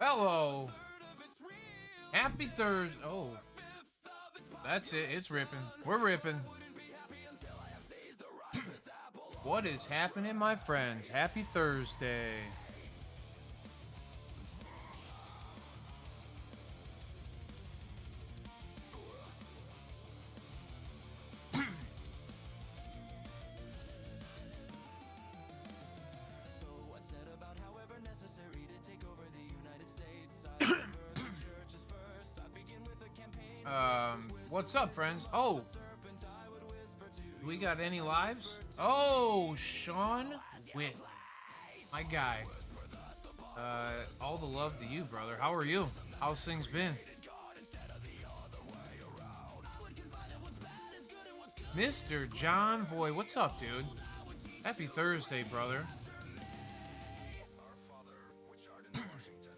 Hello. Happy Thursday. Oh. That's it. It's ripping. We're ripping. What is happening, my friends? Happy Thursday. What's up, friends? Oh, we got any lives? Oh, Sean Witt, my guy. All the love to you, brother. How are you? How's things been? Mr. John Voy, what's up, dude? Happy Thursday, brother.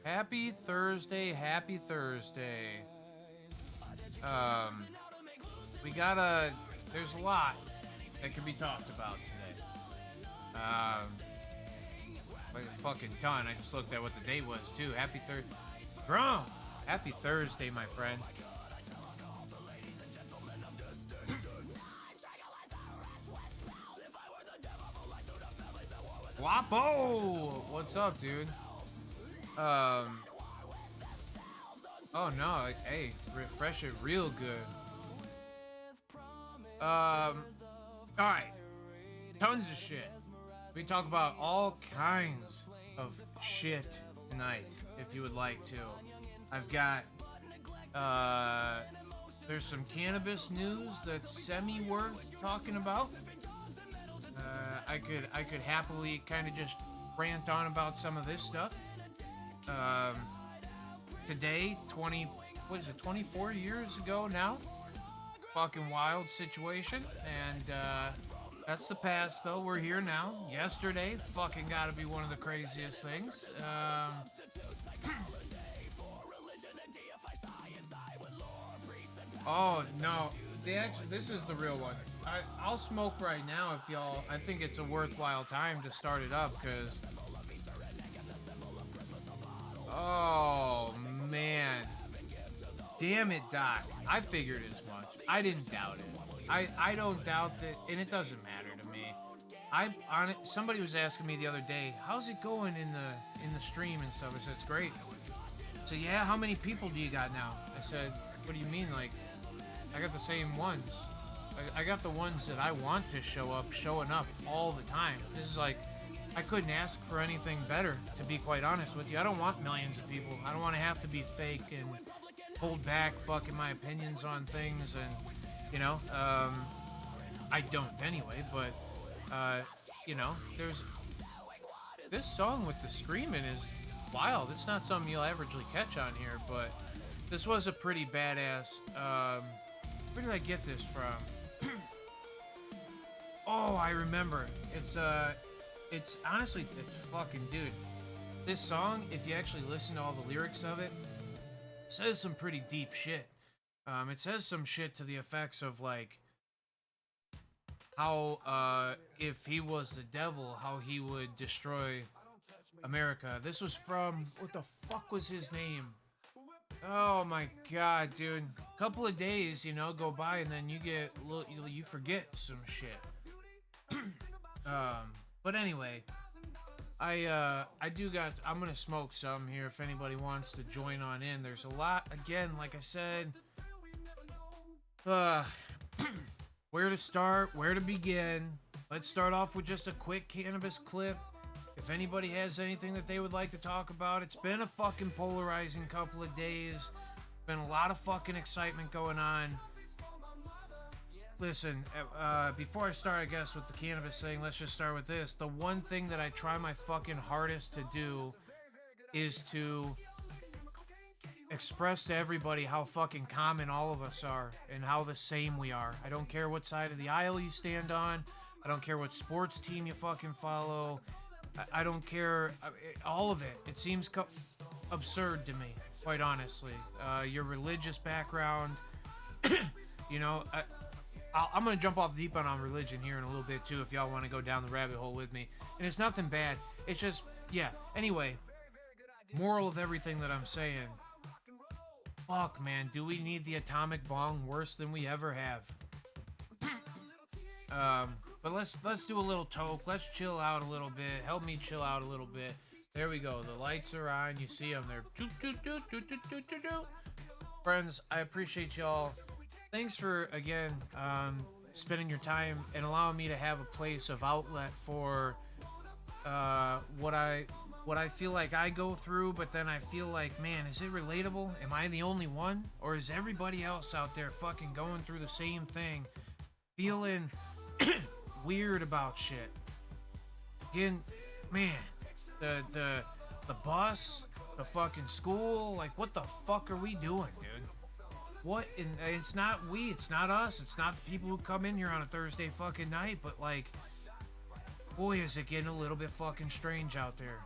Happy Thursday, happy Thursday. We gotta, there's a lot that can be talked about today. Like a fucking ton. I just looked at what the date was, too. Happy Thursday. Bro! Happy Thursday, my friend. Wapo! What's up, dude? Oh no, hey, refresh it real good. Alright. Tons of shit. We talk about all kinds of shit tonight, if you would like to. I've got, there's some cannabis news that's semi-worth talking about. I could happily kind of just rant on about some of this stuff. Today, 24 years ago now? Fucking wild situation, and that's the past though. We're here now. Yesterday, fucking gotta be one of the craziest things. Oh no, this is the real one. I'll smoke right now if y'all. I think it's a worthwhile time to start it up, because oh man, damn it, Doc. I figured as much. I didn't doubt it. I don't doubt that, and it doesn't matter to me. Somebody was asking me the other day, how's it going in the stream and stuff? I said, it's great. So yeah, how many people do you got now? I said, what do you mean? Like, I got the same ones. I got the ones that I want to show up, showing up all the time. This is like, I couldn't ask for anything better, to be quite honest with you. I don't want millions of people. I don't want to have to be fake and hold back fucking my opinions on things, and, you know, I don't anyway, but, you know, there's, this song with the screaming is wild. It's not something you'll averagely catch on here, but this was a pretty badass, where did I get this from? Oh, I remember. It's honestly, it's fucking, dude. This song, if you actually listen to all the lyrics of it, says some pretty deep shit. It says some shit to the effects of, like, how, if he was the devil, how he would destroy America. This was from, what the fuck was his name? Oh my god, dude. A couple of days, you know, go by and then you forget some shit. But anyway, I'm gonna smoke some here if anybody wants to join on in. There's a lot, again, like I said, where to start, where to begin. Let's start off with just a quick cannabis clip. If anybody has anything that they would like to talk about, it's been a fucking polarizing couple of days. Been a lot of fucking excitement going on. Listen, before I start, I guess, with the cannabis thing, let's just start with this. The one thing that I try my fucking hardest to do is to express to everybody how fucking common all of us are and how the same we are. I don't care what side of the aisle you stand on. I don't care what sports team you fucking follow. I don't care. All of it. It seems absurd to me, quite honestly. Your religious background, you know, I'm gonna jump off deep end on religion here in a little bit too, if y'all want to go down the rabbit hole with me. And it's nothing bad. It's just, yeah. Anyway, moral of everything that I'm saying. Fuck, man, do we need the atomic bomb worse than we ever have? But let's do a little toke. Let's chill out a little bit. Help me chill out a little bit. There we go. The lights are on. You see them there. Friends, I appreciate y'all. Thanks for, again, spending your time and allowing me to have a place of outlet for what I feel like I go through, but then I feel like, man, is it relatable? Am I the only one? Or is everybody else out there fucking going through the same thing? Feeling weird about shit. Again, man, the bus, the fucking school, like, what the fuck are we doing, dude? What? And it's not we, it's not us, it's not the people who come in here on a Thursday fucking night, but like, boy, is it getting a little bit fucking strange out there.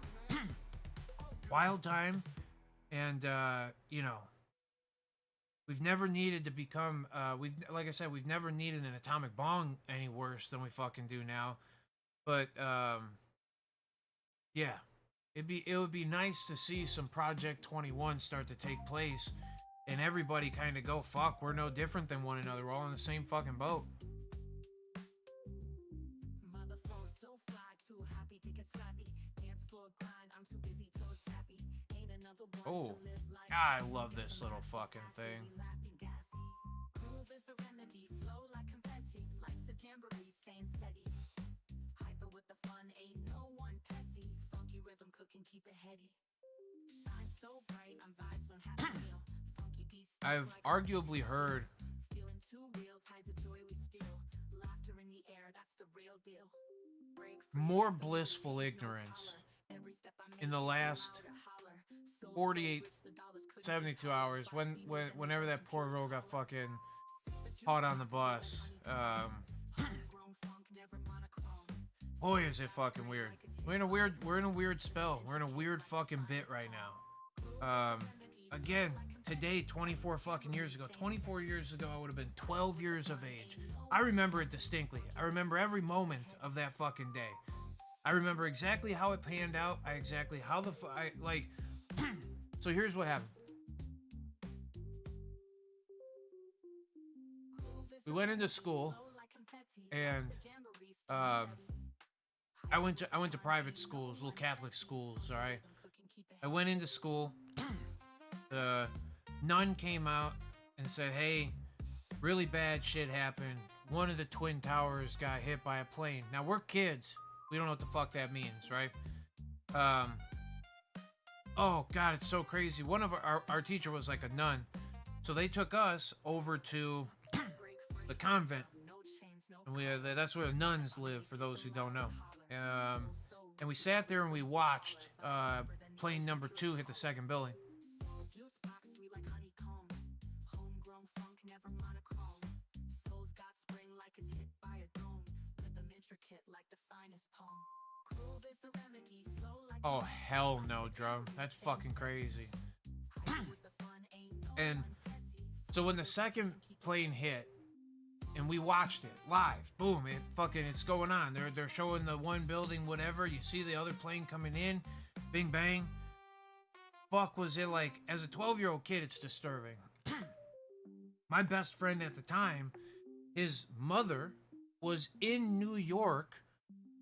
Wild time, and you know, we've never needed to become like I said, we've never needed an atomic bomb any worse than we fucking do now. But yeah, it would be nice to see some Project 21 start to take place and everybody kind of go, fuck, we're no different than one another, we're all in the same fucking boat. Oh, I love this little fucking thing. I've arguably heard more blissful ignorance in the last 48, 72 hours whenever that poor girl got fucking caught on the bus. Boy, is it fucking weird. We're in a weird spell. We're in a weird fucking bit right now. Again, today, 24 fucking years ago, 24 years ago, I would have been 12 years of age. I remember it distinctly. I remember every moment of that fucking day. I remember exactly how it panned out. So here's what happened. We went into school, and I went to private schools, little Catholic schools. All right, I went into school. The nun came out and said, "Hey, really bad shit happened. One of the twin towers got hit by a plane." Now we're kids. We don't know what the fuck that means, right? Oh god, it's so crazy. One of our teacher was like a nun, so they took us over to the convent, and that's where the nuns live. For those who don't know, and we sat there and we watched plane number 2 hit the second building. Oh hell no, drum. That's fucking crazy. And so when the second plane hit, and we watched it live, boom, it's going on. They're showing the one building, whatever. You see the other plane coming in, bing bang. Fuck, was it like, as a 12-year-old kid, it's disturbing. My best friend at the time, his mother was in New York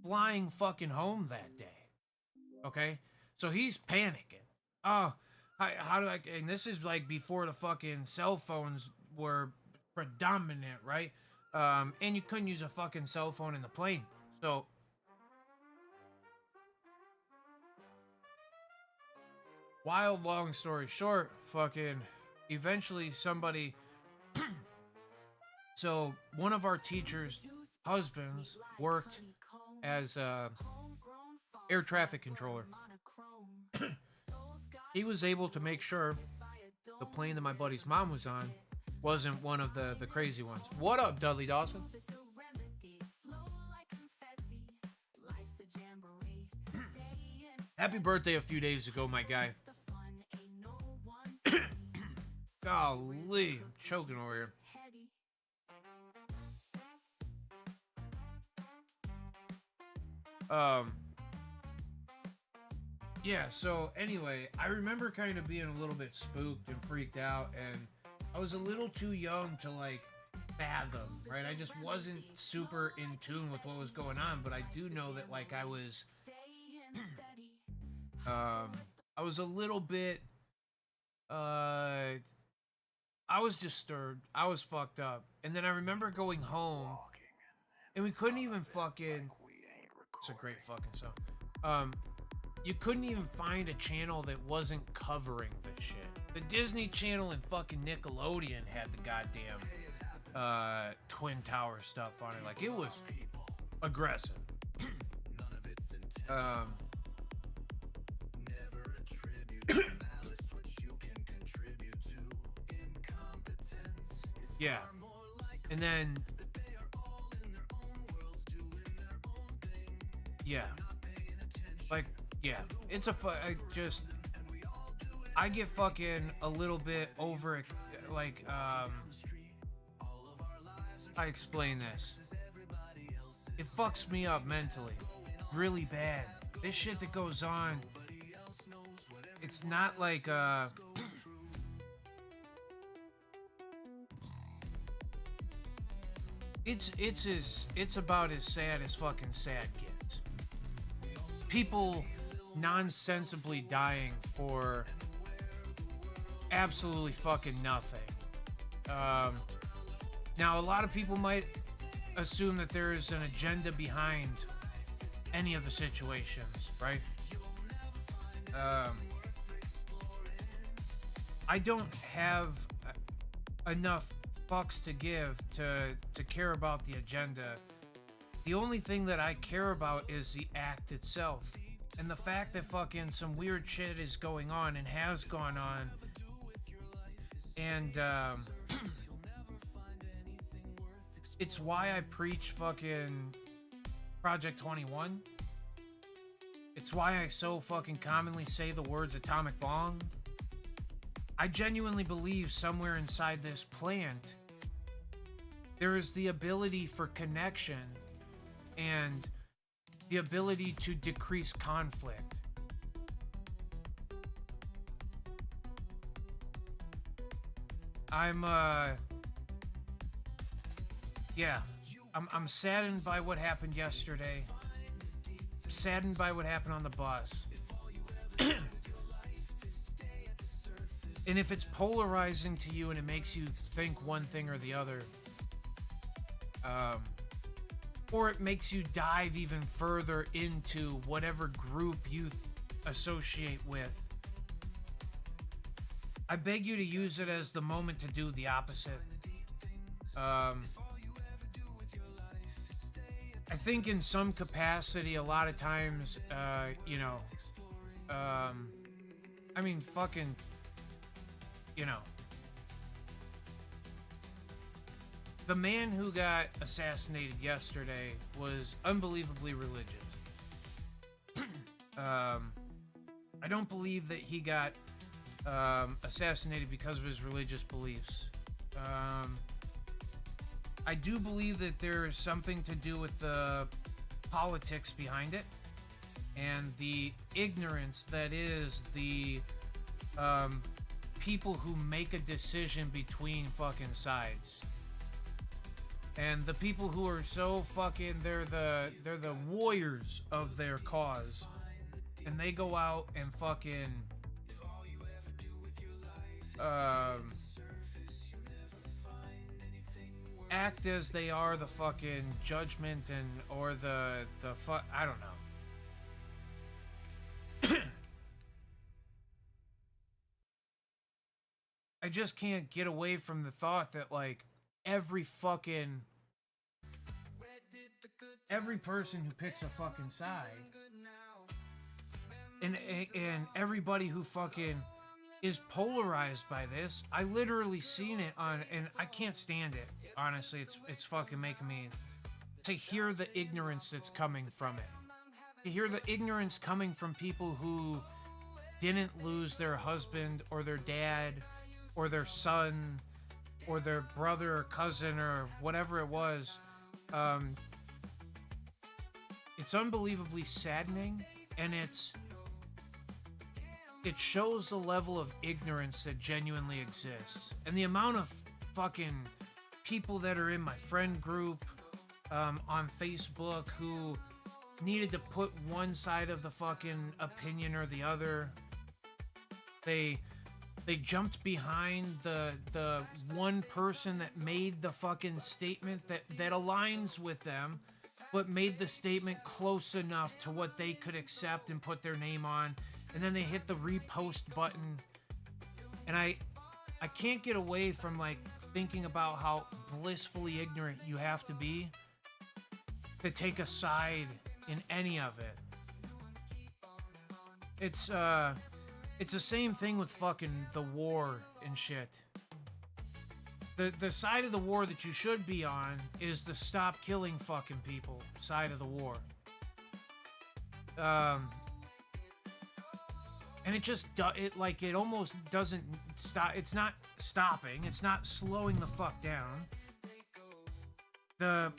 flying fucking home that day. Okay? So he's panicking. Oh, how do I... And this is like before the fucking cell phones were predominant, right? And you couldn't use a fucking cell phone in the plane. So... wild long story short, fucking... eventually somebody... So one of our teachers' husbands worked as air traffic controller. He was able to make sure the plane that my buddy's mom was on wasn't one of the crazy ones. What up, Dudley Dawson? Happy birthday a few days ago, my guy. Golly, I'm choking over here. Um, yeah, so anyway, I remember kind of being a little bit spooked and freaked out, and I was a little too young to like fathom, right? I just wasn't super in tune with what was going on, but I do know that like um I was a little bit uh I was disturbed. I was fucked up. And then I remember going home and we couldn't even fucking it's a great fucking song. You couldn't even find a channel that wasn't covering the shit. The Disney Channel and fucking Nickelodeon had the goddamn Twin Tower stuff on it. Like, it was aggressive. Yeah. And then yeah. Like, yeah. It's a I get fucking a little bit over it. Like, I explain this. It fucks me up mentally. Really bad. This shit that goes on. It's not like, it's about as sad as fucking sad gets. People nonsensibly dying for absolutely fucking nothing. Now, a lot of people might assume that there is an agenda behind any of the situations, right? I don't have enough fucks to give to care about the agenda. The only thing that I care about is the act itself. And the fact that fucking some weird shit is going on and has gone on. And, it's why I preach fucking Project 21. It's why I so fucking commonly say the words atomic bomb. I genuinely believe somewhere inside this plant there is the ability for connection and the ability to decrease conflict. I'm saddened by what happened yesterday. I'm saddened by what happened on the bus. And if it's polarizing to you and it makes you think one thing or the other, or it makes you dive even further into whatever group you associate with, I beg you to use it as the moment to do the opposite. I think in some capacity, a lot of times, I mean, fucking, the man who got assassinated yesterday was unbelievably religious. I don't believe that he got assassinated because of his religious beliefs. I do believe that there is something to do with the politics behind it and the ignorance that is the people who make a decision between fucking sides. And the people who are so fucking, they're the warriors of their cause. And they go out and fucking act as they are the fucking judgment and or the I don't know. I just can't get away from the thought that like every person who picks a fucking side and everybody who fucking is polarized by this, I literally seen it on, and I can't stand it. Honestly, it's fucking making me to hear the ignorance that's coming from it. To hear the ignorance coming from people who didn't lose their husband or their dad or their son or their brother or cousin or whatever it was. it's unbelievably saddening, and it shows the level of ignorance that genuinely exists, and the amount of fucking people that are in my friend group on Facebook who needed to put one side of the fucking opinion or the other. They jumped behind the one person that made the fucking statement that aligns with them, but made the statement close enough to what they could accept and put their name on, and then they hit the repost button. And I can't get away from like thinking about how blissfully ignorant you have to be to take a side in any of it. It's the same thing with fucking the war and shit. The side of the war that you should be on is the stop killing fucking people side of the war. And it almost doesn't stop. It's not stopping. It's not slowing the fuck down. And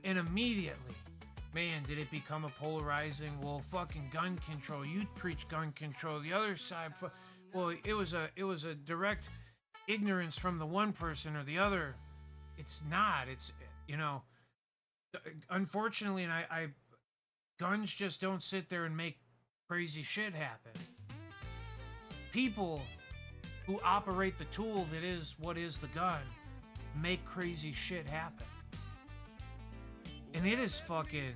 immediately, man, did it become a polarizing, well, fucking gun control. You preach gun control. The other side, well, it was a direct ignorance from the one person or the other. It's not. It's, you know, unfortunately, and I guns just don't sit there and make crazy shit happen. People who operate the tool that is what is the gun make crazy shit happen. And it is fucking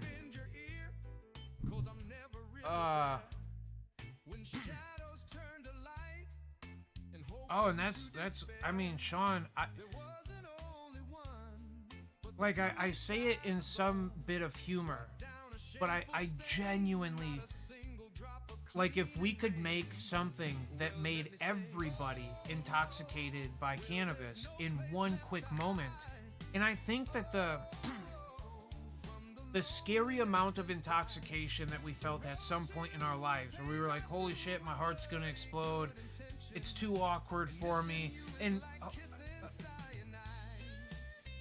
oh, and that's I mean, Sean, I say it in some bit of humor, but I genuinely, like, if we could make something that made everybody intoxicated by cannabis in one quick moment, and I think that the scary amount of intoxication that we felt at some point in our lives, where we were like, holy shit, my heart's gonna explode, it's too awkward for me, and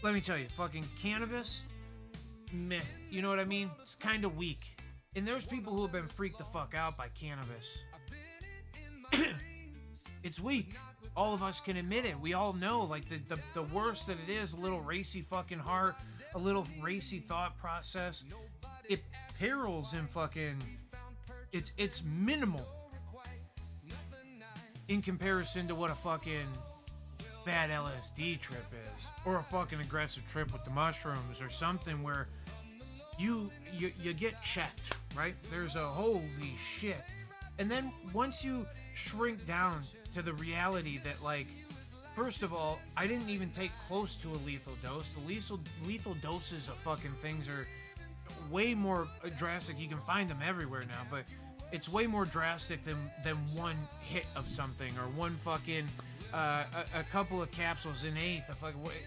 let me tell you, fucking cannabis, meh, you know what I mean? It's kind of weak. And there's people who have been freaked the fuck out by cannabis. It's weak. All of us can admit it. We all know, like, the worse that it is, a little racy fucking heart, a little racy thought process, it perils in fucking, it's minimal in comparison to what a fucking bad LSD trip is, or a fucking aggressive trip with the mushrooms, or something where you get checked, right? There's a holy shit. And then once you shrink down to the reality that, like, first of all, I didn't even take close to a lethal dose. The lethal doses of fucking things are way more drastic. You can find them everywhere now, but it's way more drastic than one hit of something, or one fucking a couple of capsules, an eighth.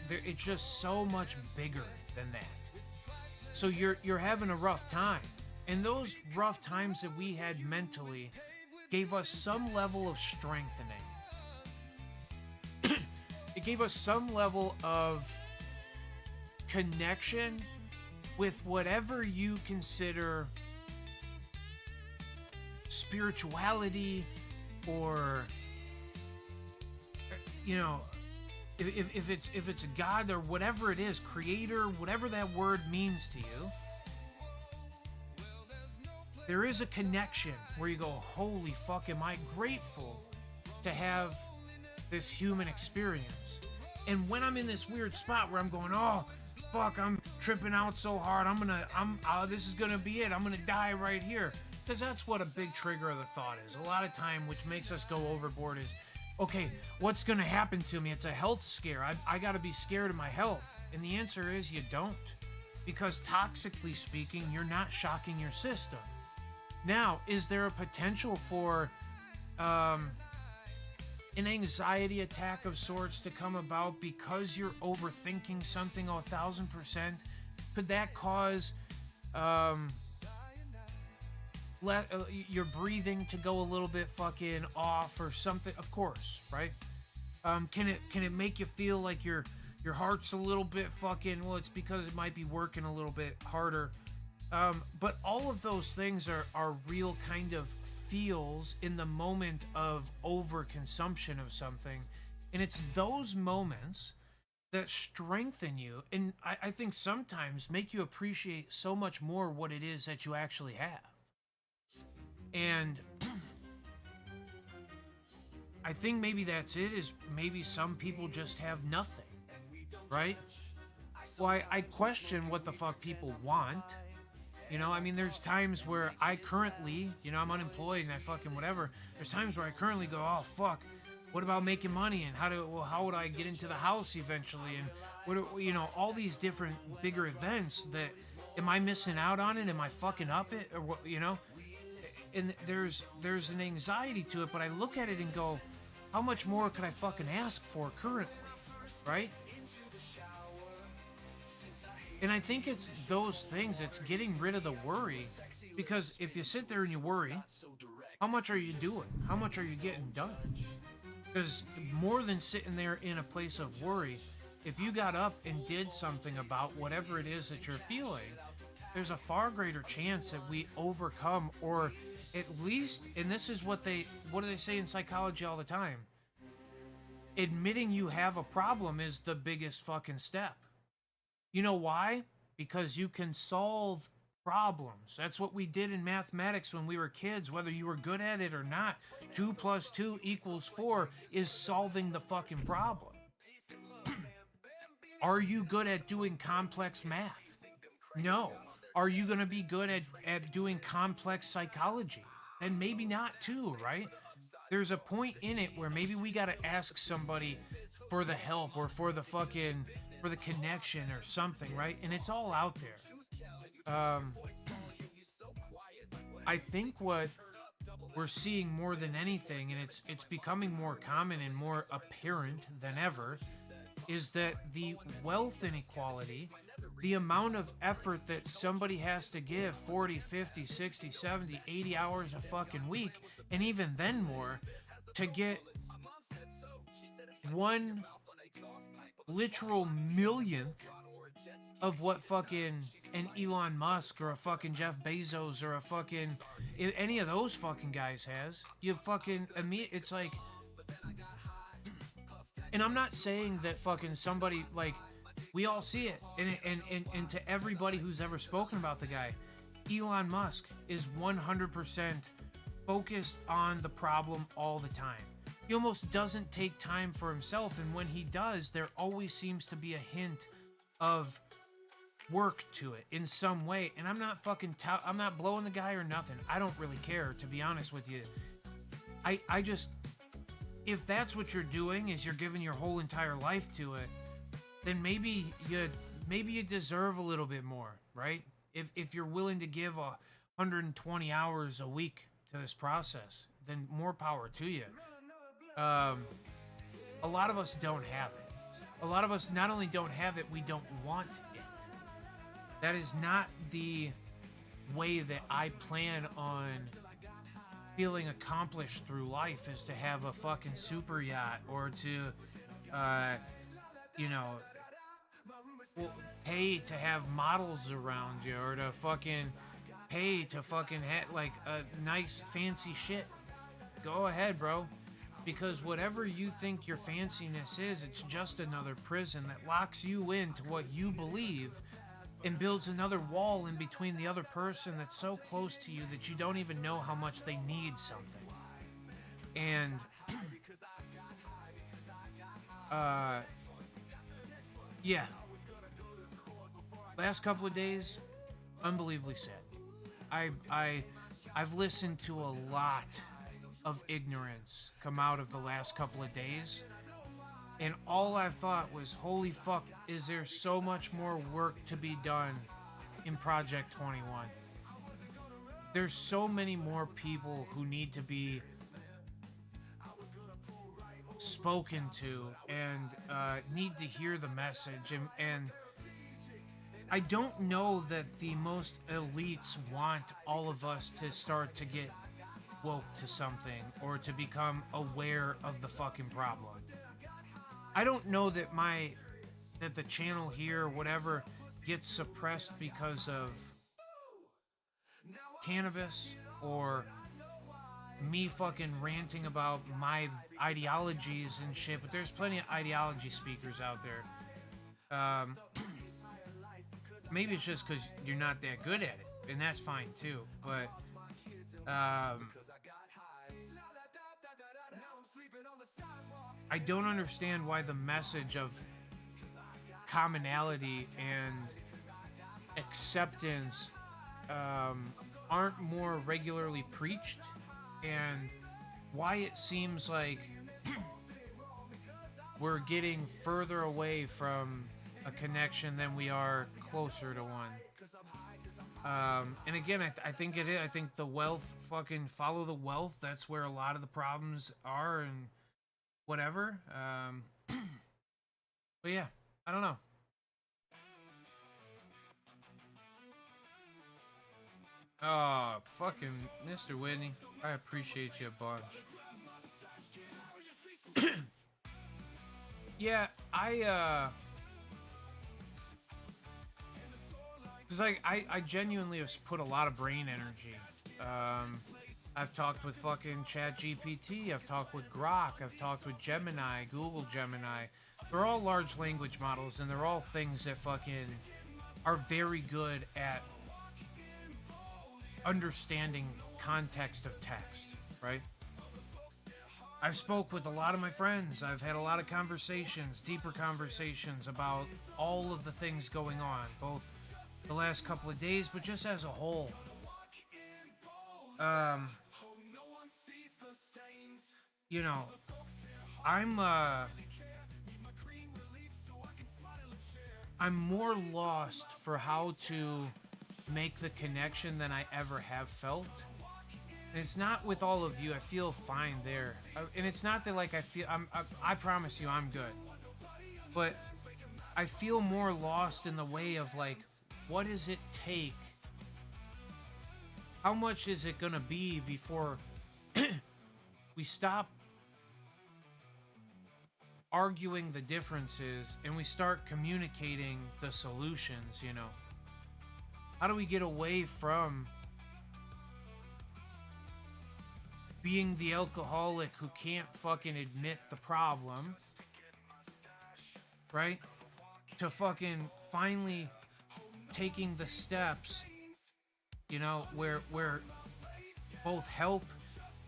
It's just so much bigger than that. So you're having a rough time, and those rough times that we had mentally gave us some level of strengthening. It gave us some level of connection with whatever you consider spirituality, or, you know, if it's a God or whatever it is, creator, whatever that word means to you. There is a connection where you go, holy fuck, am I grateful to have this human experience. And when I'm in this weird spot where I'm going, oh fuck, I'm tripping out so hard, this is gonna be it, I'm gonna die right here, because that's what a big trigger of the thought is. A lot of time, which makes us go overboard, is, okay, what's gonna happen to me? It's a health scare. I gotta be scared of my health. And the answer is you don't, because toxically speaking, you're not shocking your system. Now, is there a potential for an anxiety attack of sorts to come about because you're overthinking something 1,000%? Could that cause your breathing to go a little bit fucking off or something? Of course, right? Can it make you feel like your heart's a little bit fucking, well, it's because it might be working a little bit harder. But all of those things are real kind of feels in the moment of overconsumption of something. And it's those moments that strengthen you. And I think sometimes make you appreciate so much more what it is that you actually have. And I think maybe that's it, is maybe some people just have nothing, right? Well, I question what the fuck people want. You know, I mean, there's times where I currently, you know, I'm unemployed and I fucking whatever. There's times where I currently go, oh, fuck, what about making money? And how would I get into the house eventually? And what, you know, all these different bigger events that, am I missing out on it? Am I fucking up it? Or what, you know? And there's an anxiety to it, but I look at it and go, how much more could I fucking ask for currently? Right? And I think it's those things, it's getting rid of the worry. Because if you sit there and you worry, how much are you doing? How much are you getting done? Because more than sitting there in a place of worry, if you got up and did something about whatever it is that you're feeling, there's a far greater chance that we overcome, or at least, and this is what do they say in psychology all the time? Admitting you have a problem is the biggest fucking step. You know why? Because you can solve problems. That's what we did in mathematics when we were kids, whether you were good at it or not. 2 + 2 = 4 is solving the fucking problem. Are you good at doing complex math? No. Are you going to be good at doing complex psychology? Then maybe not too, right? There's a point in it where maybe we got to ask somebody for the help or for the connection or something, right? And it's all out there. I think what we're seeing more than anything, and it's becoming more common and more apparent than ever, is that the wealth inequality, the amount of effort that somebody has to give 40, 50, 60, 70, 80 hours a fucking week, and even then more, to get 1 literal millionth of what fucking an Elon Musk or a fucking Jeff Bezos or a fucking any of those fucking guys has. You fucking, it's like, and I'm not saying that fucking somebody, like, we all see it, and to everybody who's ever spoken about the guy, Elon Musk is 100% focused on the problem all the time. He almost doesn't take time for himself, and when he does, there always seems to be a hint of work to it in some way. And I'm not fucking I'm not blowing the guy or nothing. I don't really care, to be honest with you. I just, if that's what you're doing, is you're giving your whole entire life to it, then maybe you deserve a little bit more, right? If you're willing to give 120 hours a week to this process, then more power to you. A lot of us don't have it. A lot of us not only don't have it, we don't want it. That is not the way that I plan on feeling accomplished through life, is to have a fucking super yacht, or to, pay to have models around you, or to fucking pay to fucking have like a nice fancy shit. Go ahead, bro. Because whatever you think your fanciness is, it's just another prison that locks you into what you believe and builds another wall in between the other person that's so close to you that you don't even know how much they need something. And yeah. Last couple of days, unbelievably sad. I've listened to a lot of ignorance come out of the last couple of days, and all I thought was, holy fuck, is there so much more work to be done in Project 21. There's so many more people who need to be spoken to and need to hear the message, and I don't know that the most elites want all of us to start to get woke to something or to become aware of the fucking problem. I don't know that the channel here or whatever gets suppressed because of cannabis or me fucking ranting about my ideologies and shit, but there's plenty of ideology speakers out there. Maybe it's just because you're not that good at it, and that's fine too. But I don't understand why the message of commonality and acceptance aren't more regularly preached, and why it seems like we're getting further away from a connection than we are closer to one. And again, I think it is. I think the wealth, fucking follow the wealth. That's where a lot of the problems are, and whatever. But yeah, I don't know. Oh, fucking Mr. Whitney, I appreciate you a bunch. Yeah, cause I genuinely have put a lot of brain energy. I've talked with fucking ChatGPT, I've talked with Grok, I've talked with Gemini, Google Gemini. They're all large language models, and they're all things that fucking are very good at understanding context of text, right? I've spoke with a lot of my friends. I've had a lot of conversations, deeper conversations about all of the things going on, both the last couple of days, but just as a whole. You know, I'm more lost for how to make the connection than I ever have felt. And it's not with all of you. I feel fine there, and it's not that like I promise you I'm good, but I feel more lost in the way of like, what does it take? How much is it gonna be before we stop arguing the differences and we start communicating the solutions? You know, how do we get away from being the alcoholic who can't fucking admit the problem, right? To fucking finally taking the steps, you know, where both help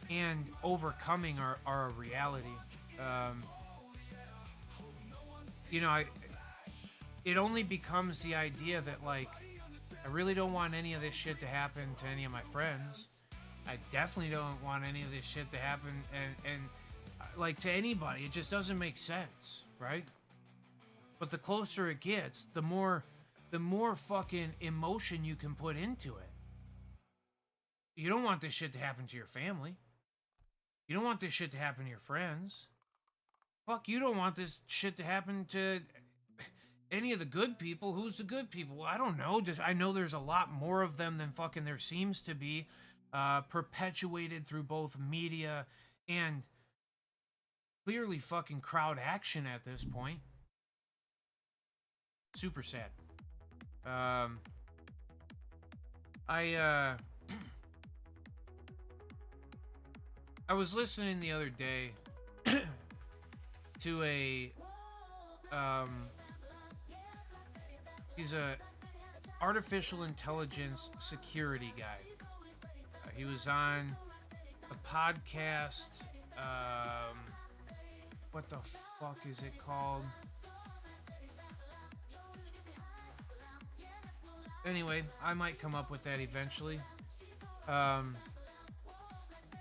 and overcoming are a reality. You know, it only becomes the idea that like, I really don't want any of this shit to happen to any of my friends. I definitely don't want any of this shit to happen and like to anybody. It just doesn't make sense, right? But the closer it gets, the more fucking emotion you can put into it. You don't want this shit to happen to your family. You don't want this shit to happen to your friends. Fuck, you don't want this shit to happen to any of the good people. Who's the good people? Well, I don't know. I know there's a lot more of them than fucking there seems to be. Perpetuated through both media and clearly fucking crowd action at this point. Super sad. I was listening the other day to he's a artificial intelligence security guy. He was on a podcast. What the fuck is it called? Anyway, I might come up with that eventually.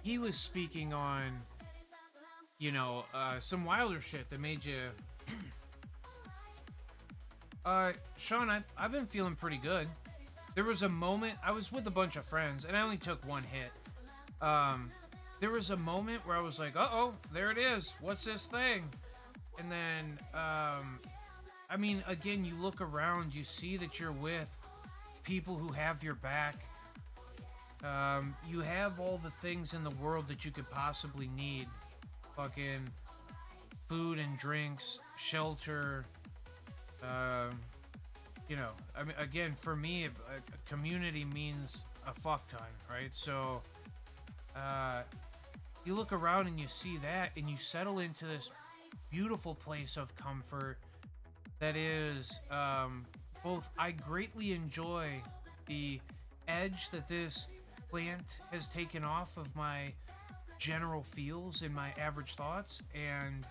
He was speaking on, you know, some wilder shit that made you... Sean, I've been feeling pretty good. There was a moment, I was with a bunch of friends, and I only took one hit. There was a moment where I was like, uh-oh, there it is. What's this thing? And then, I mean, again, you look around, you see that you're with people who have your back. You have all the things in the world that you could possibly need. Fucking food and drinks, shelter, you know, I mean, again, for me, a community means a fuck ton, right? So you look around and you see that, and you settle into this beautiful place of comfort that is both. I greatly enjoy the edge that this plant has taken off of my general feels and my average thoughts, and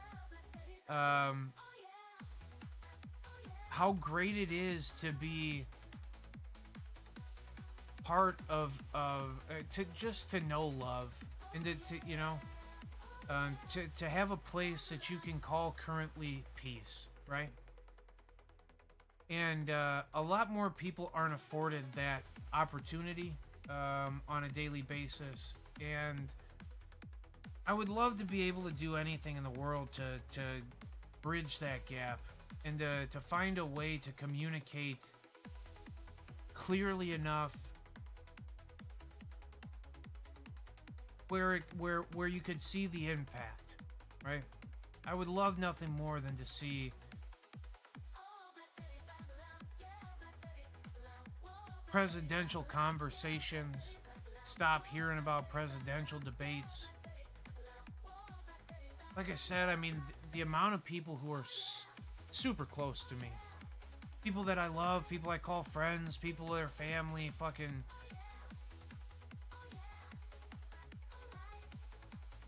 how great it is to be part of to know love, and to you know, to have a place that you can call currently peace, right? And a lot more people aren't afforded that opportunity on a daily basis, and I would love to be able to do anything in the world to bridge that gap, and to find a way to communicate clearly enough where you could see the impact, right? I would love nothing more than to see presidential conversations stop hearing about presidential debates. Like I said, I mean, the amount of people who are super close to me, people that I love, people I call friends, people that are family, fucking,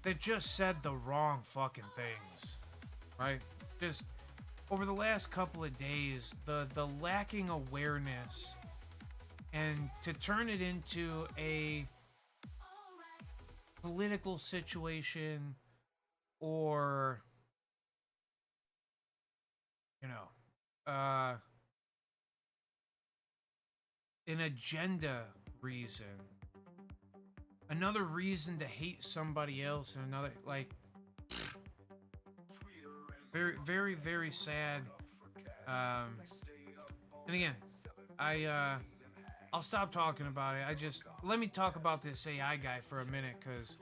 that just said the wrong fucking things, right? Just over the last couple of days, the lacking awareness, and to turn it into a political situation, or, you know, an agenda reason, another reason to hate somebody else, and another, like, very, very, very sad. And again, I'll stop talking about it. Let me talk about this AI guy for a minute, because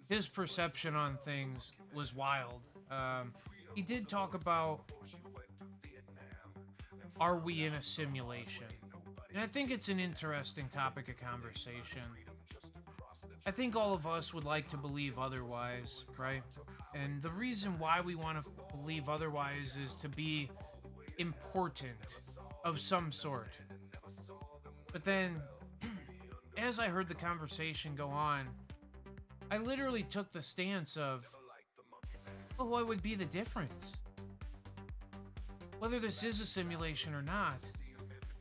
his perception on things was wild. He did talk about, are we in a simulation? And I think it's an interesting topic of conversation. I think all of us would like to believe otherwise, right? And the reason why we want to believe otherwise is to be important of some sort. But then, as I heard the conversation go on, I literally took the stance of, well, what would be the difference? Whether this is a simulation or not,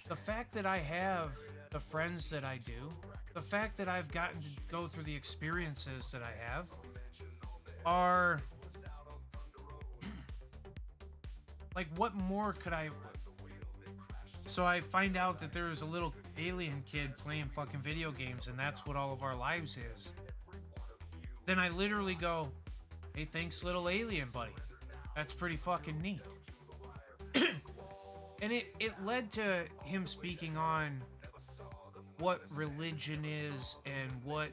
the fact that I have the friends that I do, the fact that I've gotten to go through the experiences that I have, are like, what more could I... So I find out that there's a little alien kid playing fucking video games, and that's what all of our lives is. Then I literally go, hey, thanks, little alien buddy. That's pretty fucking neat. And it led to him speaking on what religion is and what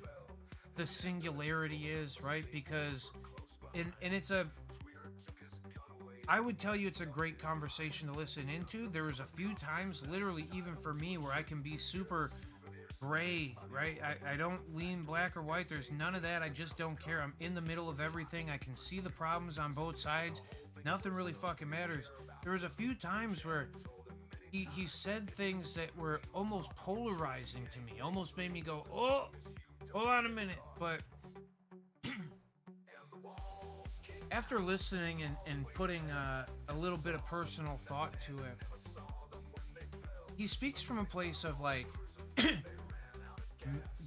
the singularity is, right? Because, and it's a... I would tell you it's a great conversation to listen into. There was a few times, literally even for me, where I can be super gray, right? I don't lean black or white. There's none of that. I just don't care. I'm in the middle of everything. I can see the problems on both sides. Nothing really fucking matters. There was a few times where he said things that were almost polarizing to me. Almost made me go, oh, hold on a minute. But after listening and putting a little bit of personal thought to it, he speaks from a place of, like,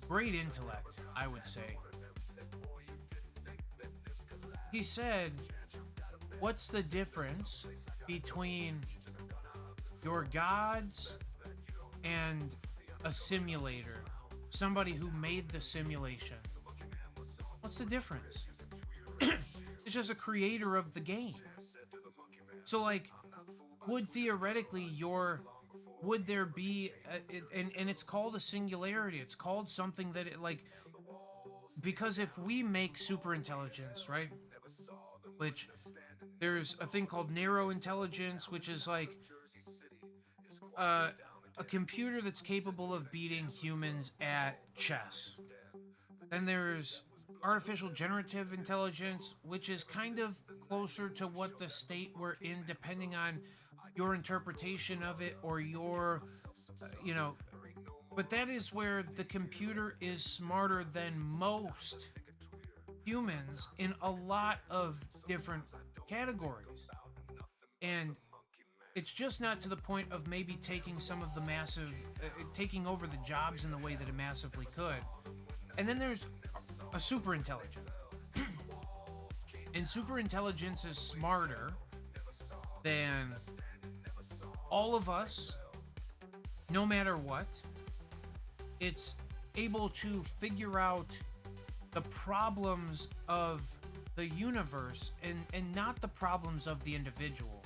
great intellect, I would say. He said, what's the difference between your gods and a simulator? Somebody who made the simulation. What's the difference? It's just a creator of the game. So, like, would theoretically would there be and it's called a singularity. It's called something that it, like, because if we make super intelligence, right, which there's a thing called narrow intelligence, which is like a computer that's capable of beating humans at chess. Then there's artificial generative intelligence, which is kind of closer to what the state we're in, depending on your interpretation of it or your, you know, but that is where the computer is smarter than most humans in a lot of different categories. And it's just not to the point of maybe taking some of the massive, taking over the jobs in the way that it massively could. And then there's a super intelligence. And super intelligence is smarter than all of us, no matter what. It's able to figure out the problems of the universe and not the problems of the individual.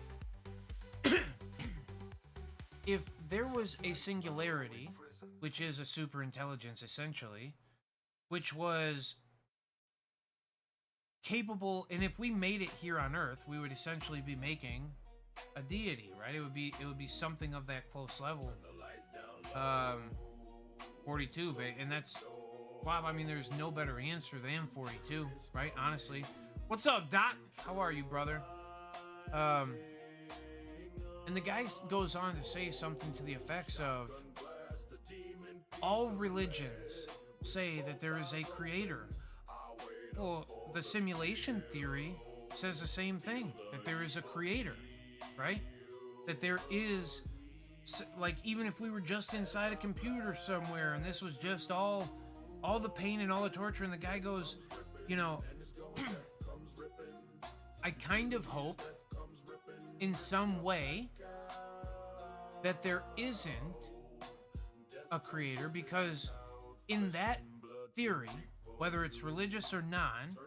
If there was a singularity, which is a super intelligence essentially, which was capable, and if we made it here on Earth, we would essentially be making a deity, right? It would be something of that close level. 42, and that's, wow, I mean, there's no better answer than 42, right? Honestly. What's up, Dot? How are you, brother? And the guy goes on to say something to the effects of, all religions say that there is a creator. Well, the simulation theory says the same thing, that there is a creator, right? That there is, like, even if we were just inside a computer somewhere and this was just all the pain and all the torture, and the guy goes, you know, I kind of hope in some way that there isn't a creator, because in that theory, whether it's religious or non,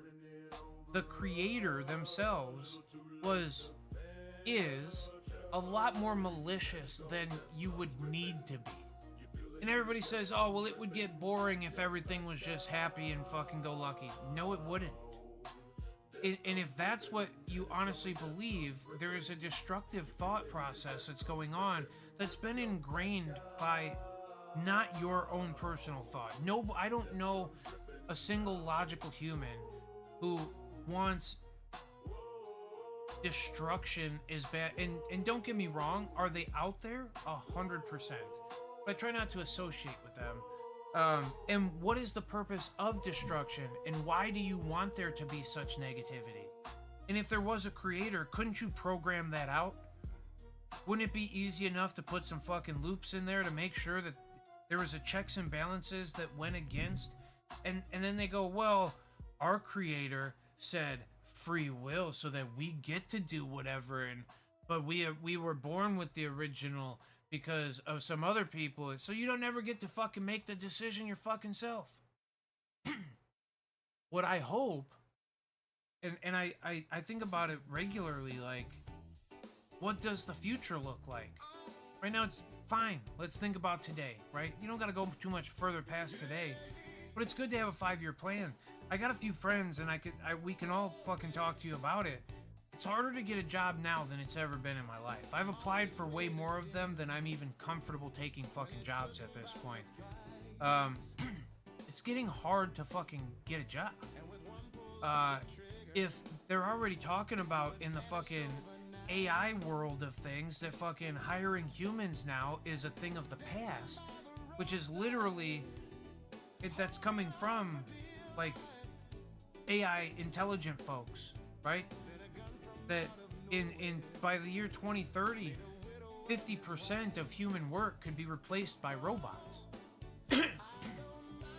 the creator themselves is a lot more malicious than you would need to be. And everybody says, oh, well, it would get boring if everything was just happy and fucking go lucky. No, it wouldn't. And if that's what you honestly believe, there is a destructive thought process that's going on that's been ingrained by not your own personal thought. No, I don't know a single logical human who wants destruction is bad. And don't get me wrong, are they out there? 100%. But I try not to associate with them. And what is the purpose of destruction, and why do you want there to be such negativity? And if there was a creator, couldn't you program that out? Wouldn't it be easy enough to put some fucking loops in there to make sure that there was a checks and balances that went against? And then they go, well, our creator said free will so that we get to do whatever, but we were born with the original because of some other people, so you don't ever get to fucking make the decision your fucking self. What I hope, and I think about it regularly, like, what does the future look like? Right now it's fine. Let's think about today, right? You don't gotta go too much further past today, but it's good to have a 5-year plan. I got a few friends, and we can all fucking talk to you about it. It's harder to get a job now than it's ever been in my life. I've applied for way more of them than I'm even comfortable taking fucking jobs at this point. It's getting hard to fucking get a job. If they're already talking about in the fucking AI world of things that fucking hiring humans now is a thing of the past, which is literally, that's coming from, like, AI intelligent folks, right? That in by the year 2030, 50% of human work could be replaced by robots.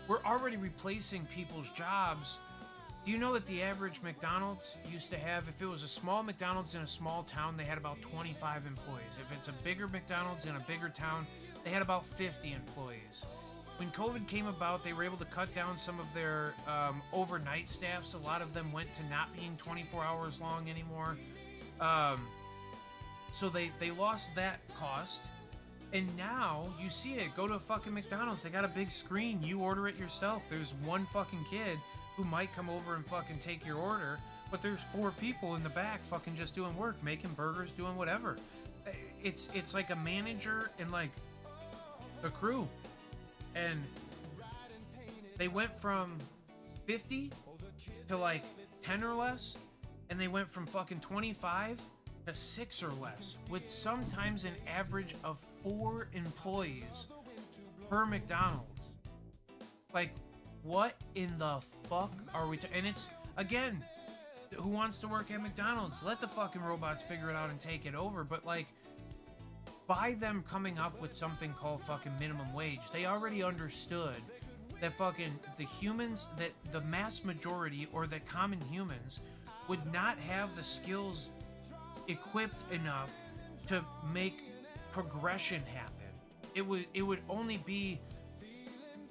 We're already replacing people's jobs. Do you know that the average McDonald's used to have, if it was a small McDonald's in a small town, they had about 25 employees. If it's a bigger McDonald's in a bigger town, they had about 50 employees. When COVID came about, they were able to cut down some of their overnight staffs. A lot of them went to not being 24 hours long anymore. So they lost that cost. And now, you see it. Go to a fucking McDonald's. They got a big screen. You order it yourself. There's one fucking kid who might come over and fucking take your order, but there's 4 people in the back fucking just doing work, making burgers, doing whatever. It's like a manager and, like, the crew. And they went from 50 to like 10 or less, and they went from fucking 25 to 6 or less, with sometimes an average of 4 employees per McDonald's. Like, what in the fuck are we and it's, again, who wants to work at McDonald's? Let the fucking robots figure it out and take it over. But like, by them coming up with something called fucking minimum wage, they already understood that fucking the humans, that the mass majority or the common humans would not have the skills equipped enough to make progression happen. It would only be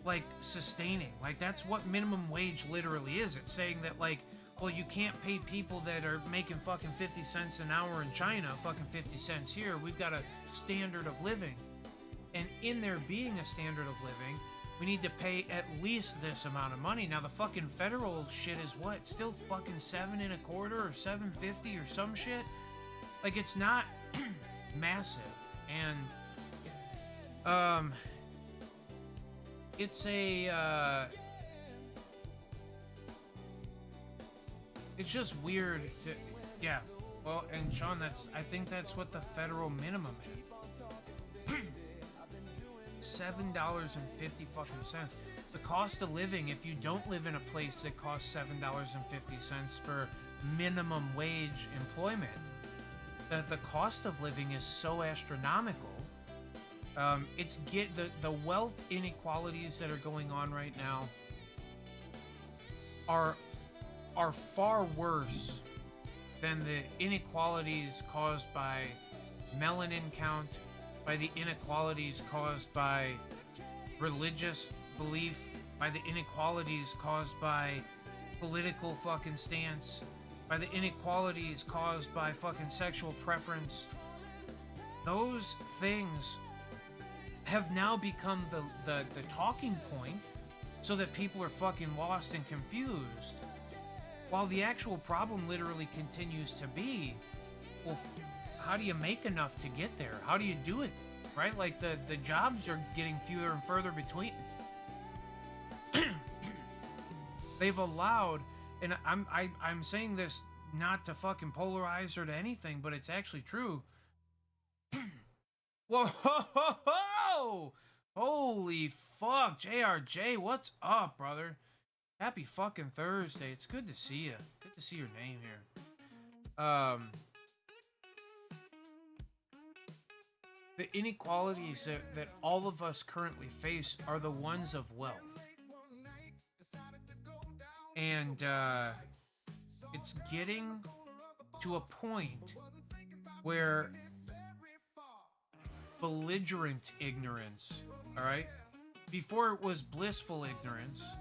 like sustaining. Like, that's what minimum wage literally is. It's saying that, like, well, you can't pay people that are making fucking 50 cents an hour in China fucking 50 cents here. We've got a standard of living. And in there being a standard of living, we need to pay at least this amount of money. Now, the fucking federal shit is what? Still fucking $7.25 or $7.50 or some shit? Like, it's not massive. And, it's a, it's just weird to, yeah. Well, and Sean, I think that's what the federal minimum is. $7.50 fucking cents. The cost of living, if you don't live in a place that costs $7.50 for minimum wage employment, the cost of living is so astronomical. It's the wealth inequalities that are going on right now are far worse than the inequalities caused by melanin count, by the inequalities caused by religious belief, by the inequalities caused by political fucking stance, by the inequalities caused by fucking sexual preference. Those things have now become the talking point so that people are fucking lost and confused. While the actual problem literally continues to be, well, how do you make enough to get there? How do you do it? Right? Like, the jobs are getting fewer and further between. They've allowed, and I'm saying this not to fucking polarize or to anything, but it's actually true. Whoa, ho, ho, ho! Holy fuck, JRJ, what's up, brother? Happy fucking Thursday. It's good to see you. Good to see your name here. The inequalities that all of us currently face are the ones of wealth. And it's getting to a point where belligerent ignorance, all right? Before it was blissful ignorance.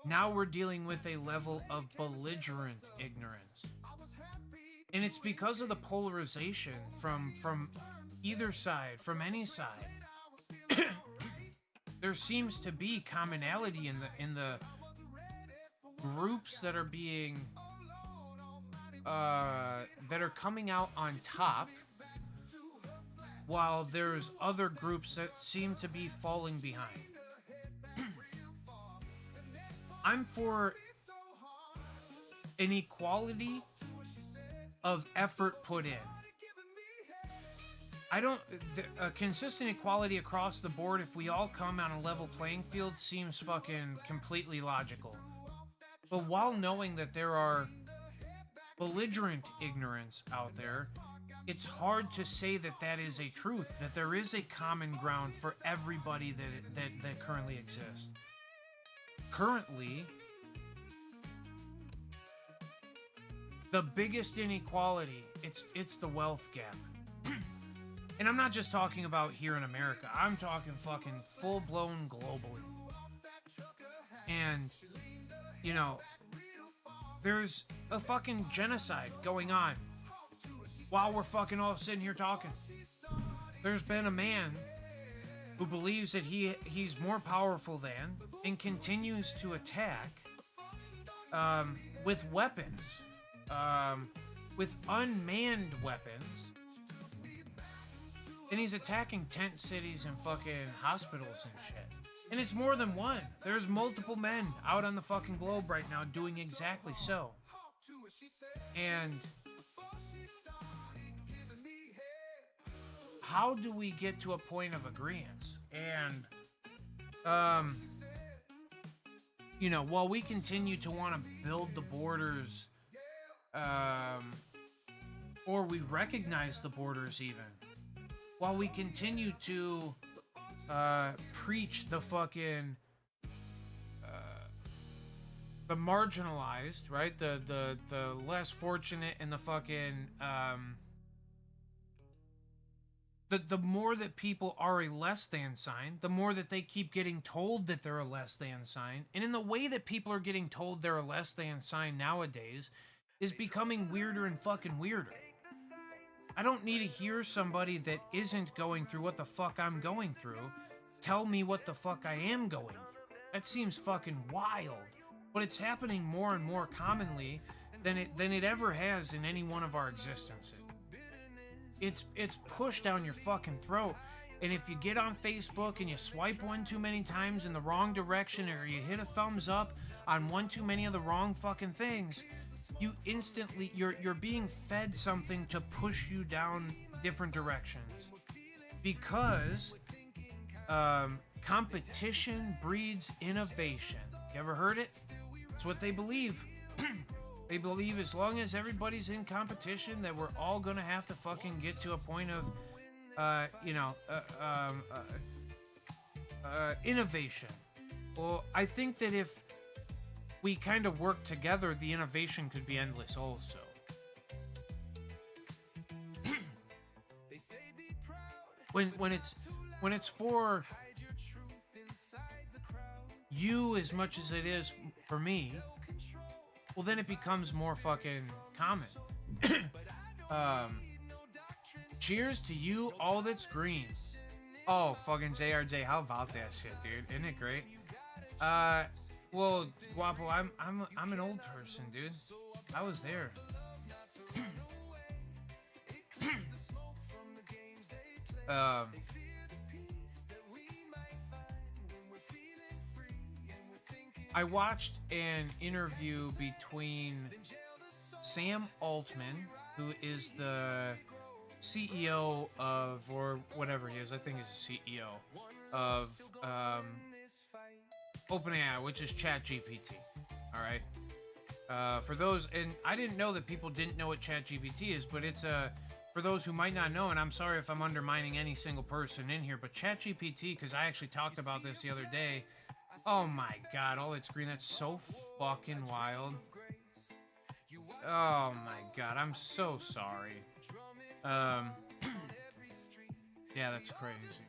Now we're dealing with a level of belligerent ignorance. And it's because of the polarization from either side, from any side. There seems to be commonality in the groups that are being that are coming out on top, while there's other groups that seem to be falling behind. I'm for an equality of effort put in. A consistent equality across the board, if we all come on a level playing field, seems fucking completely logical. But while knowing that there are belligerent ignorance out there, it's hard to say that is a truth, that there is a common ground for everybody that currently exists. Currently, the biggest inequality, it's the wealth gap. And I'm not just talking about here in America. I'm talking fucking full-blown globally. And, you know, there's a fucking genocide going on while we're fucking all sitting here talking. There's been a man who believes that he's more powerful than, and continues to attack with weapons, with unmanned weapons, And he's attacking tent cities and fucking hospitals and shit. And it's more than one. There's multiple men out on the fucking globe right now doing exactly so. And how do we get to a point of agreement? And, you know, while we continue to want to build the borders, or we recognize the borders even, while we continue to preach the fucking the marginalized, right? The less fortunate and the fucking the more that people are a less than sign, the more that they keep getting told that they're a less than sign. And in the way that people are getting told they're a less than sign nowadays is becoming weirder and fucking weirder. I don't need to hear somebody that isn't going through what the fuck I'm going through tell me what the fuck I am going through. That seems fucking wild. But it's happening more and more commonly than it ever has in any one of our existences. It's pushed down your fucking throat. And if you get on Facebook and you swipe one too many times in the wrong direction, or you hit a thumbs up on one too many of the wrong fucking things, you instantly you're being fed something to push you down different directions. Because competition breeds innovation. You ever heard it? It's what they believe. They believe as long as everybody's in competition, that we're all gonna have to fucking get to a point of, innovation. Well, I think that if we kind of work together, the innovation could be endless also. when it's for you as much as it is for me, well, then it becomes more fucking common. Cheers to you, all that's green. Oh, fucking JRJ, how about that shit, dude? Isn't it great? Well, Guapo, I'm an old person, dude. I was there. I watched an interview between Sam Altman, who is the CEO of, or whatever he is, I think he's the CEO of OpenAI, which is ChatGPT. All right. For those, and I didn't know that people didn't know what ChatGPT is, but it's for those who might not know, and I'm sorry if I'm undermining any single person in here, but ChatGPT, because I actually talked about this the other day. Oh my god, all it's green. That's so fucking wild. Oh my god, I'm so sorry. Yeah, that's crazy.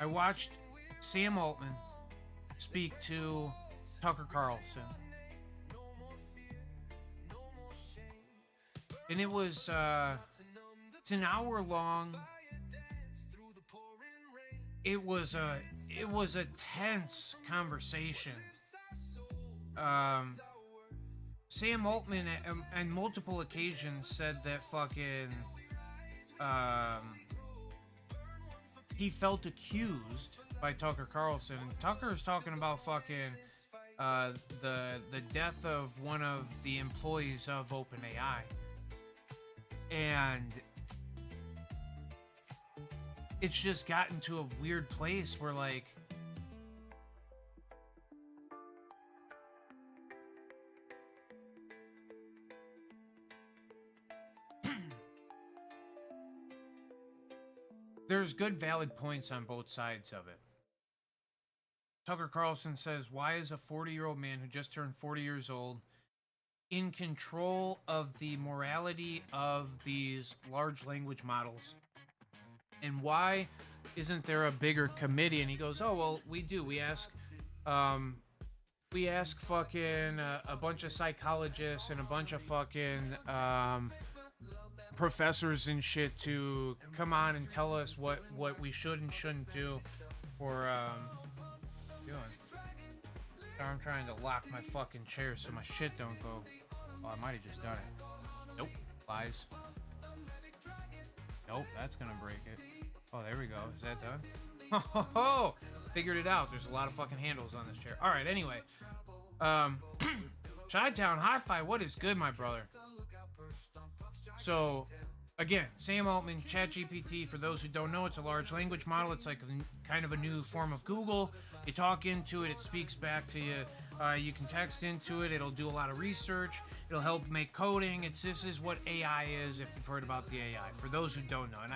I watched Sam Altman speak to Tucker Carlson. And it was, it's an hour long. It was a tense conversation. Sam Altman on multiple occasions said that fucking, he felt accused by Tucker Carlson. Tucker is talking about fucking the death of one of the employees of OpenAI. And it's just gotten to a weird place where, like, there's good valid points on both sides of it. Tucker Carlson says, why is a 40-year-old man who just turned 40 years old in control of the morality of these large language models? And why isn't there a bigger committee? And he goes, oh, well, we do. We ask fucking a bunch of psychologists and a bunch of fucking professors and shit to come on and tell us what we should and shouldn't do for doing. Sorry, I'm trying to lock my fucking chair so my shit don't go. Oh, I might have just done it. Nope. Lies. Oh, that's gonna break it. Oh, there we go. Is that done? Oh, figured it out. There's a lot of fucking handles on this chair. All right, anyway. Chi-Town Hi-Fi, what is good, my brother? So, again, Sam Altman, ChatGPT, for those who don't know, it's a large language model. It's like kind of a new form of Google. You talk into it, it speaks back to you. You can text into it. It'll do a lot of research. It'll help make coding. This is what AI is, if you've heard about the AI. For those who don't know, and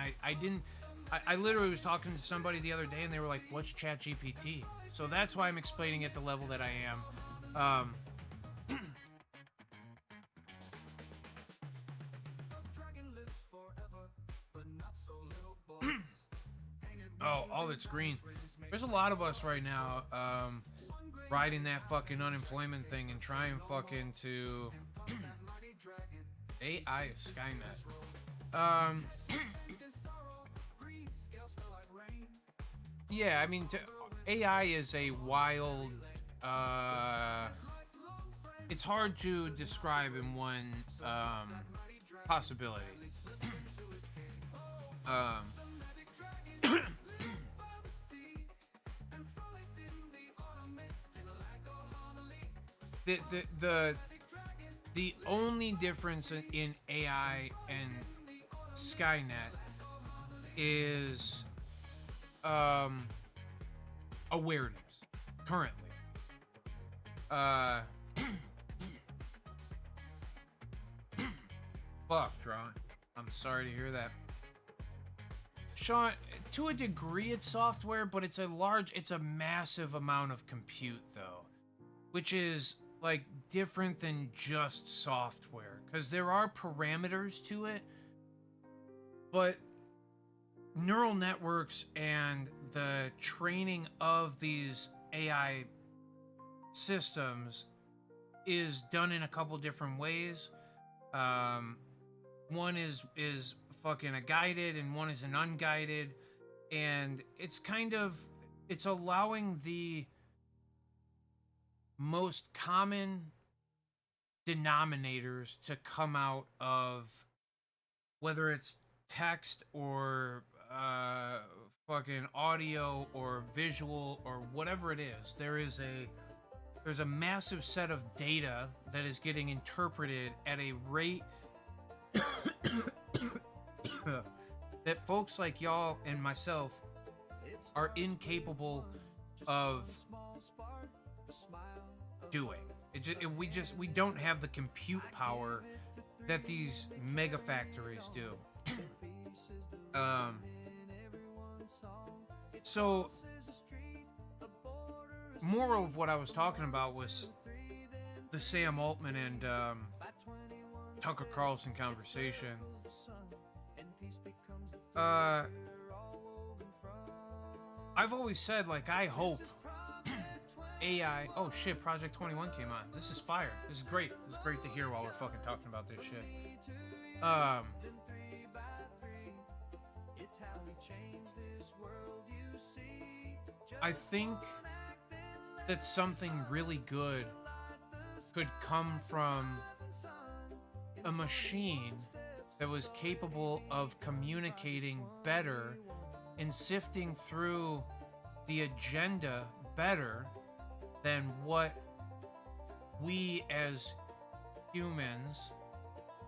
I literally was talking to somebody the other day, and they were like, "What's ChatGPT?" So that's why I'm explaining at the level that I am. Oh, all that's green. There's a lot of us right now riding that fucking unemployment thing and trying fucking to AI is Skynet. Yeah, I mean, AI is a wild. It's hard to describe in one possibility. The only difference in AI and Skynet is awareness currently. Fuck, Drawn. I'm sorry to hear that. Sean, to a degree it's software, but it's a massive amount of compute though, which is like different than just software, because there are parameters to it, but neural networks and the training of these AI systems is done in a couple different ways. One is fucking a guided and one is an unguided, and it's allowing the most common denominators to come out of, whether it's text or fucking audio or visual or whatever it is. There's a massive set of data that is getting interpreted at a rate that folks like y'all and myself are incapable of doing. We don't have the compute power that these mega factories do. So moral of what I was talking about was the Sam Altman and Tucker Carlson conversation. I've always said, like, I hope AI... Oh shit, Project 21 came on. This is fire. This is great. This is great to hear while we're fucking talking about this shit. I think that something really good could come from a machine that was capable of communicating better and sifting through the agenda better than what we as humans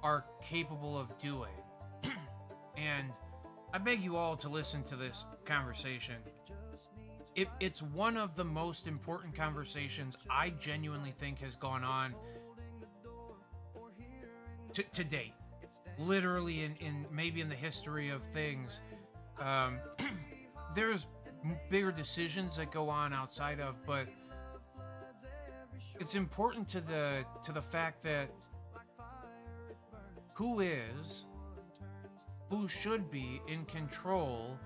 are capable of doing. And I beg you all to listen to this conversation. It's one of the most important conversations I genuinely think has gone on to date. Literally in maybe in the history of things. There's bigger decisions that go on outside of, but it's important to the fact that who should be in control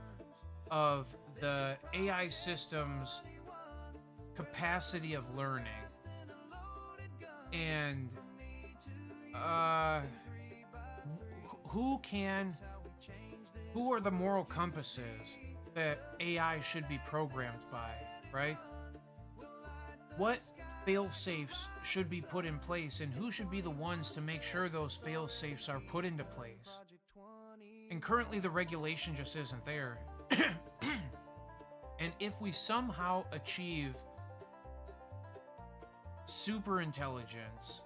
of the AI system's capacity of learning, and who are the moral compasses that AI should be programmed by, right? What fail-safes should be put in place, and who should be the ones to make sure those fail-safes are put into place? And currently the regulation just isn't there. And if we somehow achieve super intelligence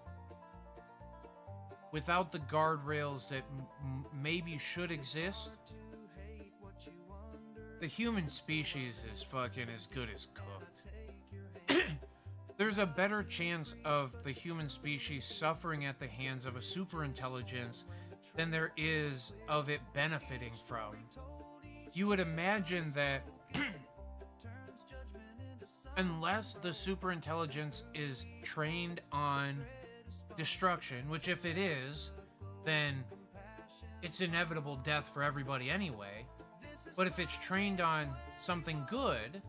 without the guardrails that maybe should exist, the human species is fucking as good as cooked. There's a better chance of the human species suffering at the hands of a super intelligence than there is of it benefiting from. You would imagine that unless the super intelligence is trained on destruction, which if it is, then it's inevitable death for everybody anyway. But if it's trained on something good,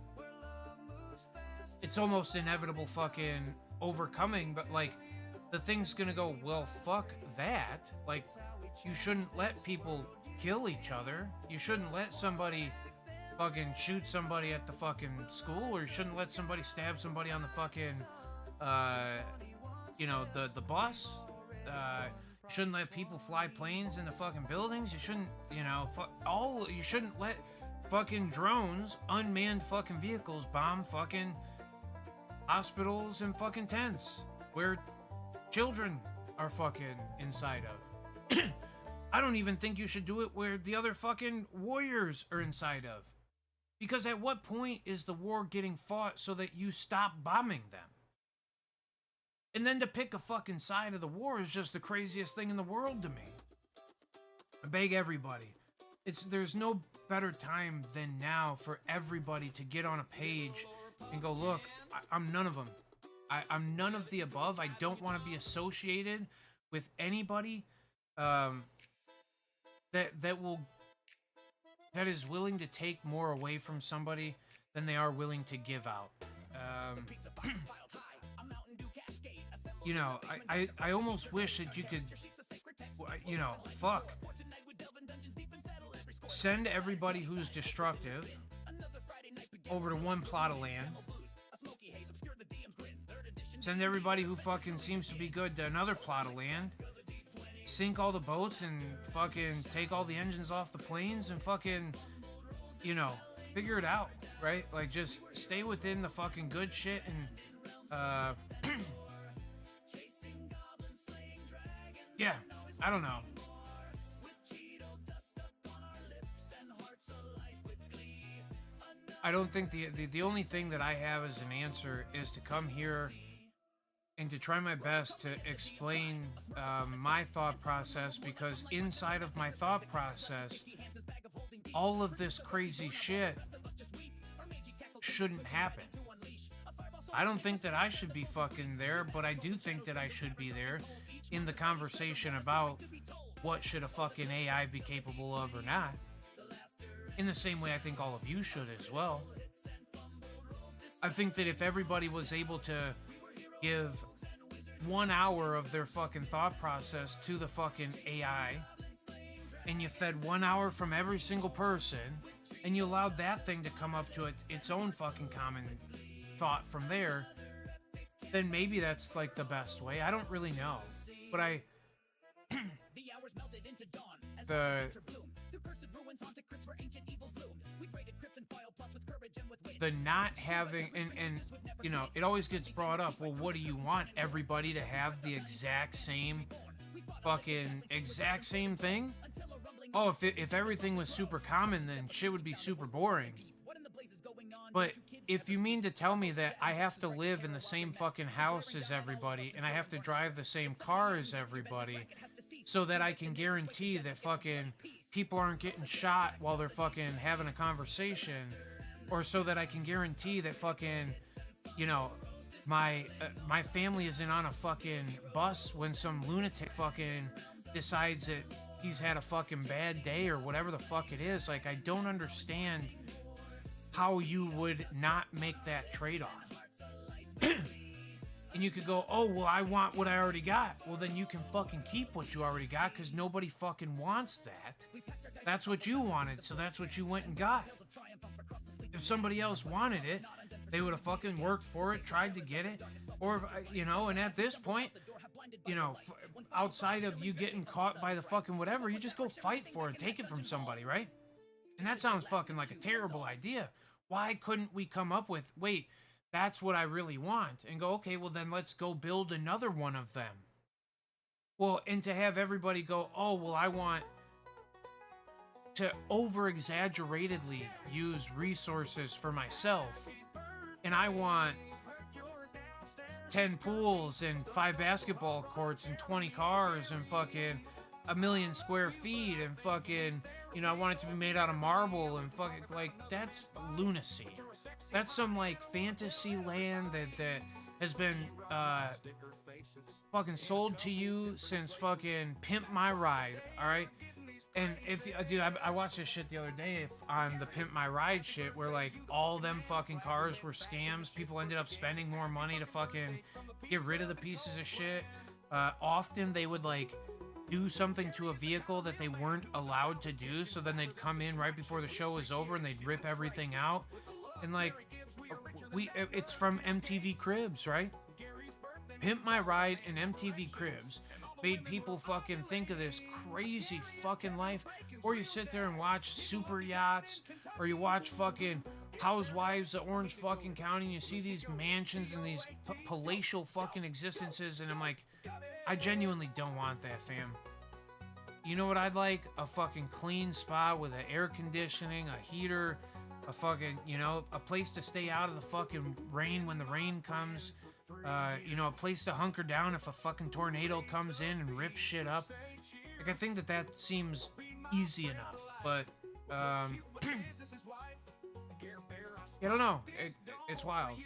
it's almost inevitable fucking overcoming. But like, the thing's gonna go, well, fuck that. Like, you shouldn't let people kill each other. You shouldn't let somebody fucking shoot somebody at the fucking school, or you shouldn't let somebody stab somebody on the fucking, you know, the bus. You shouldn't let people fly planes into fucking buildings. You shouldn't, you know, you shouldn't let fucking drones, unmanned fucking vehicles bomb fucking hospitals and fucking tents where children are fucking inside of. I don't even think you should do it where the other fucking warriors are inside of. Because at what point is the war getting fought so that you stop bombing them? And then to pick a fucking side of the war is just the craziest thing in the world to me. I beg everybody. There's no better time than now for everybody to get on a page and go, look, I'm none of them. I'm none of the above. I don't want to be associated with anybody that is willing to take more away from somebody than they are willing to give out. You know, I almost wish that you could, you know, fuck. Send everybody who's destructive over to one plot of land. Send everybody who fucking seems to be good to another plot of land. Sink all the boats and fucking take all the engines off the planes and fucking, you know, figure it out, right? Like, just stay within the fucking good shit and, yeah, I don't know. I don't think the only thing that I have as an answer is to come here and to try my best to explain my thought process, because inside of my thought process, all of this crazy shit shouldn't happen. I don't think that I should be fucking there, but I do think that I should be there in the conversation about what should a fucking AI be capable of or not. In the same way I think all of you should as well. I think that if everybody was able to give 1 hour of their fucking thought process to the fucking AI, and you fed 1 hour from every single person, and you allowed that thing to come up to its own fucking common thought from there, then maybe that's like the best way. I don't really know. But the not having, and you know, it always gets brought up, well, what do you want? Everybody to have the exact same thing? Oh, if everything was super common, then shit would be super boring. But if you mean to tell me that I have to live in the same fucking house as everybody, and I have to drive the same car as everybody, so that I can guarantee that fucking people aren't getting shot while they're fucking having a conversation, or so that I can guarantee that fucking, you know, my family isn't on a fucking bus when some lunatic fucking decides that he's had a fucking bad day or whatever the fuck it is. Like, I don't understand how you would not make that trade-off. And you could go, oh, well, I want what I already got. Well, then you can fucking keep what you already got, because nobody fucking wants that. That's what you wanted, so that's what you went and got. If somebody else wanted it, they would have fucking worked for it, tried to get it, or, you know, and at this point, you know, outside of you getting caught by the fucking whatever, you just go fight for it, take it from somebody, right? And that sounds fucking like a terrible idea. Why couldn't we come up with, wait, that's what I really want, and go, okay, well then let's go build another one of them. Well, and to have everybody go, oh, well, I want to over-exaggeratedly use resources for myself, and I want 10 pools and 5 basketball courts and 20 cars and fucking 1 million square feet and fucking, you know, I want it to be made out of marble and fucking, like, that's lunacy. That's some, like, fantasy land that has been, fucking sold to you since fucking Pimp My Ride, alright? And if, dude, I watched this shit the other day on the Pimp My Ride shit where, like, all them fucking cars were scams. People ended up spending more money to fucking get rid of the pieces of shit. Often they would, like, do something to a vehicle that they weren't allowed to do, so then they'd come in right before the show was over and they'd rip everything out. And, like, it's from MTV Cribs, right? Pimp My Ride and MTV Cribs made people fucking think of this crazy fucking life. Or you sit there and watch Super Yachts, or you watch fucking Housewives of Orange fucking County, and you see these mansions and these palatial fucking existences, and I'm like, I genuinely don't want that, fam. You know what I'd like? A fucking clean spot with an air conditioning, a heater, a fucking, you know, a place to stay out of the fucking rain when the rain comes. You know, a place to hunker down if a fucking tornado comes in and rips shit up. Like, I think that seems easy enough, but, I don't know. It's wild.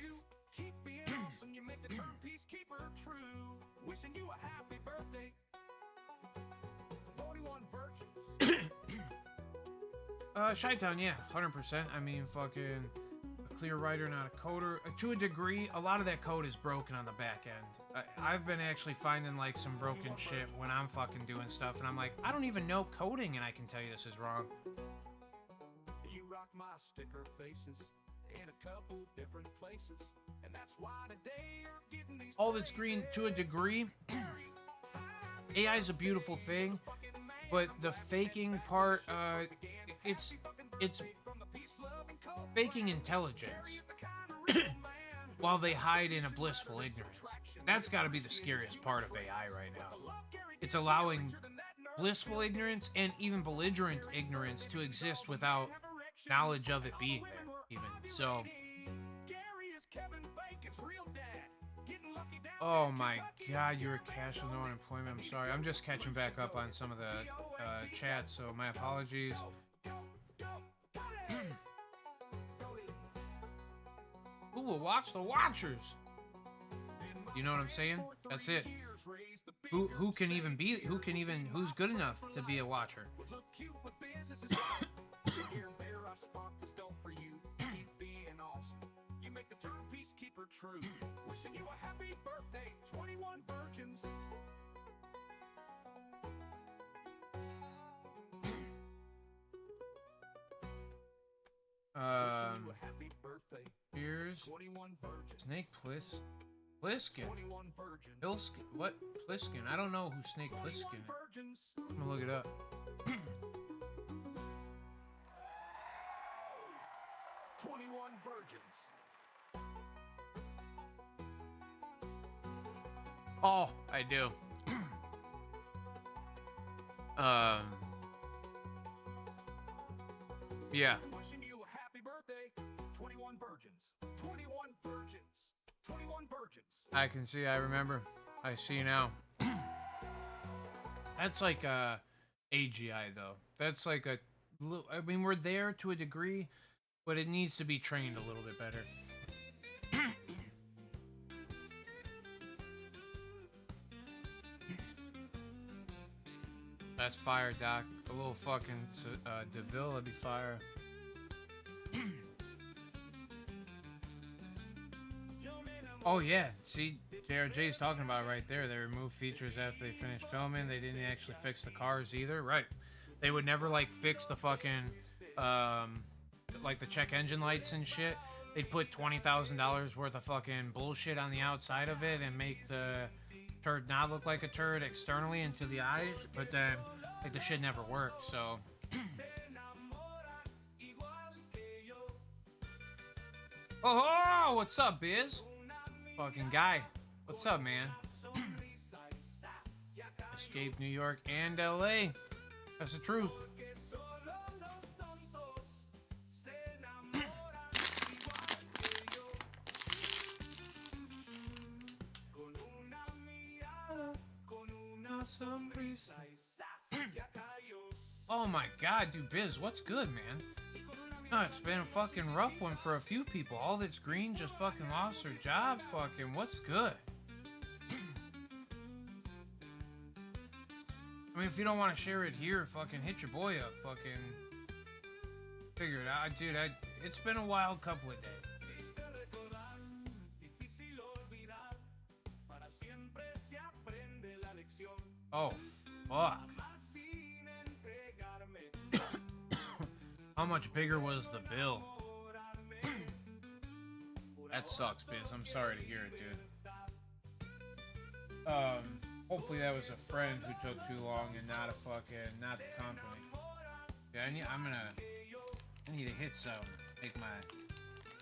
Chi-Town, yeah, 100%. I mean, fucking a clear writer, not a coder. To a degree, a lot of that code is broken on the back end. I've been actually finding, like, some broken shit when I'm fucking doing stuff, and I'm like, I don't even know coding, and I can tell you this is wrong. You rock my sticker faces in a couple different places, and that's why today you're getting these all that's green. To a degree, AI is a beautiful thing, but the faking part, it's faking intelligence while they hide in a blissful ignorance. That's got to be the scariest part of AI right now. It's allowing blissful ignorance and even belligerent ignorance to exist without knowledge of it being there, even. So, oh my god, you're a cash with no unemployment. I'm sorry. I'm just catching back up on some of the chat, so my apologies. Who will watch the watchers? You know what I'm saying? That's it. Who can even be? Who's good enough to be a watcher? True. Wishing you a happy birthday, 21 virgins. Wishing you a happy birthday. Here's 21 virgins. Snake Plissken. 21 virgins. Pilskin. What? Plissken. I don't know who Snake Plissken is. I'm gonna look it up. 21 virgins. Oh, I do. Yeah. Wishing you a happy birthday. 21 virgins. 21 virgins. 21 virgins. I can see, I remember. I see now. That's like AGI though. That's like a I mean, we're there to a degree, but it needs to be trained a little bit better. That's fire, Doc. A little fucking DeVille would be fire. Oh yeah, see, JRJ's talking about it right there. They removed features after they finished filming. They didn't actually fix the cars either. Right. They would never, like, fix the fucking, like, the check engine lights and shit. They'd put $20,000 worth of fucking bullshit on the outside of it and make the turd not look like a turd externally into the eyes, but then like the shit never worked. So. Oh, what's up, Biz? Fucking guy. What's up, man? Escape New York and LA. That's the truth. Oh my god, dude, Biz, what's good, man? No, it's been a fucking rough one for a few people. All that's green just fucking lost their job. Fucking, what's good? I mean, if you don't want to share it here, fucking hit your boy up. Fucking figure it out. Dude, it's been a wild couple of days. Oh, fuck. How much bigger was the bill? That sucks, Biz. I'm sorry to hear it, dude. Hopefully that was a friend who took too long and not the company. Yeah, I need to hit some.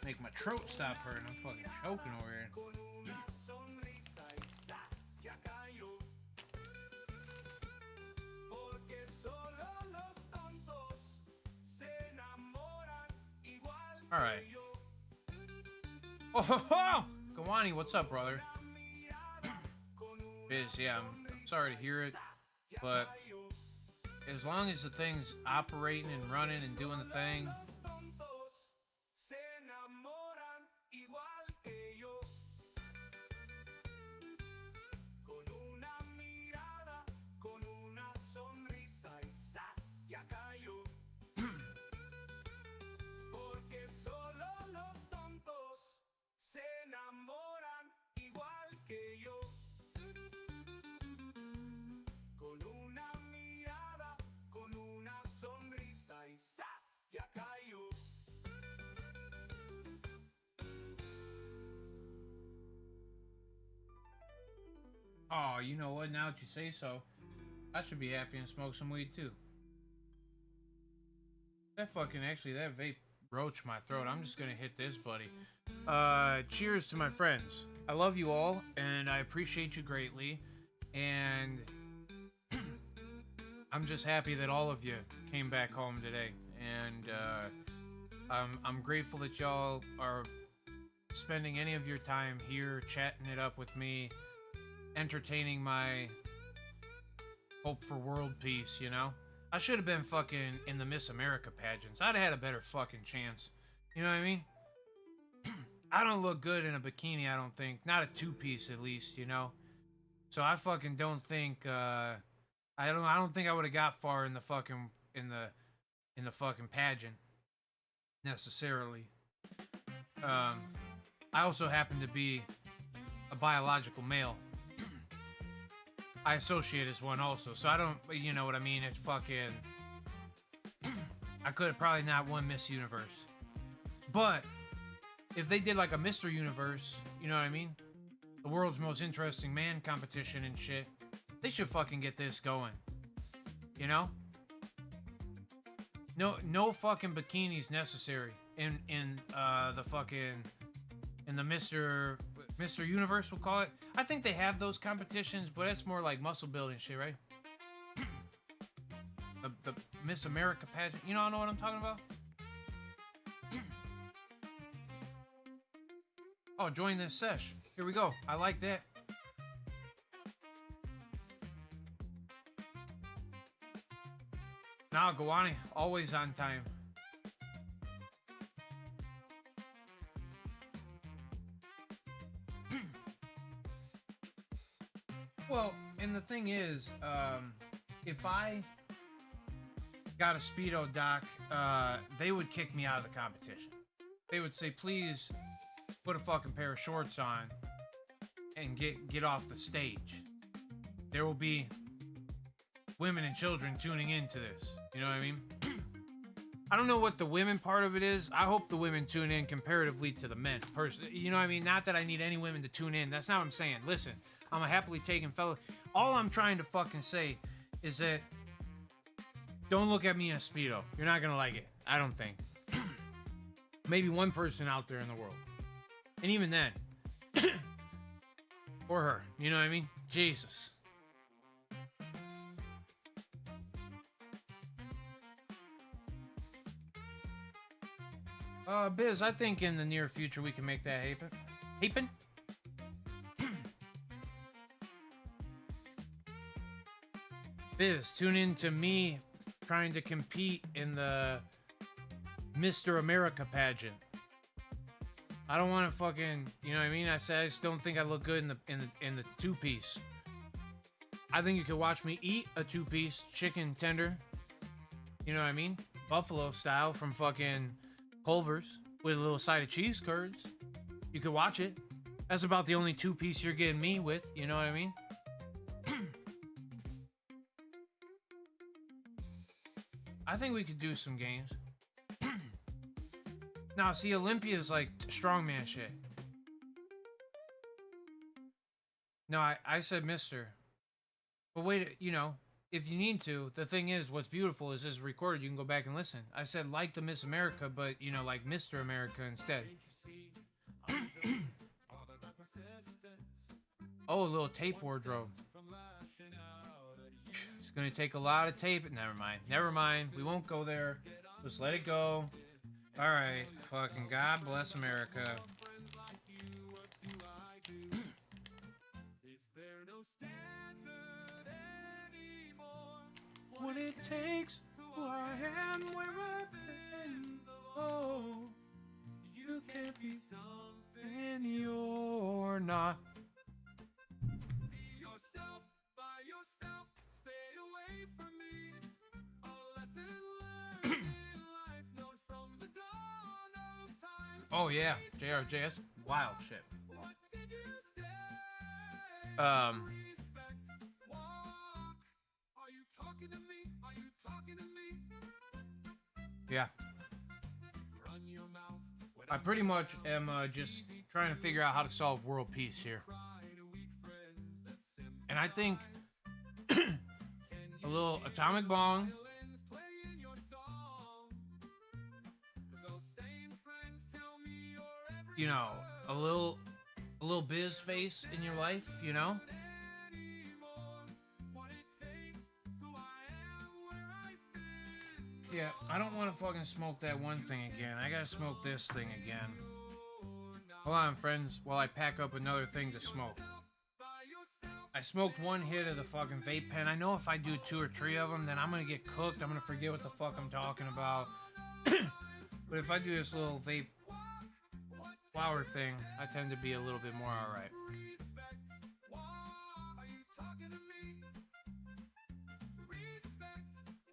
Make my throat stop hurting. I'm fucking choking over here. All right. Oh, ho, ho! Gawani, what's up, brother? Biz, yeah, I'm sorry to hear it, but as long as the thing's operating and running and doing the thing, oh, you know what? Now that you say so, I should be happy and smoke some weed too. That vape roached my throat. I'm just gonna hit this, buddy. Cheers to my friends. I love you all, and I appreciate you greatly. And I'm just happy that all of you came back home today. And I'm grateful that y'all are spending any of your time here, chatting it up with me, entertaining my hope for world peace, you know? I should have been fucking in the Miss America pageants. I'd have had a better fucking chance. You know what I mean? I don't look good in a bikini, I don't think. Not a two-piece, at least, you know? So I fucking don't think, I don't think I would have got far in the fucking, in the fucking pageant. Necessarily. I also happen to be a biological male. I associate as one also, so I don't, you know what I mean? It's fucking, I could have probably not won Miss Universe. But, if they did like a Mr. Universe, you know what I mean? The world's most interesting man competition and shit, they should fucking get this going. You know? No fucking bikinis necessary in the fucking, in the Mr. Universe, we'll call it. I think they have those competitions, but that's more like muscle building shit, right? the Miss America pageant. You know what I'm talking about? Oh, join this sesh. Here we go. I like that. Now, Gawani, always on time. Well, and the thing is, if I got a Speedo, Doc, they would kick me out of the competition. They would say, please put a fucking pair of shorts on and get off the stage. There will be women and children tuning into this. You know what I mean? I don't know what the women part of it is. I hope the women tune in comparatively to the men. Personally, you know what I mean? Not that I need any women to tune in. That's not what I'm saying. Listen, I'm a happily taken fellow. All I'm trying to fucking say is that don't look at me in a Speedo. You're not gonna like it. I don't think. Maybe one person out there in the world. And even then. Or her. You know what I mean? Jesus. Biz, I think in the near future we can make that happen. Happen? Biz, tune in to me trying to compete in the Mr. America pageant. I don't want to fucking, you know what I mean? I said I just don't think I look good in the two-piece. I think you could watch me eat a two-piece chicken tender. You know what I mean? Buffalo style from fucking Culver's with a little side of cheese curds. You could watch it. That's about the only two-piece you're getting me with. You know what I mean? I think we could do some games. Now, see, Olympia is like strongman shit. No, I said Mr. But wait, you know, if you need to, the thing is, what's beautiful is this is recorded. You can go back and listen. I said like the Miss America, but, you know, like Mr. America instead. Oh, a little tape wardrobe. It's going to take a lot of tape. Never mind. Never mind. We won't go there. Just let it go. All right. Fucking God bless America. What it takes, who I am, where I've been. Oh, you can't be something you're not. Be yourself, by yourself, stay away from me. A lesson learned in life, known from the dawn of time. Oh yeah, JRJS, wild shit. What did you say? Yeah. I pretty much am just trying to figure out how to solve world peace here. And I think a little atomic bomb, you know, a little biz face in your life, you know? Yeah, I don't want to fucking smoke that one thing again. I gotta smoke this thing again. Hold on, friends, while I pack up another thing to smoke. I smoked one hit of the fucking vape pen. I know if I do 2 or 3 of them, then I'm gonna get cooked. I'm gonna forget what the fuck I'm talking about. But if I do this little vape flower thing, I tend to be a little bit more alright.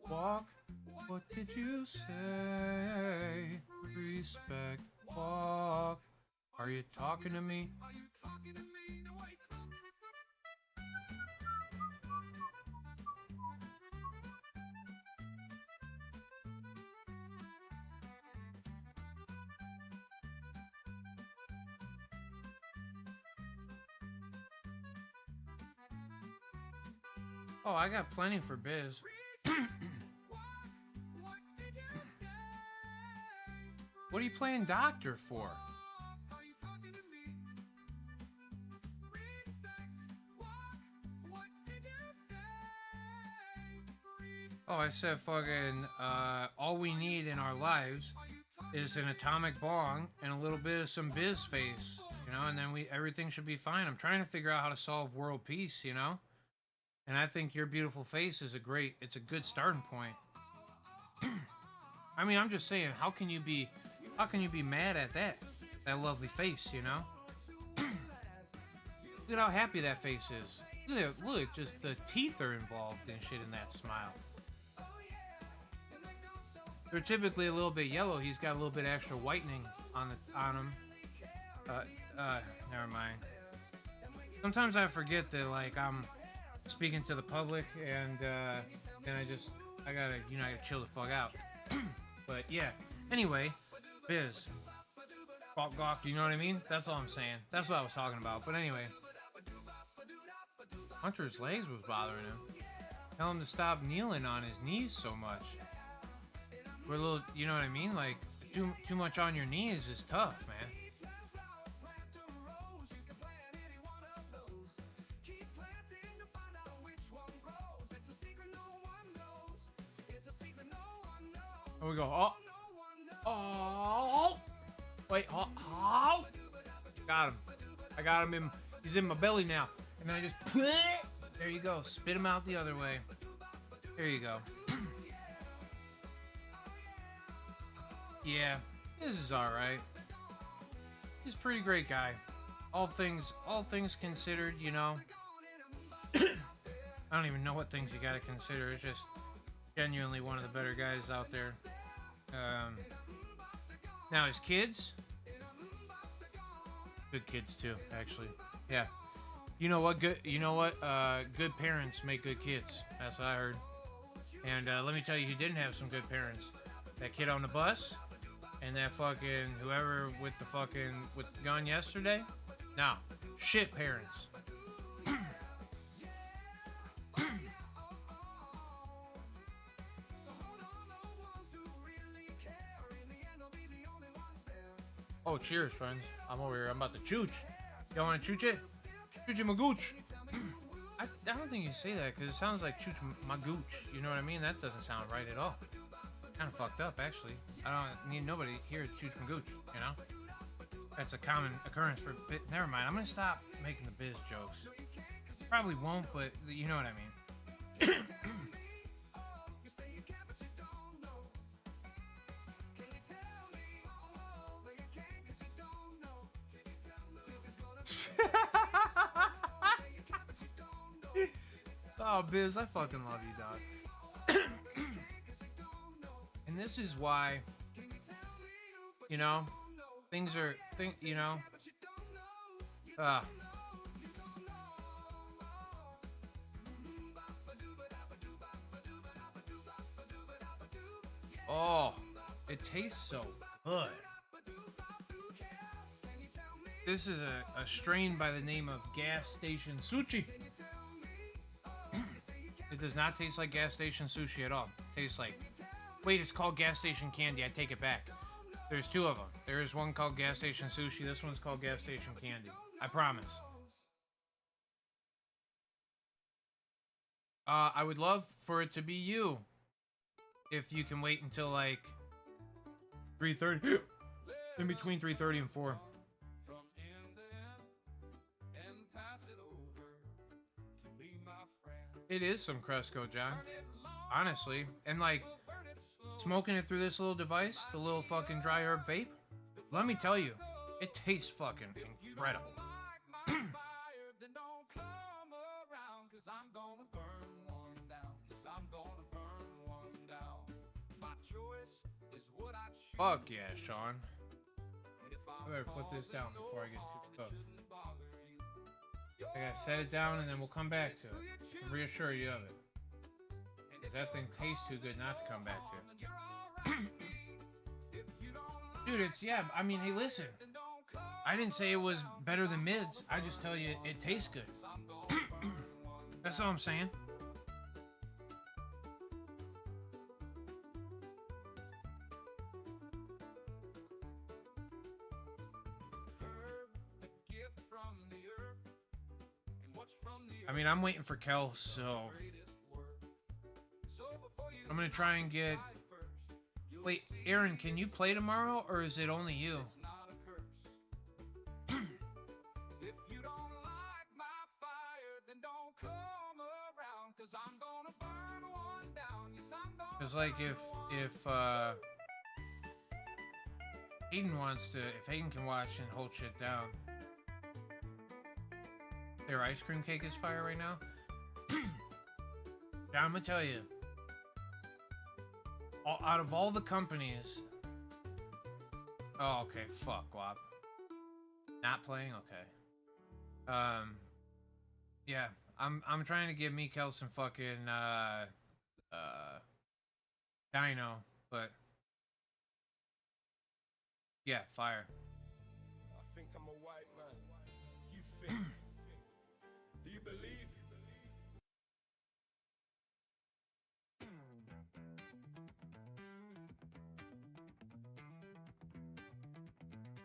Walk. What did you say? Respect, walk. Are you talking to me? Oh, I got plenty for Biz. What are you playing doctor for? Oh, I said fucking, all we need in our lives is an atomic bong and a little bit of some biz face, you know, and then everything should be fine. I'm trying to figure out how to solve world peace, you know? And I think your beautiful face is it's a good starting point. I mean, I'm just saying, how can you be mad at that lovely face, you know? Look at how happy that face is. Look, just the teeth are involved and shit in that smile. They're typically a little bit yellow. He's got a little bit of extra whitening on him. Never mind. Sometimes I forget that, like, I'm speaking to the public, and then I gotta chill the fuck out. But yeah. Anyway, Biz. Gawk, you know what I mean? That's all I'm saying. That's what I was talking about. But anyway. Hunter's legs was bothering him. Tell him to stop kneeling on his knees so much. We're a little, you know what I mean? Like, too much on your knees is tough, man. Here we go. Oh. Oh. Wait. Oh. Oh. Got him. I got him in. He's in my belly now. And then I just. There you go. Spit him out the other way. There you go. Yeah. This is alright. He's a pretty great guy. All things considered, you know. I don't even know what things you gotta consider. It's just genuinely one of the better guys out there. Now his kids, good kids too, actually. Yeah. You know what? Good parents make good kids. That's what I heard. And let me tell you, he didn't have some good parents. That kid on the bus, and that fucking whoever with the gun yesterday. Nah, shit parents. Oh, cheers, friends. I'm over here. I'm about to chooch. Y'all want to chooch it? Chooch my gooch. I don't think you say that because it sounds like chooch my gooch. You know what I mean? That doesn't sound right at all. Kind of fucked up, actually. I don't need nobody here to chooch my gooch, you know? That's a common occurrence for... Never mind. I'm going to stop making the biz jokes. Probably won't, but you know what I mean. Oh, Biz, I fucking love you, dog. And this is why, you know, you know, oh, it tastes so good. This is a strain by the name of Gas Station Sushi. It does not taste like gas station sushi at all. It tastes like... Wait, it's called gas station candy. I take it back. There's two of them. There is one called gas station sushi. This one's called gas station candy. I promise. I would love for it to be you. If you can wait until like 3:30. In between 3:30 and 4. It is some Cresco, John. Honestly. And like, smoking it through this little device, the little fucking dry herb vape, let me tell you, it tastes fucking incredible. Fuck yeah, Sean. I better put this down before I get too cooked. I gotta set it down and then we'll come back to it. I can reassure you of it. Because that thing tastes too good not to come back to. Dude, it's, yeah, I mean, hey, listen. I didn't say it was better than mids. I just tell you it tastes good. That's all I'm saying. I mean, I'm waiting for Kel, so I'm gonna try and get... Wait, Aaron, can you play tomorrow, or is it only you? Because, like, if Hayden wants to, if Hayden can watch and hold shit down. Their ice cream cake is fire right now. Yeah, I'm gonna tell you. Out of all the companies... Oh, okay. Fuck, Guap. Not playing? Okay. Yeah. I'm trying to give Mikel some fucking, Dino, but... Yeah, fire. I think I'm a white man. You think... Do you believe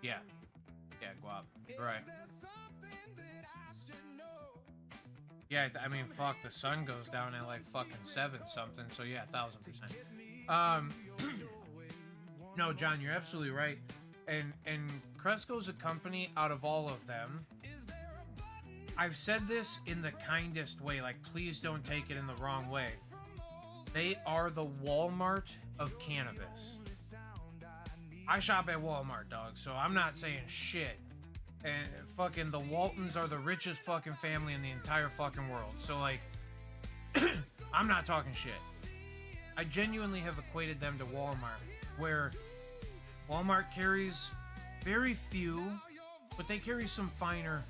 Yeah. Yeah, guap. Right. Yeah, I mean, fuck, the sun goes down at like fucking 7 something, so yeah, 1000%. No, John, you're absolutely right. And Cresco's a company out of all of them. I've said this in the kindest way, like please don't take it in the wrong way. They are the Walmart of cannabis. I shop at Walmart, dog, so I'm not saying shit. And fucking the Waltons are the richest fucking family in the entire fucking world. So like, I'm not talking shit. I genuinely have equated them to Walmart, where Walmart carries very few, but they carry some finer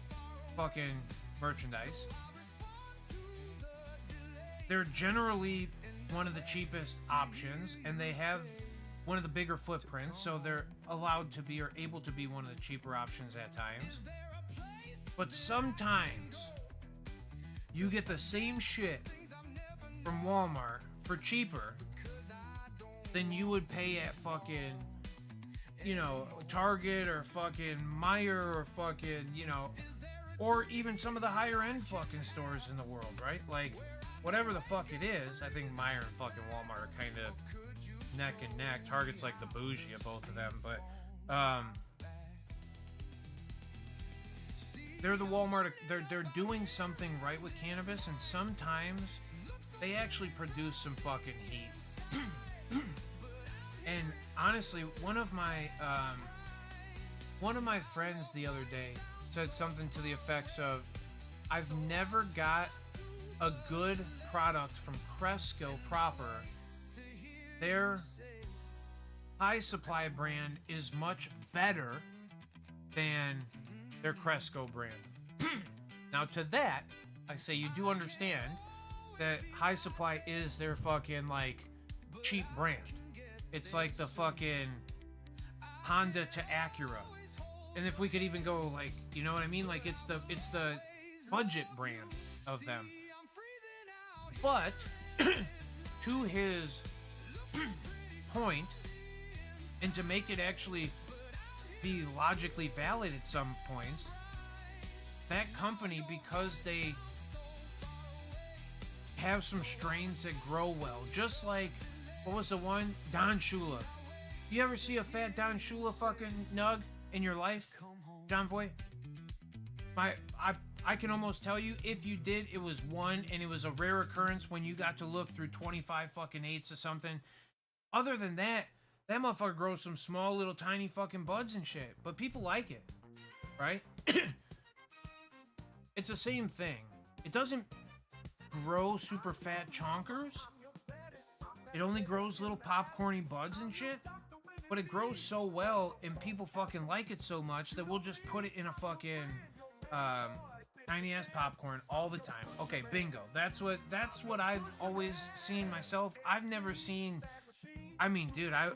fucking merchandise. They're generally one of the cheapest options, and they have one of the bigger footprints, so they're allowed to be or able to be one of the cheaper options at times. But sometimes you get the same shit from Walmart for cheaper than you would pay at fucking, you know, Target or fucking Meijer or fucking, you know, or even some of the higher end fucking stores in the world, right? Like, whatever the fuck it is, I think Meijer and fucking Walmart are kind of neck and neck. Target's like the bougie of both of them, but they're the Walmart. They're doing something right with cannabis, and sometimes they actually produce some fucking heat. And honestly, one of my friends the other day said something to the effects of, "I've never got a good product from Cresco proper. Their high supply brand is much better than their Cresco brand." Now to that, I say you do understand that high supply is their fucking like cheap brand. It's like the fucking Honda to Acura. And if we could even go like, you know what I mean? Like it's the budget brand of them. But to his point, and to make it actually be logically valid at some points, that company, because they have some strains that grow well, just like, what was the one? Don Shula. You ever see a fat Don Shula fucking nug in your life, John Voight? I can almost tell you, if you did, it was one, and it was a rare occurrence when you got to look through 25 fucking eighths or something. Other than that, that motherfucker grows some small little tiny fucking buds and shit. But people like it, right? It's the same thing. It doesn't grow super fat chonkers. It only grows little popcorny buds and shit. But it grows so well, and people fucking like it so much that we'll just put it in a fucking tiny ass popcorn all the time. Okay, bingo. That's what I've always seen myself. I've never seen. I mean, dude, I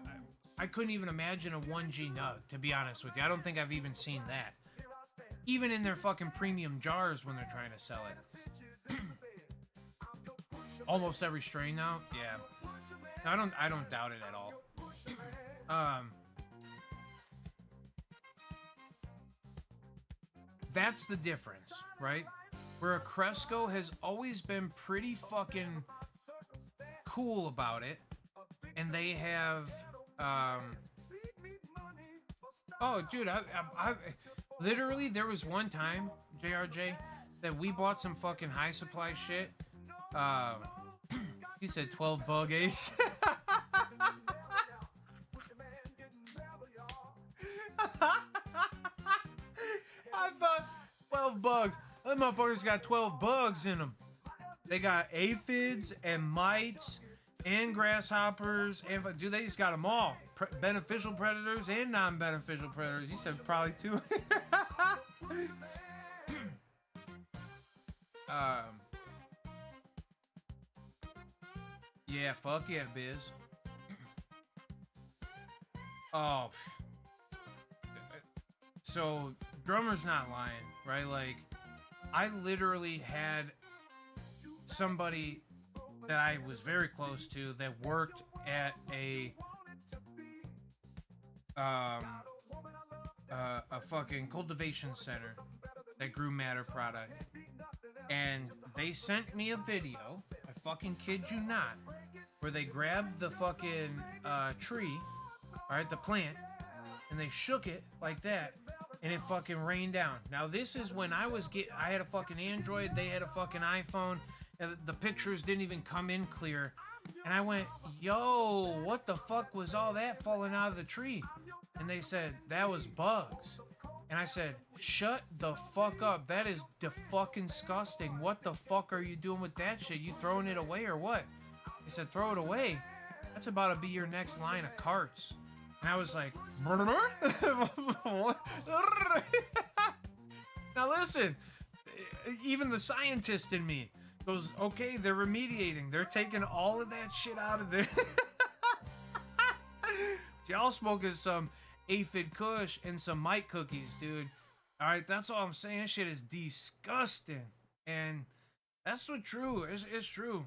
couldn't even imagine a 1G nug, to be honest with you. I don't think I've even seen that. Even in their fucking premium jars when they're trying to sell it. Almost every strain now, yeah. I don't doubt it at all. That's the difference, right? Where a Cresco has always been pretty fucking cool about it, and they have, oh, dude, I literally, there was one time, JRJ, that we bought some fucking high supply shit. He said 12 bug ace. I thought 12 bugs. That motherfuckers got 12 bugs in them. They got aphids and mites and grasshoppers and dude, they just got them all. Beneficial predators and non-beneficial predators. He said probably two. Yeah, fuck yeah, Biz. Oh. So, Drummer's not lying, right? Like, I literally had somebody that I was very close to that worked at a a fucking cultivation center that grew madder product, and they sent me a video. I fucking kid you not, where they grabbed the fucking tree, all right, the plant, and they shook it like that, and it fucking rained down. Now this is when I had a fucking Android, they had a fucking iPhone, and the pictures didn't even come in clear. And I went, yo, what the fuck was all that falling out of the tree? And they said, that was bugs. And I said, shut the fuck up. That is fucking disgusting. What the fuck are you doing with that shit? You throwing it away or what? They said, throw it away? That's about to be your next line of carts. And I was like, now listen, even the scientist in me goes, okay, they're remediating. They're taking all of that shit out of there. Y'all smoking some aphid kush and some mite cookies, dude. All right, that's all I'm saying. Shit is disgusting. And that's so true. It's true.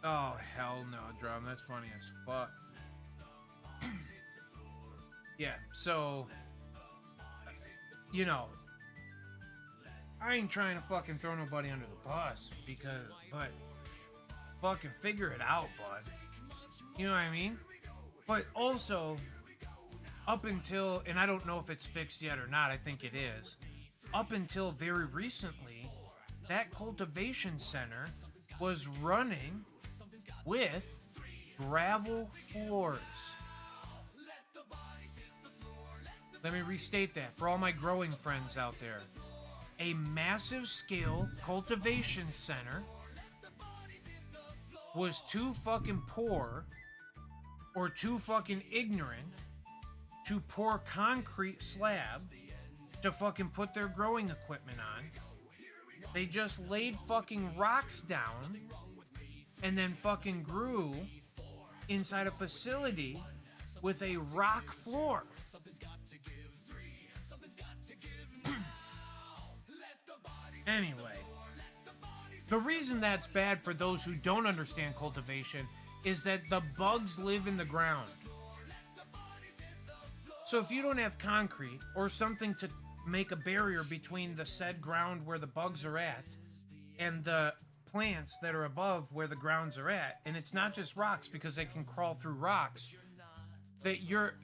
Oh, hell no, Drum. That's funny as fuck. Yeah, so, you know, I ain't trying to fucking throw nobody under the bus, but fucking figure it out, bud. You know what I mean? But also, up until, and I don't know if it's fixed yet or not, I think it is, up until very recently, that cultivation center was running with gravel floors. Let me restate that for all my growing friends out there. A massive scale cultivation center was too fucking poor or too fucking ignorant to pour concrete slab to fucking put their growing equipment on. They just laid fucking rocks down and then fucking grew inside a facility with a rock floor. Anyway, the reason that's bad for those who don't understand cultivation is that the bugs live in the ground. So if you don't have concrete or something to make a barrier between the said ground where the bugs are at and the plants that are above where the grounds are at, and it's not just rocks because they can crawl through rocks, that you're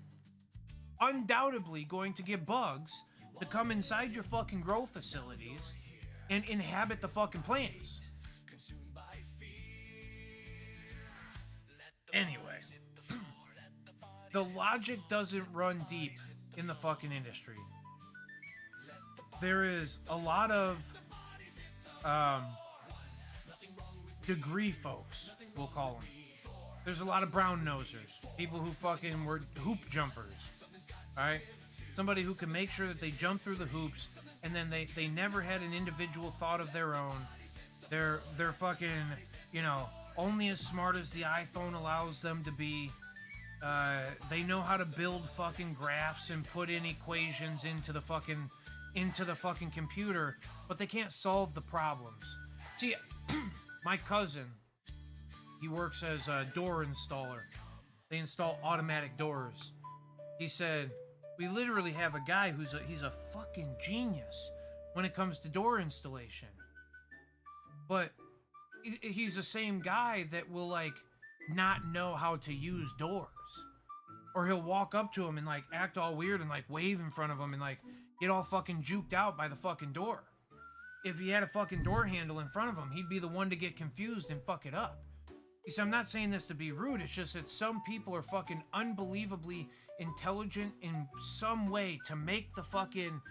undoubtedly going to get bugs to come inside your fucking grow facilities and inhabit the fucking plants. Anyway, the logic doesn't run deep in the fucking industry. There is a lot of degree folks, we'll call them. There's a lot of brown nosers, people who fucking were hoop jumpers, alright? Somebody who can make sure that they jump through the hoops, and then they never had an individual thought of their own. They're fucking, you know, only as smart as the iPhone allows them to be. They know how to build fucking graphs and put in equations into the fucking computer, but they can't solve the problems. See, my cousin, he works as a door installer. They install automatic doors. He said, we literally have a guy he's a fucking genius when it comes to door installation. But he's the same guy that will, like, not know how to use doors. Or he'll walk up to him and, like, act all weird and, like, wave in front of him and, like, get all fucking juked out by the fucking door. If he had a fucking door handle in front of him, he'd be the one to get confused and fuck it up. You see, I'm not saying this to be rude, it's just that some people are fucking unbelievably intelligent in some way to make the fucking,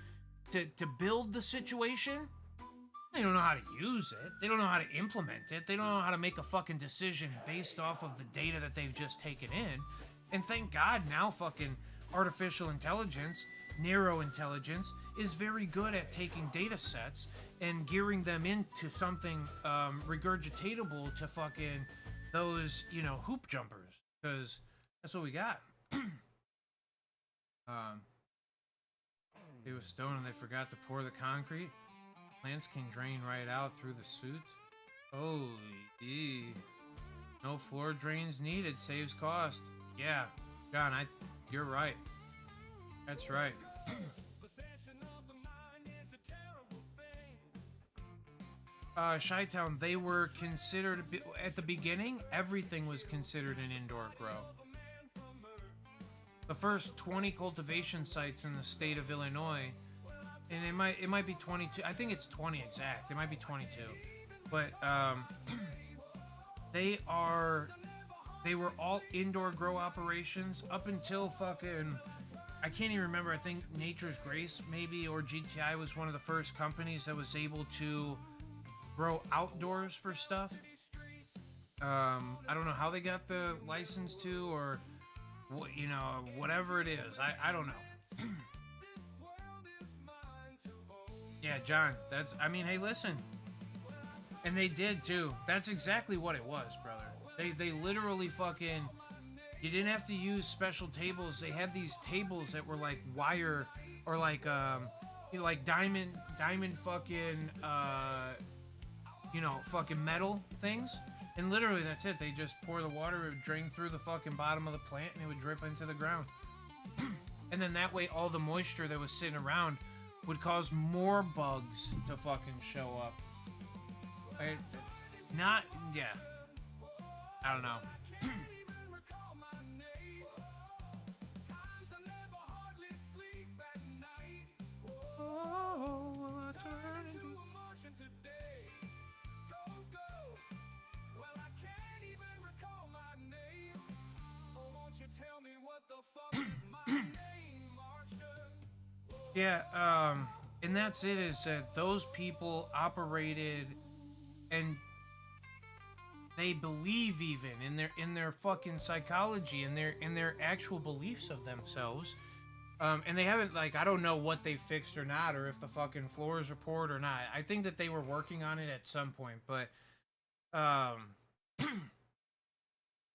to build the situation. They don't know how to use it. They don't know how to implement it. They don't know how to make a fucking decision based off of the data that they've just taken in. And thank God now fucking artificial intelligence, narrow intelligence, is very good at taking data sets and gearing them into something regurgitatable to fucking those, you know, hoop jumpers. Because that's what we got. They was stoned and they forgot to pour the concrete. Plants can drain right out through the suits. Oh, yeah. No floor drains needed. Saves cost. Yeah, John, You're right. That's right. Chi-Town, they were considered, at the beginning, everything was considered an indoor grow. The first 20 cultivation sites in the state of Illinois, and it might be 22, I think it's 20 exact, it might be 22, but they were all indoor grow operations up until fucking, I can't even remember, I think Nature's Grace maybe, or GTI was one of the first companies that was able to grow outdoors for stuff. I don't know how they got the license to, or you know, whatever it is. I don't know. Yeah, John, that's, I mean, hey, listen. And they did too. That's exactly what it was, brother. They literally fucking, you didn't have to use special tables. They had these tables that were like wire, or like you know, like diamond fucking you know, fucking metal things. And literally that's it. They just pour the water, it would drain through the fucking bottom of the plant, and it would drip into the ground. And then that way all the moisture that was sitting around would cause more bugs to fucking show up. Not, yeah. I don't know. Yeah, and that's it, is that those people operated, and they believe even in their fucking psychology, in their actual beliefs of themselves. And they haven't, like, I don't know what they fixed or not, or if the fucking floors are poured or not. I think that they were working on it at some point, but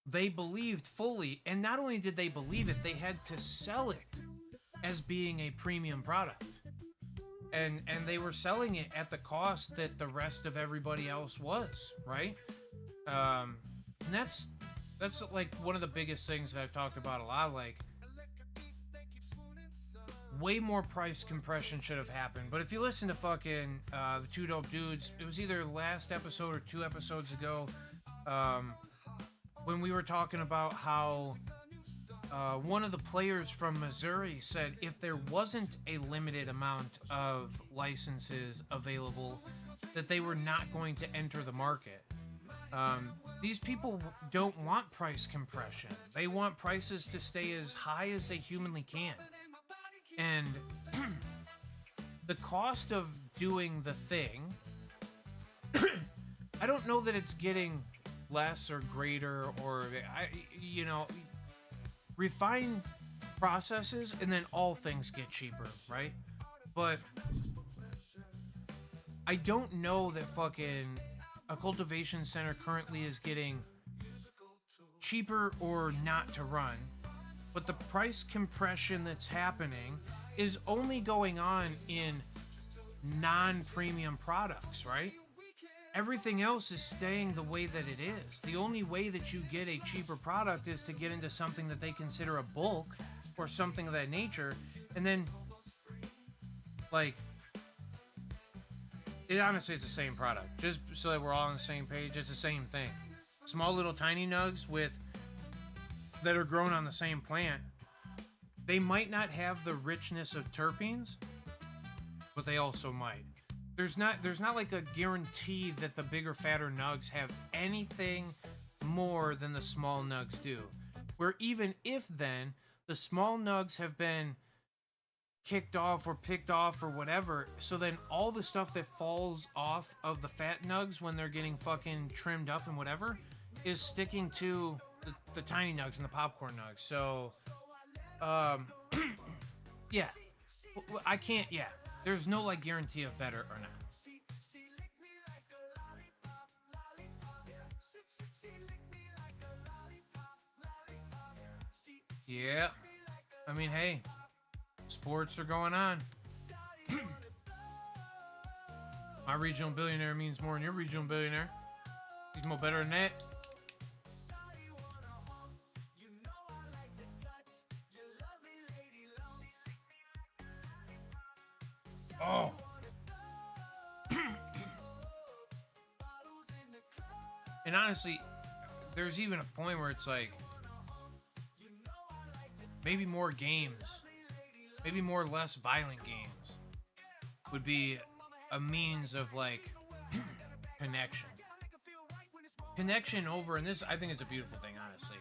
they believed fully, and not only did they believe it, they had to sell it as being a premium product. And they were selling it at the cost that the rest of everybody else was, right? And that's like one of the biggest things that I've talked about a lot. Like, way more price compression should have happened. But if you listen to fucking the Two Dope Dudes, it was either last episode or 2 episodes ago, when we were talking about how one of the players from Missouri said if there wasn't a limited amount of licenses available, that they were not going to enter the market. These people don't want price compression. They want prices to stay as high as they humanly can. And the cost of doing the thing, I don't know that it's getting less or greater, or, you know, refine processes and then all things get cheaper, right? But I don't know that fucking a cultivation center currently is getting cheaper or not to run. But the price compression that's happening is only going on in non-premium products, right? Everything else is staying the way that it is. The only way that you get a cheaper product is to get into something that they consider a bulk or something of that nature. And then, like, honestly, it's the same product. Just so that we're all on the same page, it's the same thing. Small little tiny nugs that are grown on the same plant, they might not have the richness of terpenes, but they also might. There's not like a guarantee that the bigger, fatter nugs have anything more than the small nugs do. Where even if then the small nugs have been kicked off or picked off or whatever, so then all the stuff that falls off of the fat nugs when they're getting fucking trimmed up and whatever is sticking to the tiny nugs and the popcorn nugs. So, yeah, I can't, yeah. There's no, like, guarantee of better or not. Yeah. I mean, hey, sports are going on. My regional billionaire means more than your regional billionaire. He's more better than that. Oh. And honestly, there's even a point where it's like, maybe more games, maybe more less violent games would be a means of like connection. Connection over, and this, I think it's a beautiful thing, honestly.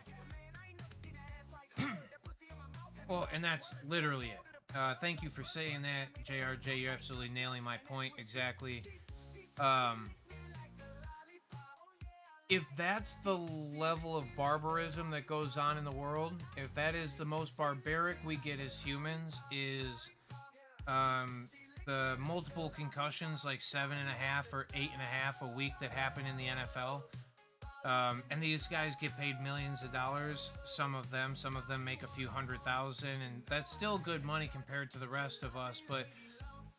Well, and that's literally it. Thank you for saying that, JRJ. You're absolutely nailing my point exactly. If that's the level of barbarism that goes on in the world, if that is the most barbaric we get as humans, is the multiple concussions, like 7.5 or 8.5 a week that happen in the NFL, and these guys get paid millions of dollars. Some of them make a few $100,000, and that's still good money compared to the rest of us, but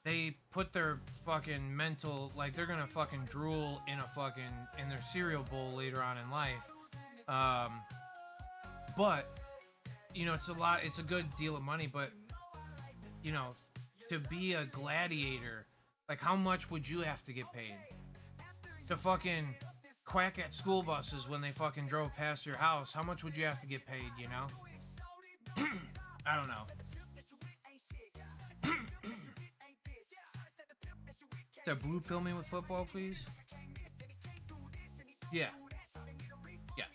they put their fucking mental, like, they're gonna fucking drool in their cereal bowl later on in life. But, you know, it's a good deal of money, but, you know, to be a gladiator, like, how much would you have to get paid? To fucking quack at school buses when they fucking drove past your house, how much would you have to get paid, you know? I don't know. To blue pill me with football, please? Yeah. Yeah.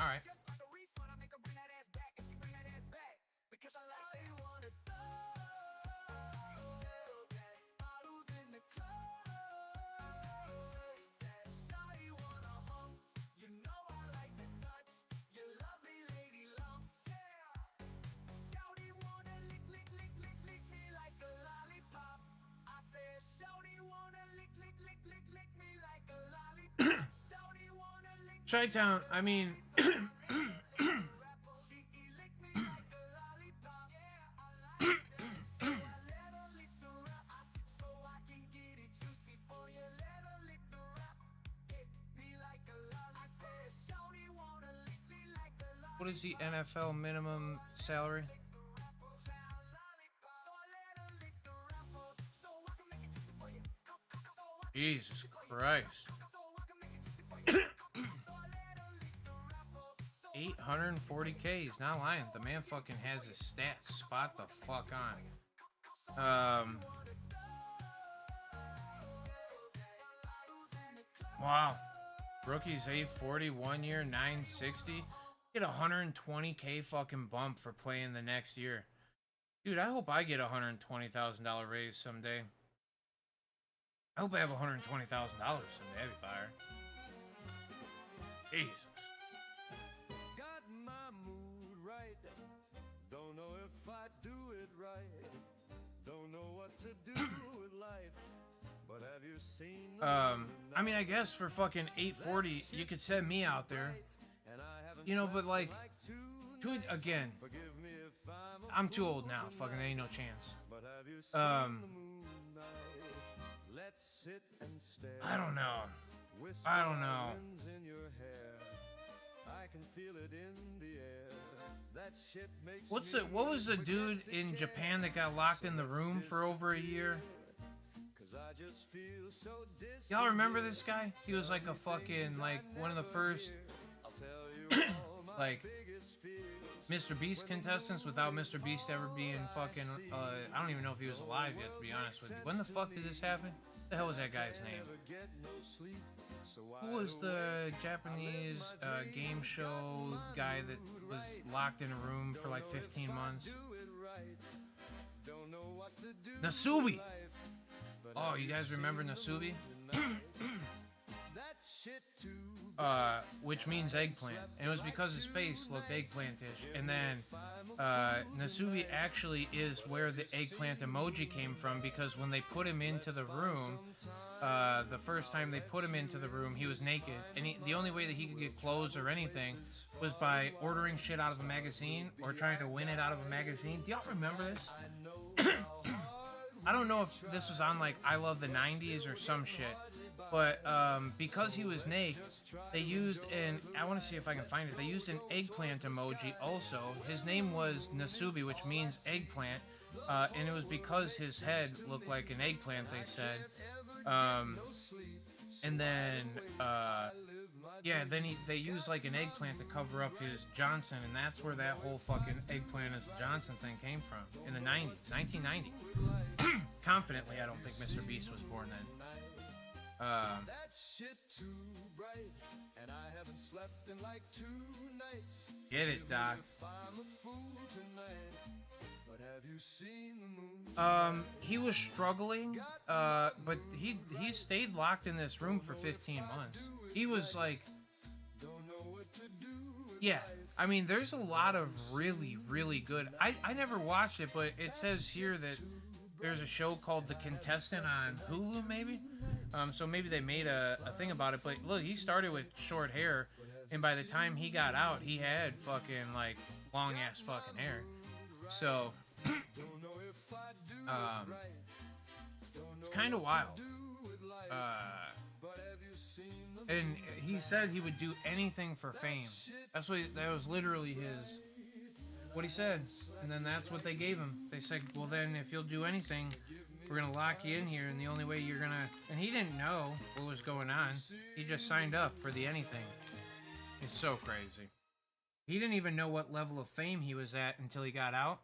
Alright. Chi-Town, I mean... What is the NFL minimum salary? Jesus Christ. 840K. He's not lying. The man fucking has his stats spot the fuck on. Wow. Rookie's 840, 1 year, 960. Get a 120K fucking bump for playing the next year. Dude, I hope I get a $120,000 raise someday. I hope I have $120,000 someday. That'd be fire. Jesus. I mean, I guess for fucking 840, you could send me out there. You know, but like, again, I'm too old now. Fucking, there ain't no chance. I don't know. What was the dude in Japan that got locked in the room for over a year? Y'all remember this guy? He was like a fucking, like, one of the first, like, Mr. Beast contestants without Mr. Beast ever being fucking, I don't even know if he was alive yet, to be honest with you. When the fuck did this happen? What the hell was that guy's name? Who was the Japanese game show guy that was locked in a room for like 15 months? Nasubi! Oh, you guys remember Nasubi? Which means eggplant. And it was because his face looked eggplantish. And then Nasubi actually is where the eggplant emoji came from, because when they put him into the room, the first time they put him into the room, he was naked. And the only way that he could get clothes or anything was by ordering shit out of a magazine or trying to win it out of a magazine. Do y'all remember this? I don't know if this was on like I Love the 90s or some shit, but because he was naked, they used I want to see if I can find it, they used an eggplant emoji also. His name was Nasubi, which means eggplant, and it was because his head looked like an eggplant, they said. Um, and then, yeah, then they used like an eggplant to cover up his Johnson, and that's where that whole fucking eggplant as Johnson thing came from in the 90s, 1990. Confidently, I don't think Mr. Beast was born then. Get it, Doc. He was struggling, but he stayed locked in this room for 15 months. He was like, yeah, I mean, there's a lot of really, really good. I never watched it, but it says here that there's a show called The Contestant on Hulu, maybe. So maybe they made a thing about it. But look, he started with short hair, and by the time he got out, he had fucking like long ass fucking hair. So it's kind of wild. And he said he would do anything for fame. That was literally what he said. And then that's what they gave him. They said, well, then if you'll do anything, we're going to lock you in here. And the only way you're going to... And he didn't know what was going on. He just signed up for the anything. It's so crazy. He didn't even know what level of fame he was at until he got out.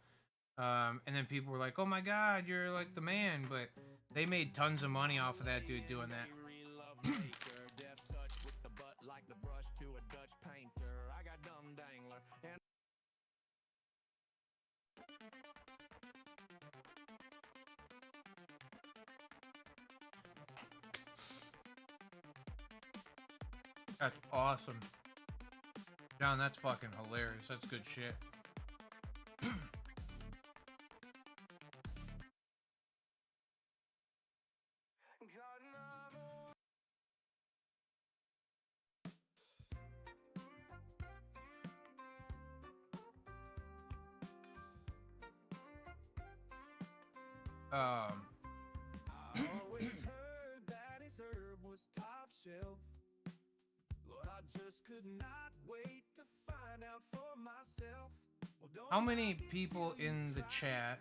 And then people were like, oh my God, you're like the man. But they made tons of money off of that dude doing that. That's awesome. John, that's fucking hilarious. That's good shit. I always heard that his herb was top shelf. Lord, I just could not wait to find out for myself. Well, how many people in the chat?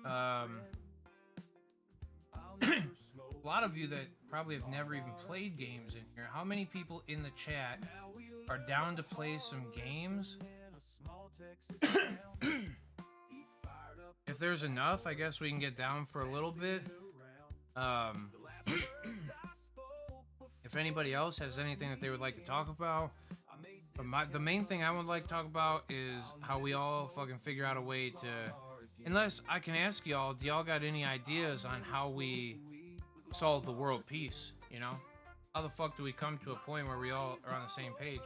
A lot of you that probably have never even played games in here. How many people in the chat are down to play some games? If there's enough, I guess we can get down for a little bit. If anybody else has anything that they would like to talk about, the main thing I would like to talk about is how we all fucking figure out a way to... Unless I can ask y'all, do y'all got any ideas on how we solve the world peace, you know? How the fuck do we come to a point where we all are on the same page?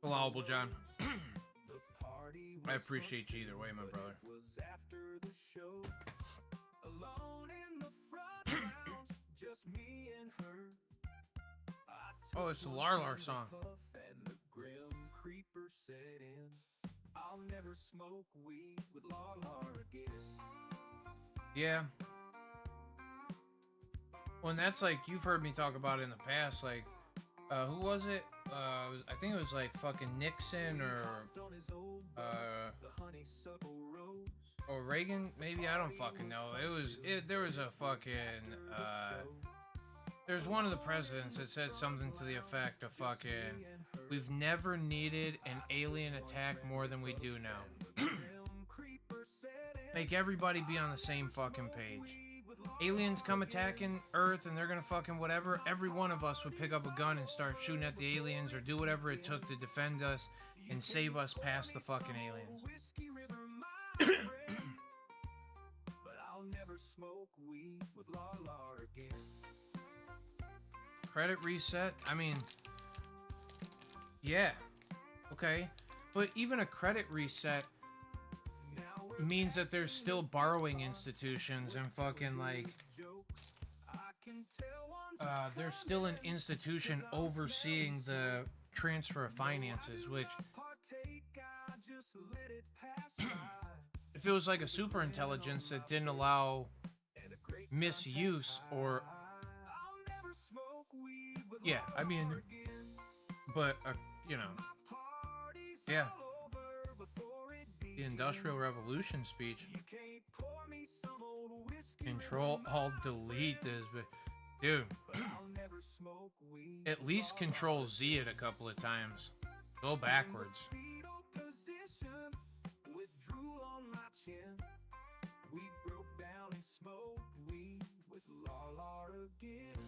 Allowable, John. I appreciate you either way, my brother. Oh, it's the Larlar song. Yeah. Well, and that's like, you've heard me talk about it in the past, like, who was it? I think it was like fucking Nixon or Reagan, maybe, I don't fucking know. There was a fucking, there's one of the presidents that said something to the effect of fucking, we've never needed an alien attack more than we do now. Make everybody be on the same fucking page. Aliens come attacking Earth and they're gonna fucking whatever, every one of us would pick up a gun and start shooting at the aliens or do whatever it took to defend us and save us past the fucking aliens. Credit reset? I mean, yeah, okay. But even a credit reset means that there's still borrowing institutions and fucking like there's still an institution overseeing the transfer of finances, which just let it pass by. If it was like a super intelligence that didn't allow misuse or I'll never smoke weed with yeah, I mean, Laura again. but you know, Parties yeah, all over before it the begins. Industrial Revolution speech. You can't pour me some old whiskey Control Alt Delete this, but dude, but I'll never smoke weed at least Control Z it a couple of times. Go backwards. fetal position with drool on my chin. We broke down and smoked weed with Lala again.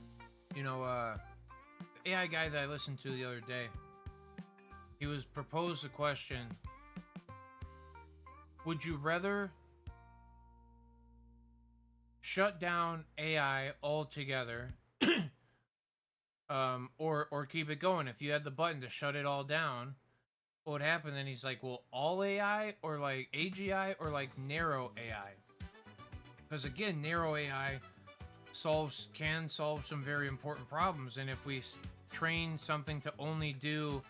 You know, the AI guy that I listened to the other day, he was proposed a question. Would you rather shut down AI altogether, or keep it going? If you had the button to shut it all down, what would happen? Then he's like, well, all AI or like AGI or like narrow AI? Because again, narrow AI can solve some very important problems, and if we train something to only do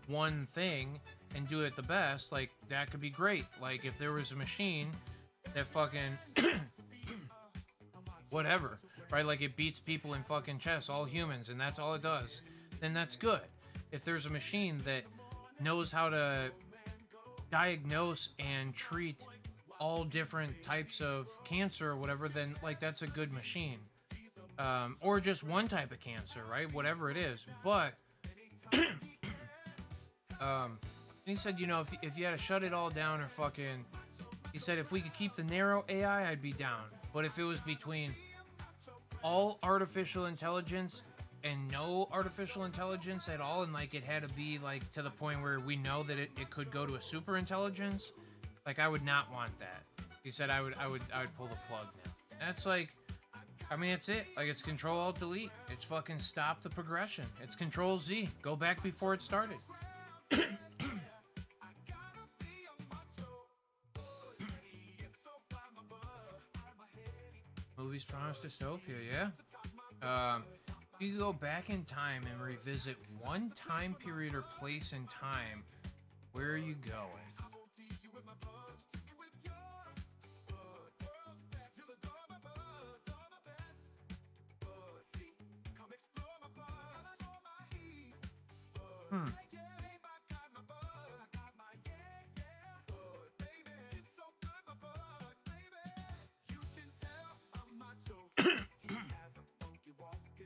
one thing and do it the best, like that could be great. Like if there was a machine that fucking whatever, right? Like it beats people in fucking chess, all humans, and that's all it does, then that's good. If there's a machine that knows how to diagnose and treat all different types of cancer or whatever, then like that's a good machine. Or just one type of cancer, right? Whatever it is. But he said, you know, if you had to shut it all down or fucking, he said if we could keep the narrow AI, I'd be down. But if it was between all artificial intelligence and no artificial intelligence at all, and like it had to be like to the point where we know that it could go to a super intelligence, like I would not want that. He said I would pull the plug now. That's like, I mean, it's it. Like it's Control Alt Delete. It's fucking stop the progression. It's Control Z. Go back before it started. Movies promise dystopia, yeah. You can go back in time and revisit one time period or place in time. Where are you going?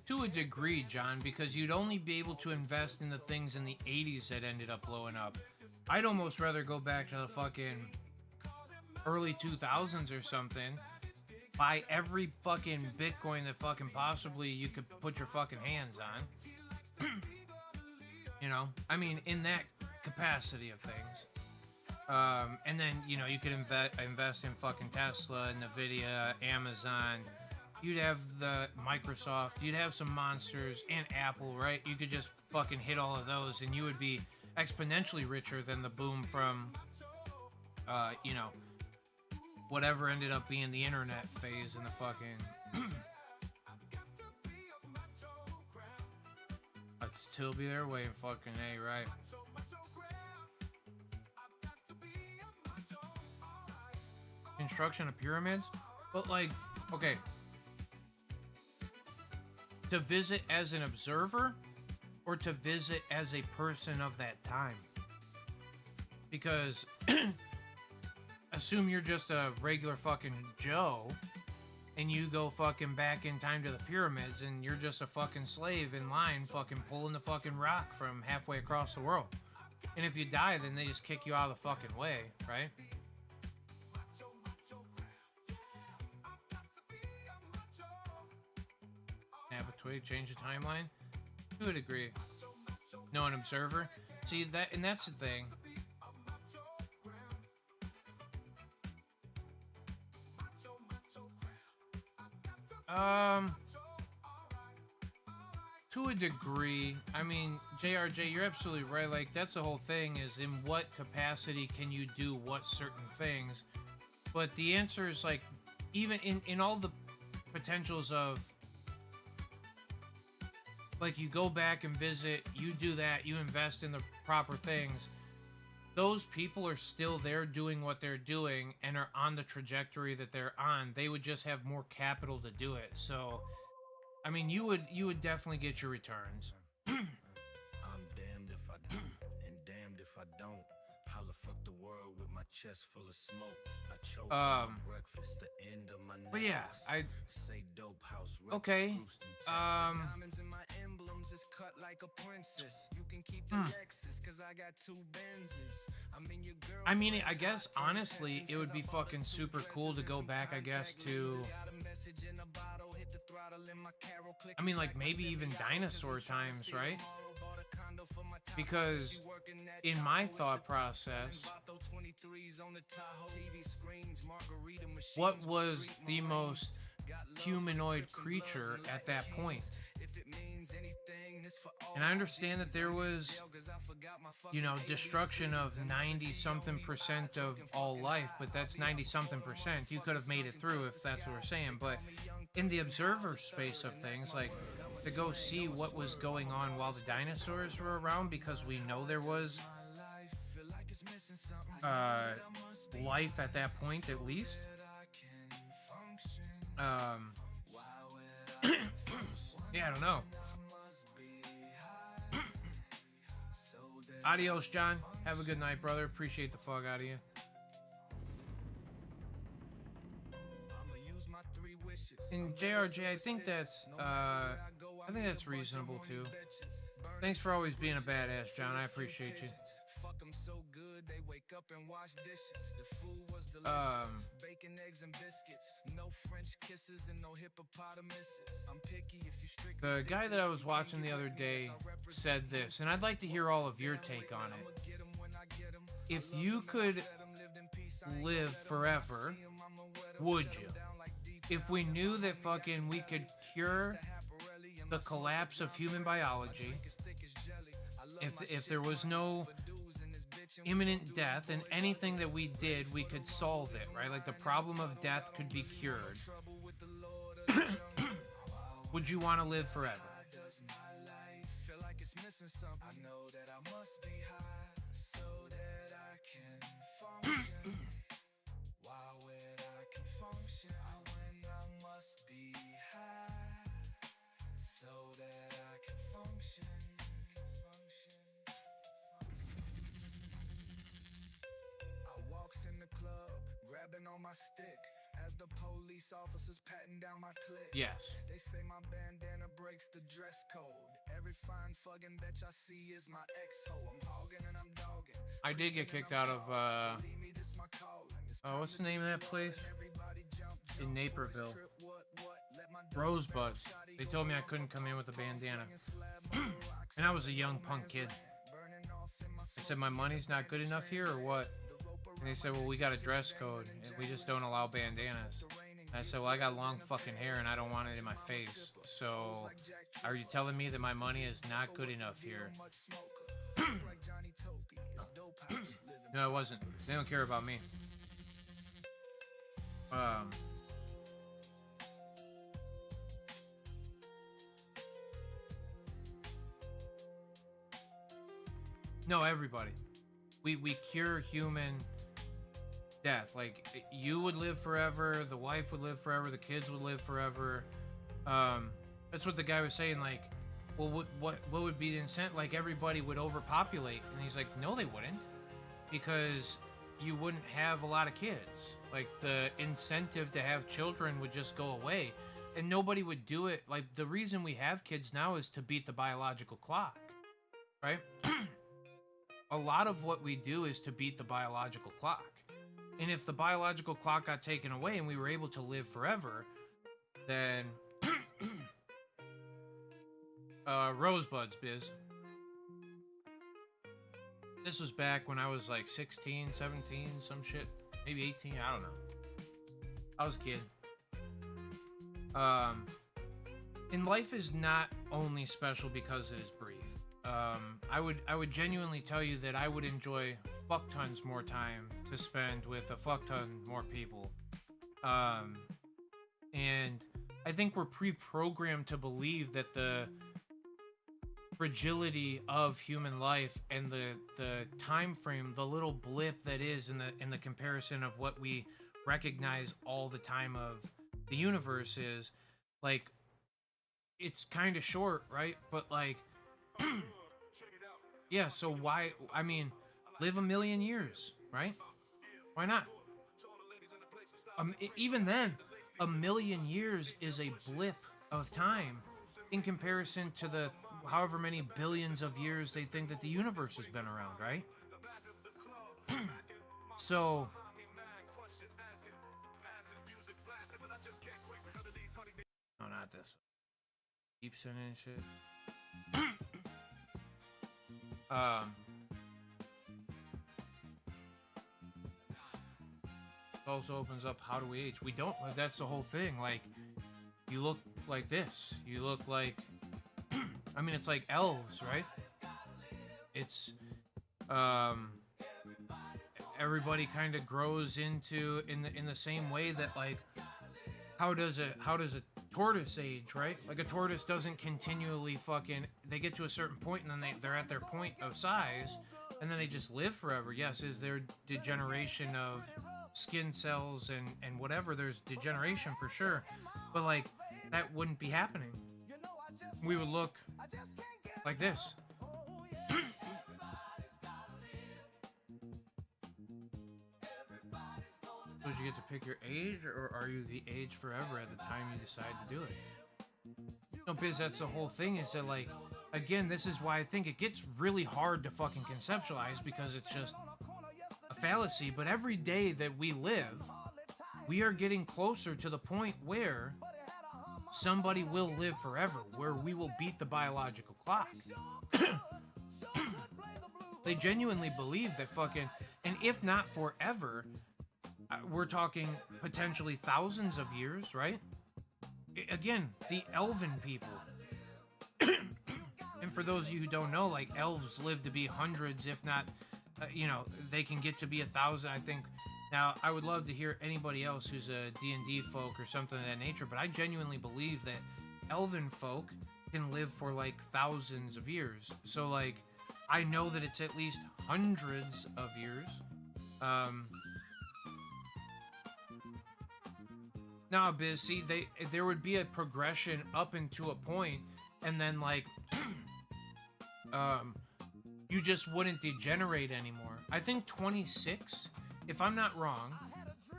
To a degree, John, because you'd only be able to invest in the things in the 80s that ended up blowing up. I'd almost rather go back to the fucking early 2000s or something, buy every fucking Bitcoin that fucking possibly you could put your fucking hands on. You know, I mean, in that capacity of things. And then, you know, you could invest in fucking Tesla, Nvidia, Amazon. You'd have the Microsoft, you'd have some monsters, and Apple, right? You could just fucking hit all of those, and you would be exponentially richer than the boom from, you know, whatever ended up being the internet phase in the fucking... I'd still be there waiting, fucking A, right? Construction of pyramids? But, like, okay. To visit as an observer or to visit as a person of that time? Because assume you're just a regular fucking Joe and you go fucking back in time to the pyramids and you're just a fucking slave in line fucking pulling the fucking rock from halfway across the world. And if you die, then they just kick you out of the fucking way, right? Twig, change the timeline? To a degree. No, an observer. See that, and that's the thing. To a degree. I mean, JRJ, you're absolutely right. Like that's the whole thing. Is in what capacity can you do what certain things? But the answer is like, even in all the potentials of. Like, you go back and visit, you do that, you invest in the proper things. those people are still there doing what they're doing and are on the trajectory that they're on. They would just have more capital to do it. So, I mean, you would definitely get your returns. I'm damned if I do, and damned if I don't. Holla fuck the world with my chest full of smoke. I choke on my breakfast, the end of my But yeah, necklace. Say dope house. Okay. Diamonds in my emblems is cut like a princess. You can keep the Lexus, cause I got 2 Benzes. I mean, I guess honestly, it would be fucking super cool to go back, I guess, to, I mean, like maybe even dinosaur times, right? Because in my thought process, what was the most humanoid creature at that point? And I understand that there was, you know, destruction of 90-something% of all life, but that's 90-something%. You could have made it through if that's what we're saying. But in the observer space of things, like to go see what was going on while the dinosaurs were around, because we know there was life at that point at least. Yeah, I don't know. Adios, John. Have a good night, brother. Appreciate the fuck out of you. And JRJ, I think that's reasonable too. Thanks for always being a badass, John. I appreciate you. Bacon, eggs, and biscuits. No French kisses and no hippopotamuses. I'm picky if you the guy that I was watching the other day said this, and I'd like to hear all of your take on it. If you could live forever, would you? If we knew that fucking we could cure the collapse of human biology, if there was no imminent death, and anything that we did, we could solve it, right? Like the problem of death could be cured. Would you want to live forever? On my stick as the police officers patting down my clip. Yes. They say my bandana breaks the dress code. Every fine fucking bitch I see is my ex-ho. I'm hogging and I'm dogging. I did get kicked out of what's the name of that place? In Naperville. Rosebuds. They told me I couldn't come in with a bandana. And I was a young punk kid. I said, my money's not good enough here or what? And they said, well, we got a dress code, and we just don't allow bandanas. And I said, well, I got long fucking hair, and I don't want it in my face. So, are you telling me that my money is not good enough here? No, it wasn't. They don't care about me. No, everybody. We cure human death. Like, you would live forever, the wife would live forever, the kids would live forever. That's what the guy was saying. Like, well, what would be the incentive? Like, everybody would overpopulate, and he's like, no, they wouldn't, because you wouldn't have a lot of kids. Like, the incentive to have children would just go away, and nobody would do it. Like, the reason we have kids now is to beat the biological clock, right? A lot of what we do is to beat the biological clock. And if the biological clock got taken away and we were able to live forever, then Rosebuds, biz. This was back when I was like 16, 17, some shit. Maybe 18, I don't know. I was a kid. And life is not only special because it is brief. I would genuinely tell you that I would enjoy fuck tons more time to spend with a fuck ton more people. And I think we're pre-programmed to believe that fragility of human life and the time frame, the little blip that is in the comparison of what we recognize all the time of the universe is, like, it's kind of short, right? But like, yeah, so why, I mean, live a million years, right? Why not? Even then, a million years is a blip of time in comparison to the however many billions of years they think that the universe has been around, right? So, no, not this. Keep sending shit. Also opens up how do we age? We don't. That's the whole thing. Like, you look like this. You look like. I mean, it's like elves, right? It's everybody kind of grows into in the same way that, like, how does a tortoise age, right? Like, a tortoise doesn't continually fucking, they get to a certain point and then they're at their point of size and then they just live forever. Yes, is there degeneration of skin cells and whatever, there's degeneration for sure, but like, that wouldn't be happening. We would look like this. Would you get to pick your age, or are you the age forever at the time you decide to do it? No, Biz, that's the whole thing, is that, like, again, this is why I think it gets really hard to fucking conceptualize, because it's just a fallacy. But every day that we live, we are getting closer to the point where somebody will live forever, where we will beat the biological clock. They genuinely believe that fucking, and if not forever, we're talking potentially thousands of years, right? Again, the elven people. And for those of you who don't know, like, elves live to be hundreds, if not, you know, they can get to be 1,000, I think. Now, I would love to hear anybody else who's a D&D folk or something of that nature, but I genuinely believe that elven folk can live for, like, thousands of years. So, like, I know that it's at least hundreds of years. Now, Biz, see, there would be a progression up into a point, and then, like, you just wouldn't degenerate anymore. I think 26, if I'm not wrong,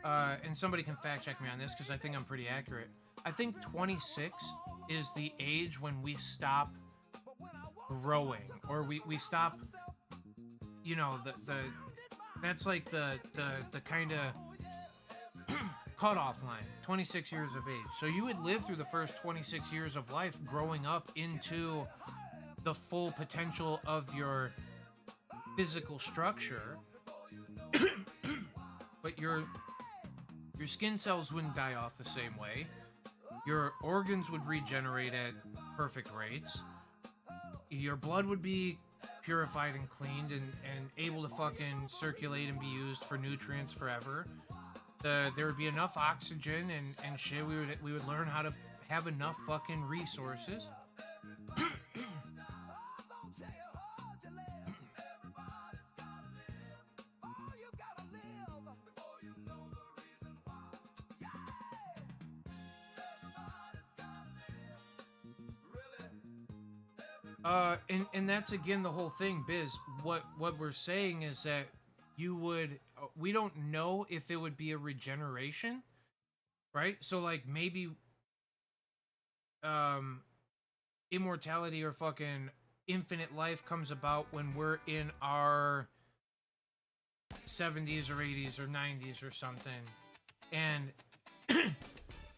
and somebody can fact check me on this because I think I'm pretty accurate. I think 26 is the age when we stop growing, or we stop, you know, that's like the kind of cutoff line, 26 years of age. So you would live through the first 26 years of life growing up into the full potential of your physical structure, but your skin cells wouldn't die off the same way. Your organs would regenerate at perfect rates. Your blood would be purified and cleaned and able to fucking circulate and be used for nutrients forever. There would be enough oxygen and shit. We would learn how to have enough fucking resources. And that's again the whole thing, Biz. What we're saying is that you would, we don't know if it would be a regeneration, right? So, like, maybe immortality or fucking infinite life comes about when we're in our 70s or 80s or 90s or something. And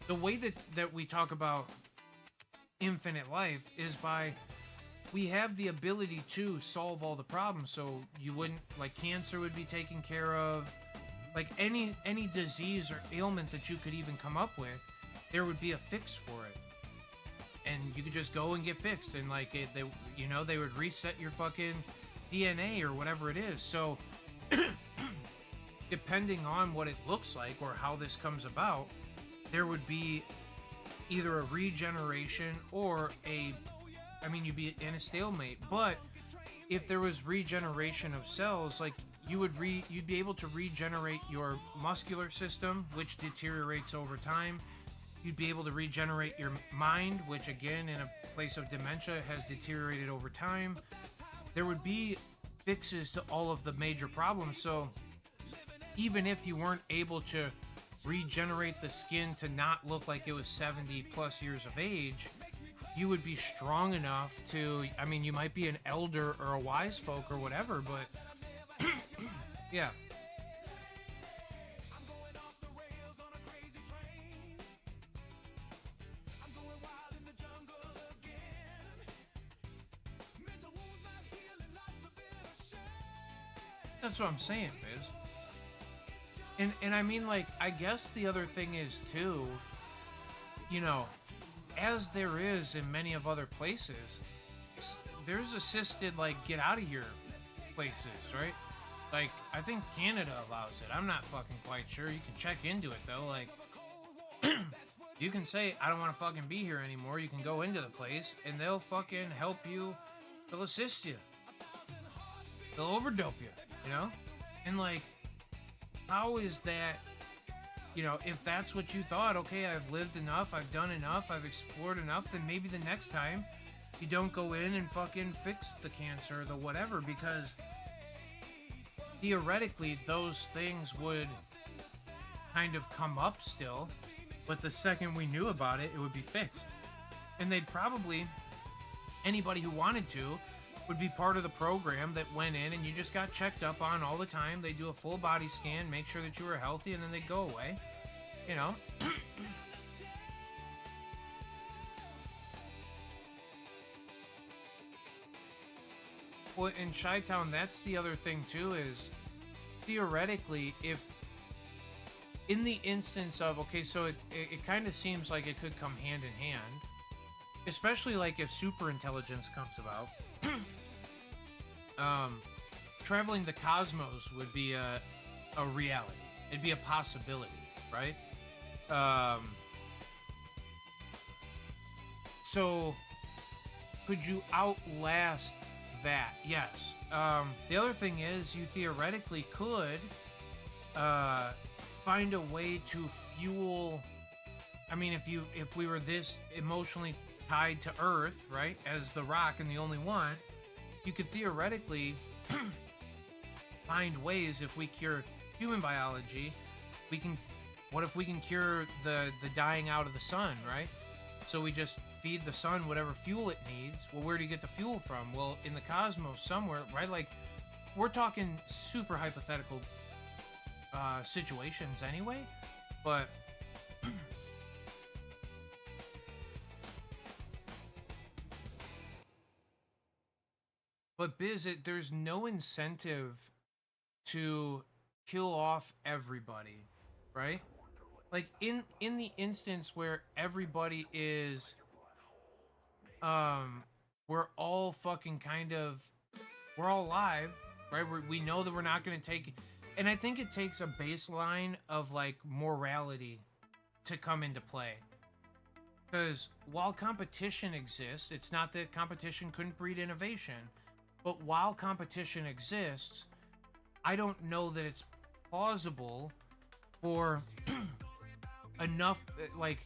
the way that we talk about infinite life is by, we have the ability to solve all the problems. So you wouldn't, like, cancer would be taken care of, like any disease or ailment that you could even come up with, there would be a fix for it, and you could just go and get fixed, and like they would reset your fucking DNA or whatever it is. So depending on what it looks like or how this comes about, there would be either a regeneration or a I mean, you'd be in a stalemate. But if there was regeneration of cells, like you'd be able to regenerate your muscular system, which deteriorates over time. You'd be able to regenerate your mind, which again, in a place of dementia, has deteriorated over time. There would be fixes to all of the major problems. So even if you weren't able to regenerate the skin to not look like it was 70 plus years of age, you would be strong enough to, I mean, you might be an elder or a wise folk or whatever, but yeah. That's what I'm saying, Biz. And I mean, like, I guess the other thing is too, you know, as there is in many of other places, there's assisted, like, get out of here places, right? Like, I think Canada allows it. I'm not fucking quite sure. You can check into it though. Like, you can say, I don't want to fucking be here anymore. You can go into the place and they'll fucking help you. They'll assist you. They'll overdope you, you know? And like, how is that, you know, if that's what you thought, okay, I've lived enough, I've done enough, I've explored enough, then maybe the next time you don't go in and fucking fix the cancer or the whatever, because theoretically those things would kind of come up still, but the second we knew about it, it would be fixed. And they'd probably, anybody who wanted to, would be part of the program that went in and you just got checked up on all the time. They do a full body scan, make sure that you were healthy, and then they go away. You know? Well, in Chi-Town, that's the other thing too, is theoretically, if in the instance of, okay, so it kind of seems like it could come hand in hand, especially like if super intelligence comes about. Traveling the cosmos would be a reality. It'd be a possibility, right? So could you outlast that? Yes. The other thing is, you theoretically could find a way to fuel. I mean, if we were this emotionally tied to Earth, right, as the rock and the only one, you could theoretically find ways, if we cure human biology, we can. What if we can cure the dying out of the sun, right? So we just feed the sun whatever fuel it needs. Well, where do you get the fuel from? Well, in the cosmos somewhere, right? Like, we're talking super hypothetical situations anyway, but but Biz, there's no incentive to kill off everybody, right? Like in the instance where everybody is, we're all fucking kind of, we're all alive, right? We know that we're not going to take, and I think it takes a baseline of like morality to come into play. Because while competition exists, it's not that competition couldn't breed innovation, but while competition exists, I don't know that it's plausible for enough, like,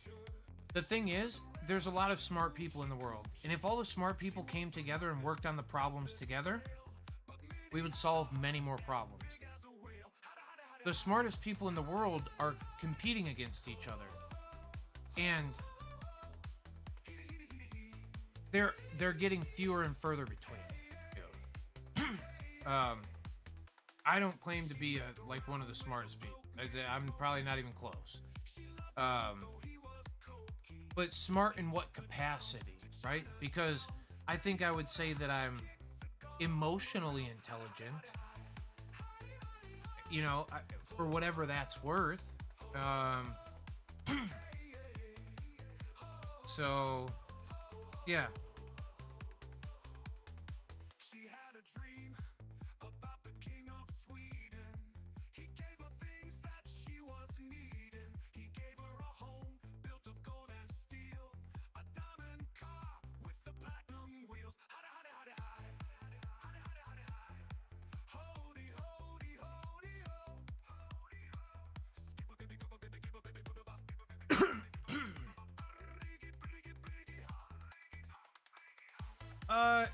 the thing is, there's a lot of smart people in the world, and if all the smart people came together and worked on the problems together, we would solve many more problems. The smartest people in the world are competing against each other, and they're getting fewer and further between. I don't claim to be like one of the smartest people. I'm probably not even close. But smart in what capacity, right? Because I think I would say that I'm emotionally intelligent, you know, for whatever that's worth. So, yeah.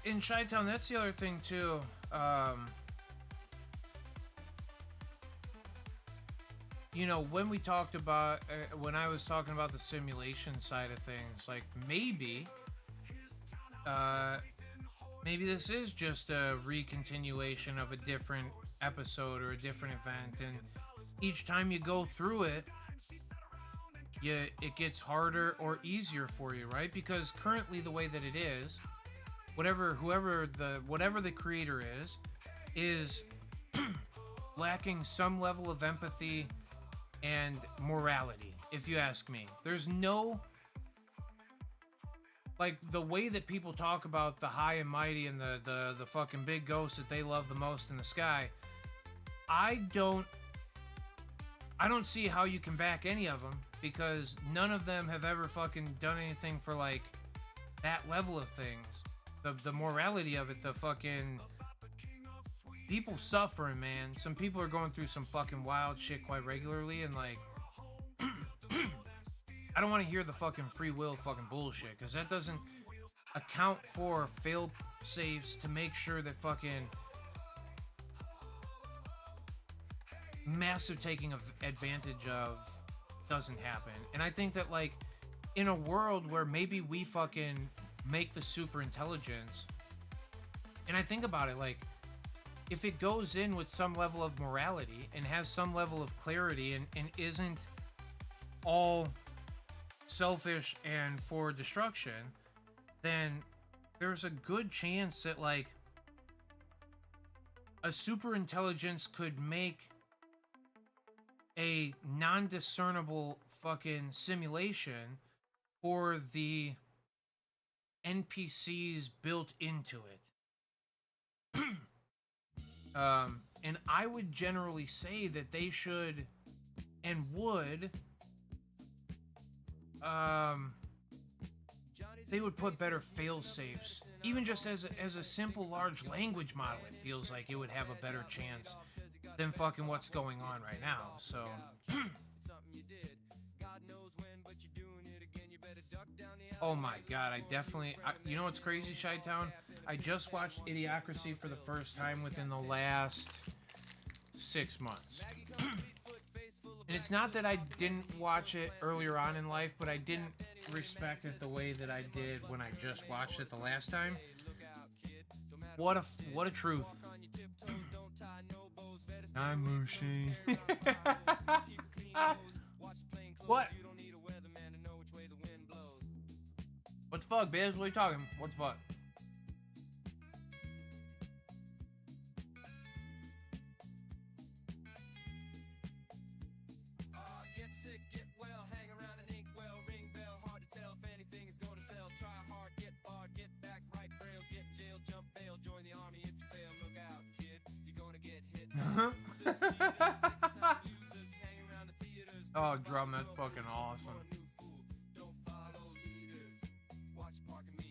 In Chi-Town, that's the other thing too. You know, when we talked about, when I was talking about the simulation side of things, like maybe, maybe this is just a recontinuation of a different episode or a different event, and each time you go through it, it gets harder or easier for you, right? Because currently the way that it is, whatever the creator is lacking some level of empathy and morality, if you ask me. There's no, like, the way that people talk about the high and mighty and the fucking big ghosts that they love the most in the sky, I don't see how you can back any of them, because none of them have ever fucking done anything for, like, that level of things. The morality of it, the fucking people suffering, man. Some people are going through some fucking wild shit quite regularly, and like I don't want to hear the fucking free will fucking bullshit, because that doesn't account for fail safes to make sure that fucking massive taking of advantage of doesn't happen. And I think that, like, in a world where maybe we fucking make the super intelligence, and I think about it, like, if it goes in with some level of morality and has some level of clarity and isn't all selfish and for destruction, then there's a good chance that, like, a super intelligence could make a non-discernible fucking simulation for the NPCs built into it. And I would generally say that they should and would, they would put better fail-safes. Even just as a simple large language model, it feels like it would have a better chance than fucking what's going on right now. So oh my god, you know what's crazy, Chi-Town? I just watched Idiocracy for the first time within the last 6 months. And it's not that I didn't watch it earlier on in life, but I didn't respect it the way that I did when I just watched it the last time. What a truth. I'm Mushi. What? What the fuck, Biz? What are you talking? What the fuck? Get sick, get well, hang around and ink well, ring bell, hard to tell if anything is going to sell. Try hard, get barred, get back, right braille, get jail, jump bail, join the army if you fail. Look out, kid, you're gonna get hit. Oh, drum, that's fucking awesome. Don't follow leaders, watch parking meters.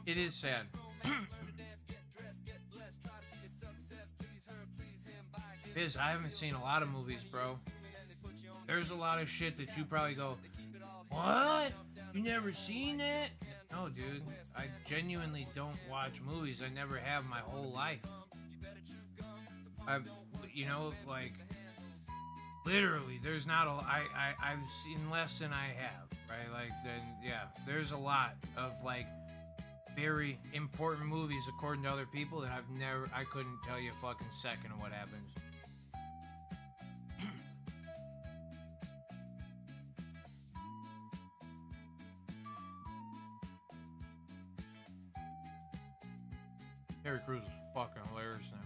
It is sad. Biz, I haven't seen a lot of movies, bro. There's a lot of shit that you probably go, what? You never seen it? No, dude. I genuinely don't watch movies. I never have my whole life. You know, like, literally, there's not a... I've seen less than I have, right? Like, then, yeah, there's a lot of, like, very important movies according to other people that I couldn't tell you a fucking second of what happens. Terry Crews is fucking hilarious now.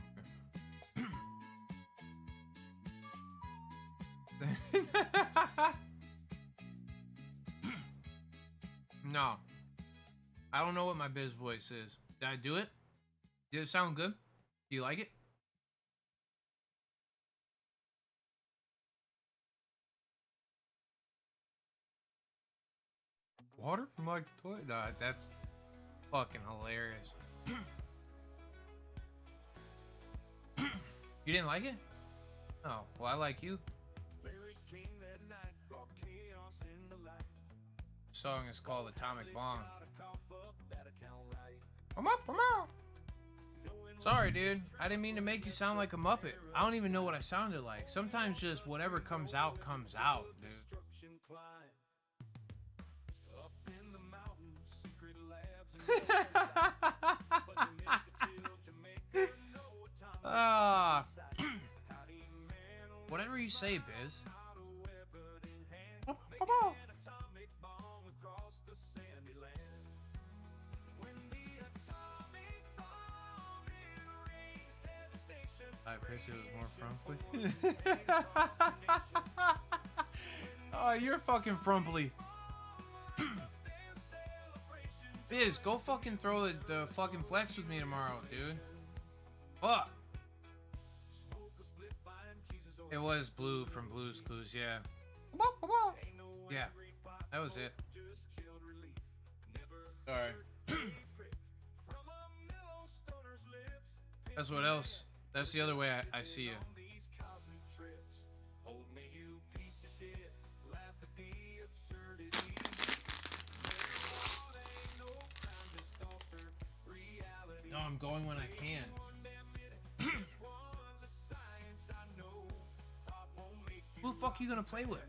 No. I don't know what my Biz voice is. Did I do it? Did it sound good? Do you like it? Water from like the toilet? Nah, that's fucking hilarious. You didn't like it? Oh, well, I like you. The song is called Atomic Bomb. I'm up, I'm out. Sorry, dude. I didn't mean to make you sound like a Muppet. I don't even know what I sounded like. Sometimes just whatever comes out, dude. Ah. Whatever you say, Biz. I wish it was more frumply. Oh, you're fucking frumply. Biz, go fucking throw the fucking flex with me tomorrow, dude. Fuck. It was Blue from Blue's Clues, yeah. Yeah, that was it. Sorry. That's what else. That's the other way I see you. No, I'm going when I can. Who the fuck are you gonna play with?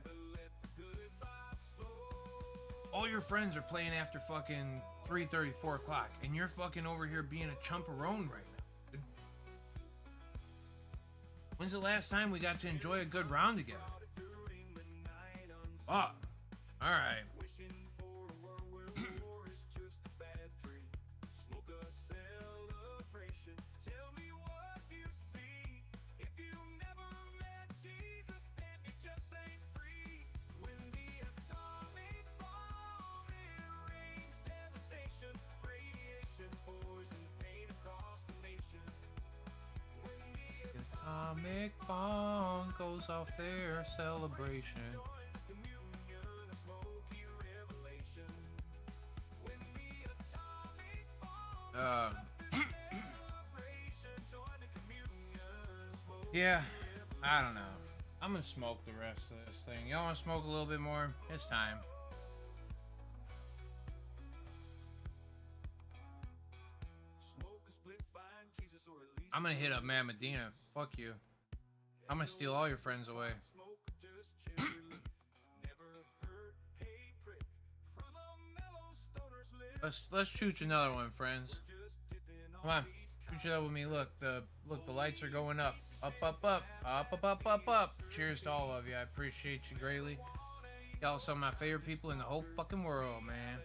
All your friends are playing after fucking 3:30, 4 o'clock, and you're fucking over here being a chumperone right now, dude. When's the last time we got to enjoy a good round together? Oh, alright. Atomic bomb goes off their celebration. Yeah, I don't know. I'm gonna smoke the rest of this thing. Y'all wanna smoke a little bit more? It's time. I'm gonna hit up Matt Medina. Fuck you. I'm gonna steal all your friends away. let's chooch another one, friends. Come on, chooch it up with me. Look, the lights are going up. Up, up, up, up, up, up, up, up. Cheers to all of you. I appreciate you greatly. Y'all some of my favorite people in the whole fucking world, man.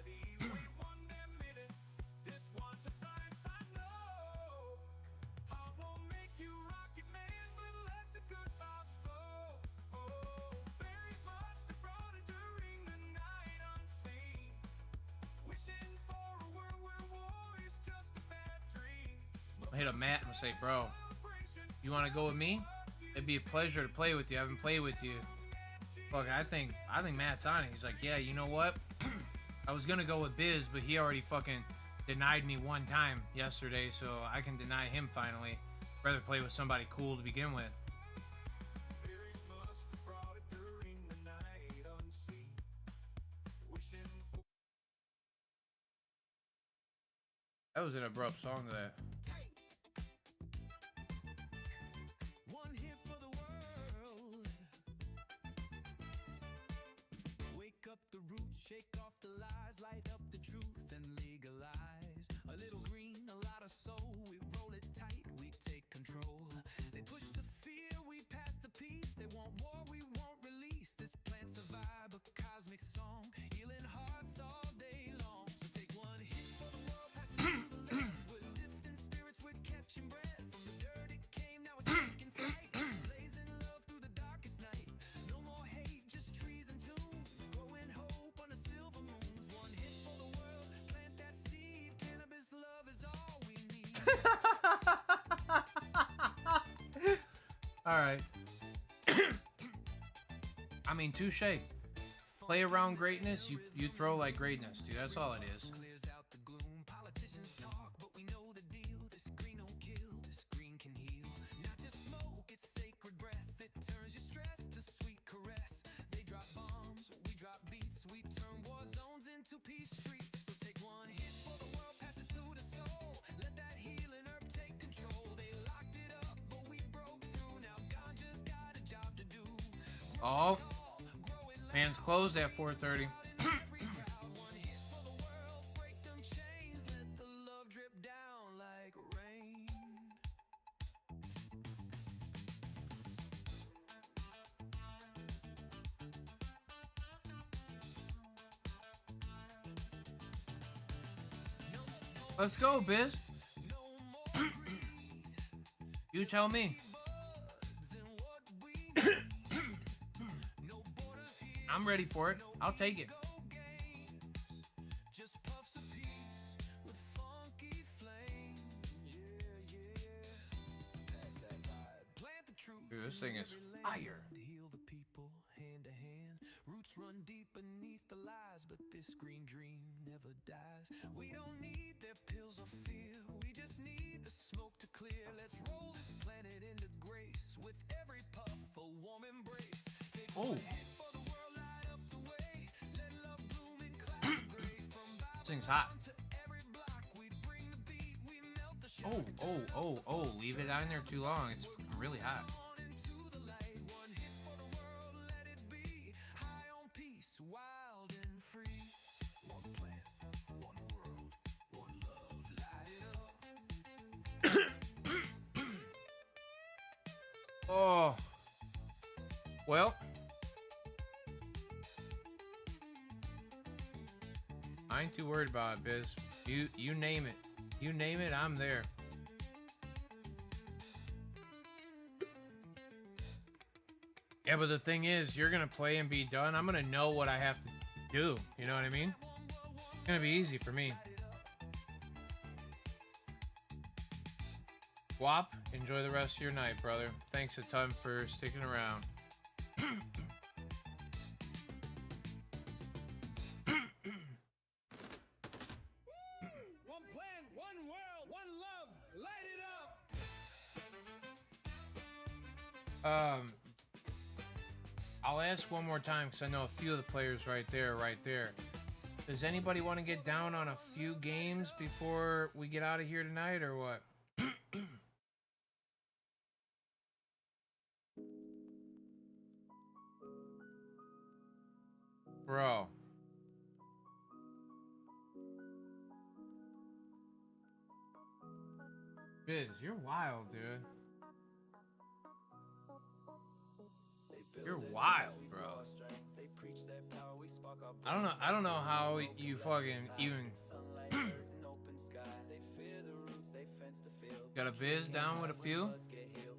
I hit up Matt and say, bro, you want to go with me? It'd be a pleasure to play with you. I haven't played with you. Fuck, I think Matt's on it. He's like, yeah, you know what? I was gonna go with Biz, but he already fucking denied me one time yesterday, so I can deny him finally. Rather play with somebody cool to begin with. That was an abrupt song to that. One hit for the world. Wake up the roots, shake off the lies, light up the truth and legalize. A little green, a lot of soul. We roll it tight, we take control. They push the fear, we pass the peace. They want war, we won't release. This plant's a vibe, a cosmic song, healing hearts all day long. So take one hit for the world, pass it through the left. We're lifting spirits, we're catching breath. From the dirt it came, now it's taking flight. Blazing love through the darkest night. No more hate, just trees and tunes. Growing hope on the silver moons. One hit for the world, plant that seed. Cannabis love is all we need. All right. I mean, touche. Play around greatness, you throw like greatness, dude. That's all it is. Clears out the gloom. Politicians talk, but we know the deal. This green don't kill, this green can heal. Not just smoke, Oh, man's closed at 4:30. Let's go, Biz. You tell me. I'm ready for it. I'll take it. Dude, this thing is fire. Heal the people hand to hand. Roots run deep beneath the lies, but this green dream never dies. We don't need their pills or fear. We just need the smoke to clear. Let's roll this planet into grace with every puff a warm embrace. Take Oh. for the world, light up the way. Let love bloom in clouds of gray. From This thing's hot. to every block, we bring the beat. We melt the Oh, oh, oh, oh. Leave it on there too long. It's really hot. Wild and free. One planet, one world, one love. Light it up. Oh. Well. I ain't too worried about it, Biz. You name it. You name it, I'm there. Yeah, but the thing is, you're gonna play and be done. I'm gonna know what I have to do. You know what I mean? It's gonna be easy for me. Wop, enjoy the rest of your night, brother. Thanks a ton for sticking around. One plan, one world, one love. Light it up. I'll ask one more time because I know a few of the players right there. Does anybody want to get down on a few games before we get out of here tonight, or what? Bro. Biz, you're wild, dude. You're wild, bro. I don't know how you fucking even got a Biz down with a few.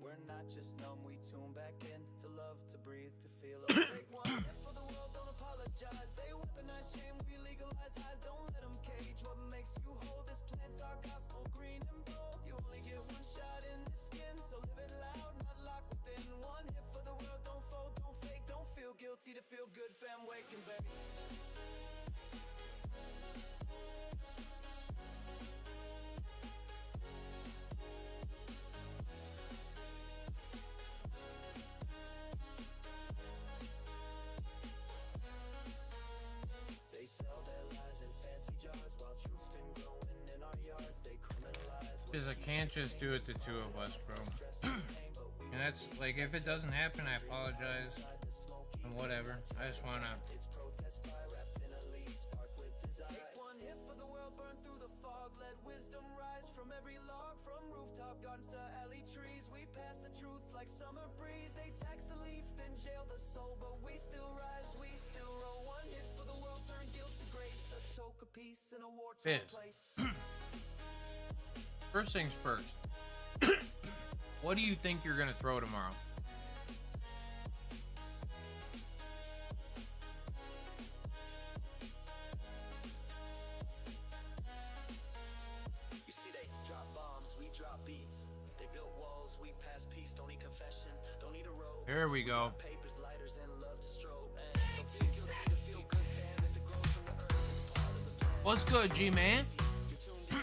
We're not just numb, we tune back in to love, to breathe, to feel. Take one for the world, don't apologize. They weaponize shame, we legalize highs, don't let them cage. What makes you whole? This plant's our gospel, green and bold. You only get one shot in the skin, so live it loud, not locked within. One hit for the world, don't fold, don't fake, don't feel guilty to feel good, fam, wake and bake. They sell their lies in fancy jars while truth's been growing in our yards. They criminalize. Because I can't just do it to two of us, bro. And that's like, if it doesn't happen, I apologize. And whatever. I just wanna. It's protest fire wrapped in a leaf, spark with desire. Take one hit for the world, burn through the fog. Let wisdom rise from every log, from rooftop gardens to alley trees. We pass the truth like summer breeze. They tax the leaf, then jail the soul, but we still rise, we still roll. One hit for the world, turn guilt to grace. A toke of peace in a war-torn Biz. place. First things first. What do you think you're gonna throw tomorrow? You see, they drop bombs, we drop beats. They built walls, we pass peace. Don't need confession, don't need a robe. There we go. Papers, lighters, and love to strobe. And don't feel guilty to feel good, fam. If it grows from the earth, it's part of the plan. What's good, G-Man? You're tuned in,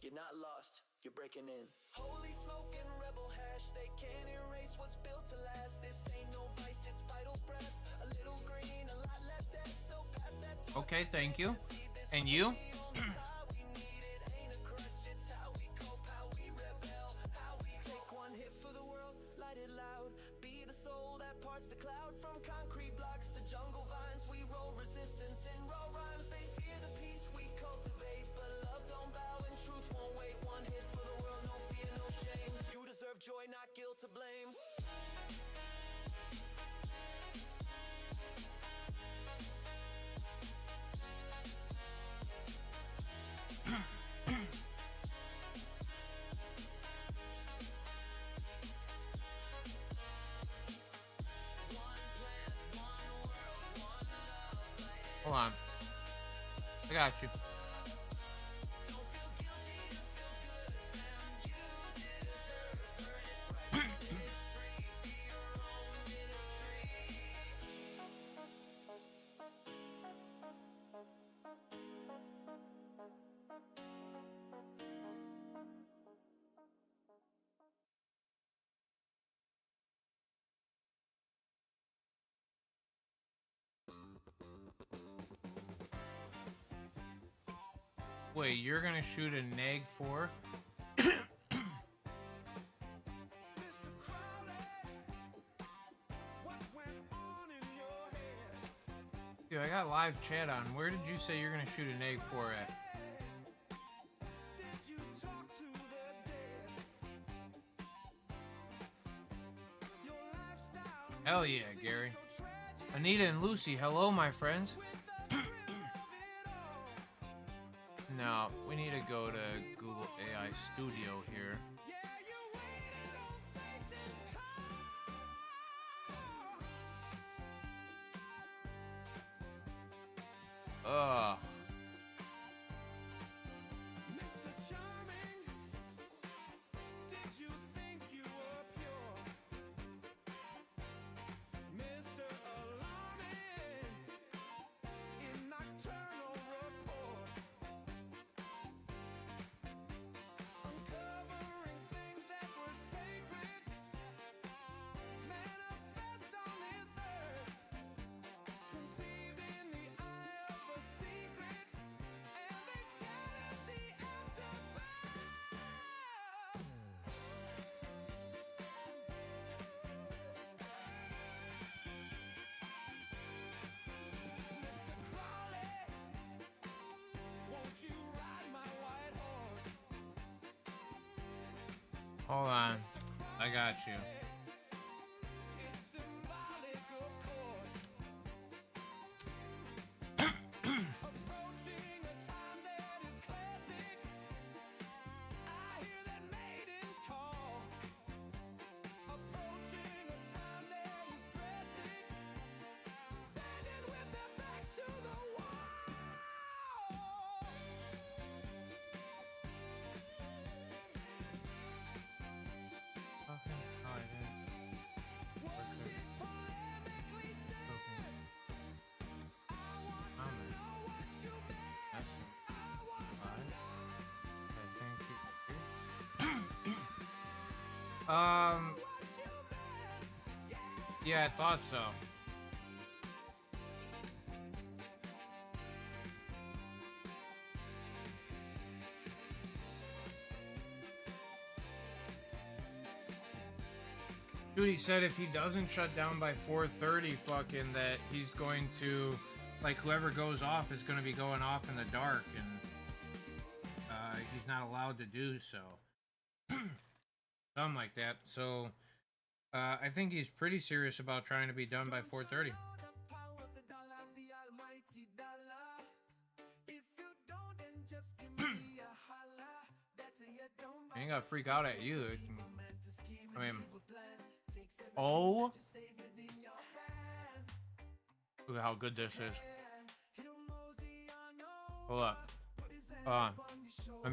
you're not lost, you're breaking in. Holy smoke and rebel hash, they can't erase what's built to last. This ain't no vice, it's vital breath. A little green, a lot less death. So pass that torch. Okay, thank you. And you? We need it, ain't a crutch. It's how we cope, how we rebel, how we take one hit for the world, light it loud. Be the soul that parts the cloud from concrete. Hold on. I got you. Wait, you're gonna shoot a neg for? Dude, I got live chat on. Where did you say you're gonna shoot a neg for at? Hell yeah, Gary. Anita and Lucy, hello, my friends. Now, we need to go to Google AI Studio here. Ugh. Hold on. I got you. Yeah, I thought so. Dude, he said if he doesn't shut down by 4:30, fucking that he's going to, like, whoever goes off is going to be going off in the dark, and he's not allowed to do so. Something like that. So, I think he's pretty serious about trying to be done by 4:30. I ain't gotta freak out at you. I mean, oh, look at how good this is. Hold up. Hold on. Let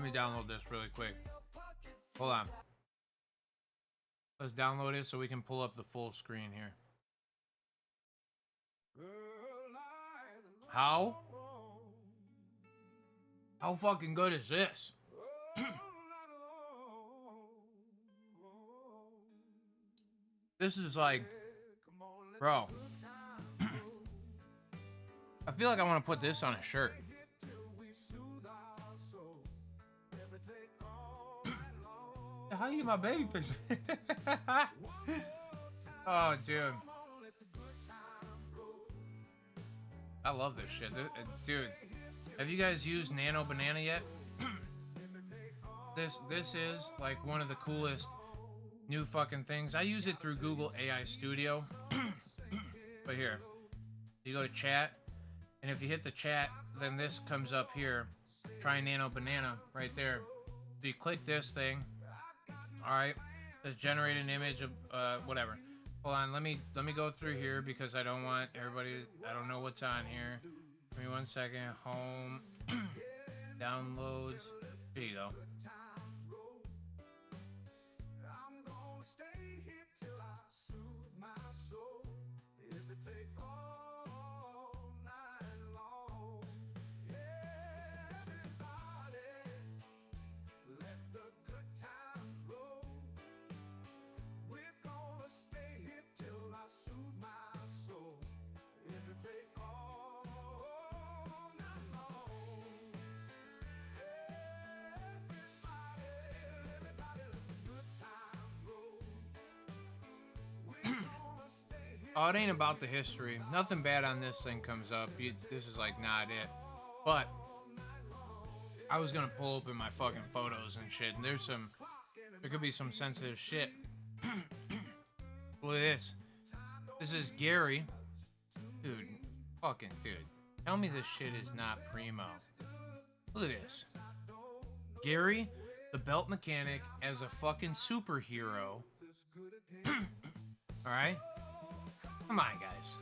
me download this really quick. Hold on. Let's download it so we can pull up the full screen here. How? How fucking good is this? This is like, bro. I feel like I want to put this on a shirt. How you get my baby picture? Oh, dude. I love this shit. Dude, have you guys used Nano Banana yet? This is like one of the coolest new fucking things. I use it through Google AI Studio. But here, you go to chat, and if you hit the chat, then this comes up here. Try Nano Banana right there. So you click this thing. All right, let's generate an image of whatever. Hold on, let me go through here because I don't want everybody. I don't know what's on here. Give me 1 second. Home, downloads. There you go. Oh, it ain't about the history. Nothing bad on this thing comes up. This is like not it. But I was gonna pull open my fucking photos and shit, and there could be some sensitive shit. Look at this. This is Gary. Dude, fucking dude. Tell me this shit is not primo. Look at this. Gary, the belt mechanic, as a fucking superhero. Alright? Come on, guys.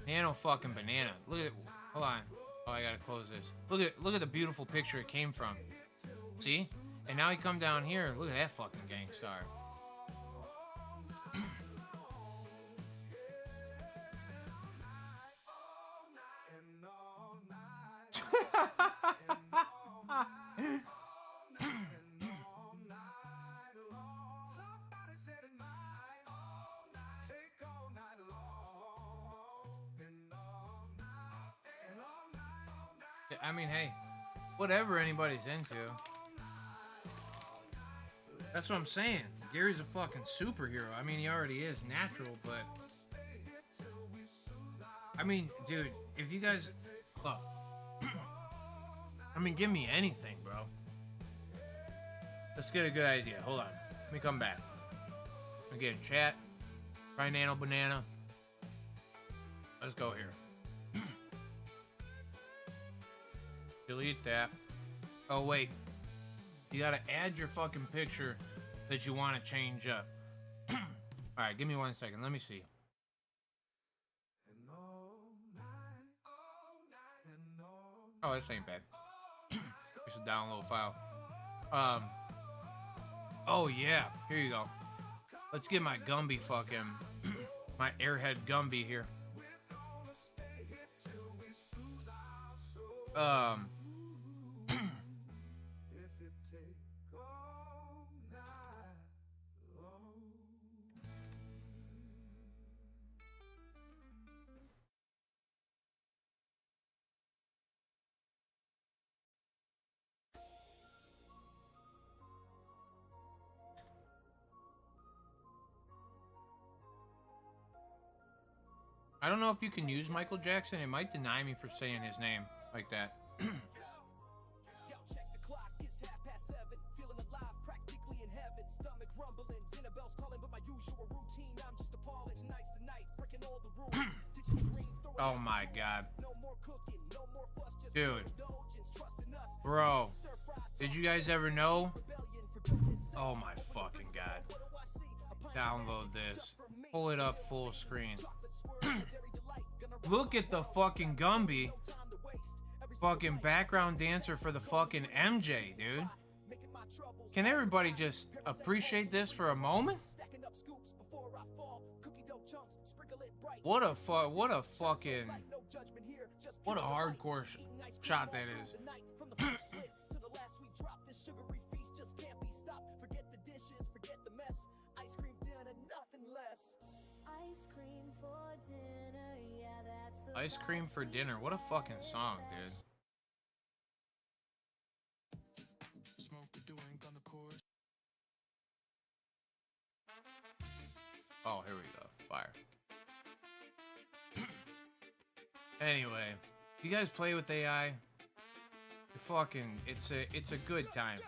Nano fucking banana. Look at it. Hold on. Oh, I gotta close this. Look at the beautiful picture it came from. See? And now he come down here. Look at that fucking gangstar. I mean, hey, whatever anybody's into. That's what I'm saying. Gary's a fucking superhero. I mean, he already is natural, but I mean, dude, if you guys look, I mean, give me anything, bro. Let's get a good idea. Hold on. Let me come back. Again, chat. Try Nano Banana. Let's go here. Delete that. Oh, wait. You gotta add your fucking picture that you want to change up. Alright, give me 1 second. Let me see. Oh, this ain't bad. It's a download file. Oh, yeah. Here you go. Let's get my Gumby fucking... my Airhead Gumby here. I don't know if you can use Michael Jackson. It might deny me for saying his name like that. Yo, check the clock, it's 7:30, feeling alive, practically in heaven, stomach rumbling, dinner bells calling, but my usual routine, I'm just appalling, tonight's the night, breaking all the rules, digital greens, Oh my god. no more cooking, no more fuss, just dude, indulgence, trusting us, bro, did you guys ever know? Oh my fucking god. Download this. Pull it up full screen. Look at the fucking Gumby. Fucking background dancer for the fucking MJ, dude. Can everybody just appreciate this for a moment? What a fucking... What a hardcore shot that is. Ice cream for dinner. What a fucking song, dude. Oh, here we go. Fire. Anyway, you guys play with AI? It's a good time.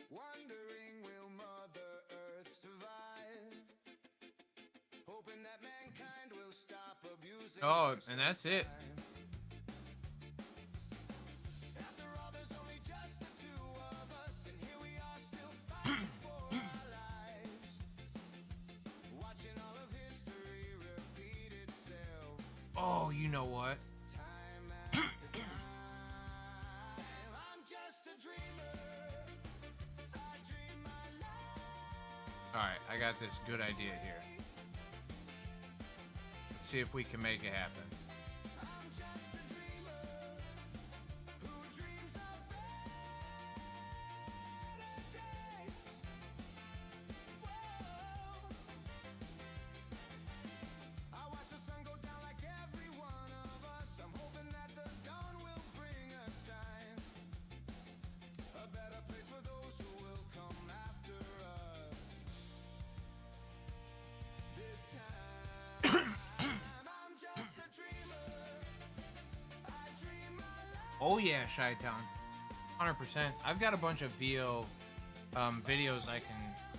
Wondering will Mother Earth survive? Hoping that mankind Oh, and that's it. Oh, you know what? Alright, I got this good idea here. Let's see if we can make it happen. Oh yeah, Chi-Town. 100%. I've got a bunch of VO videos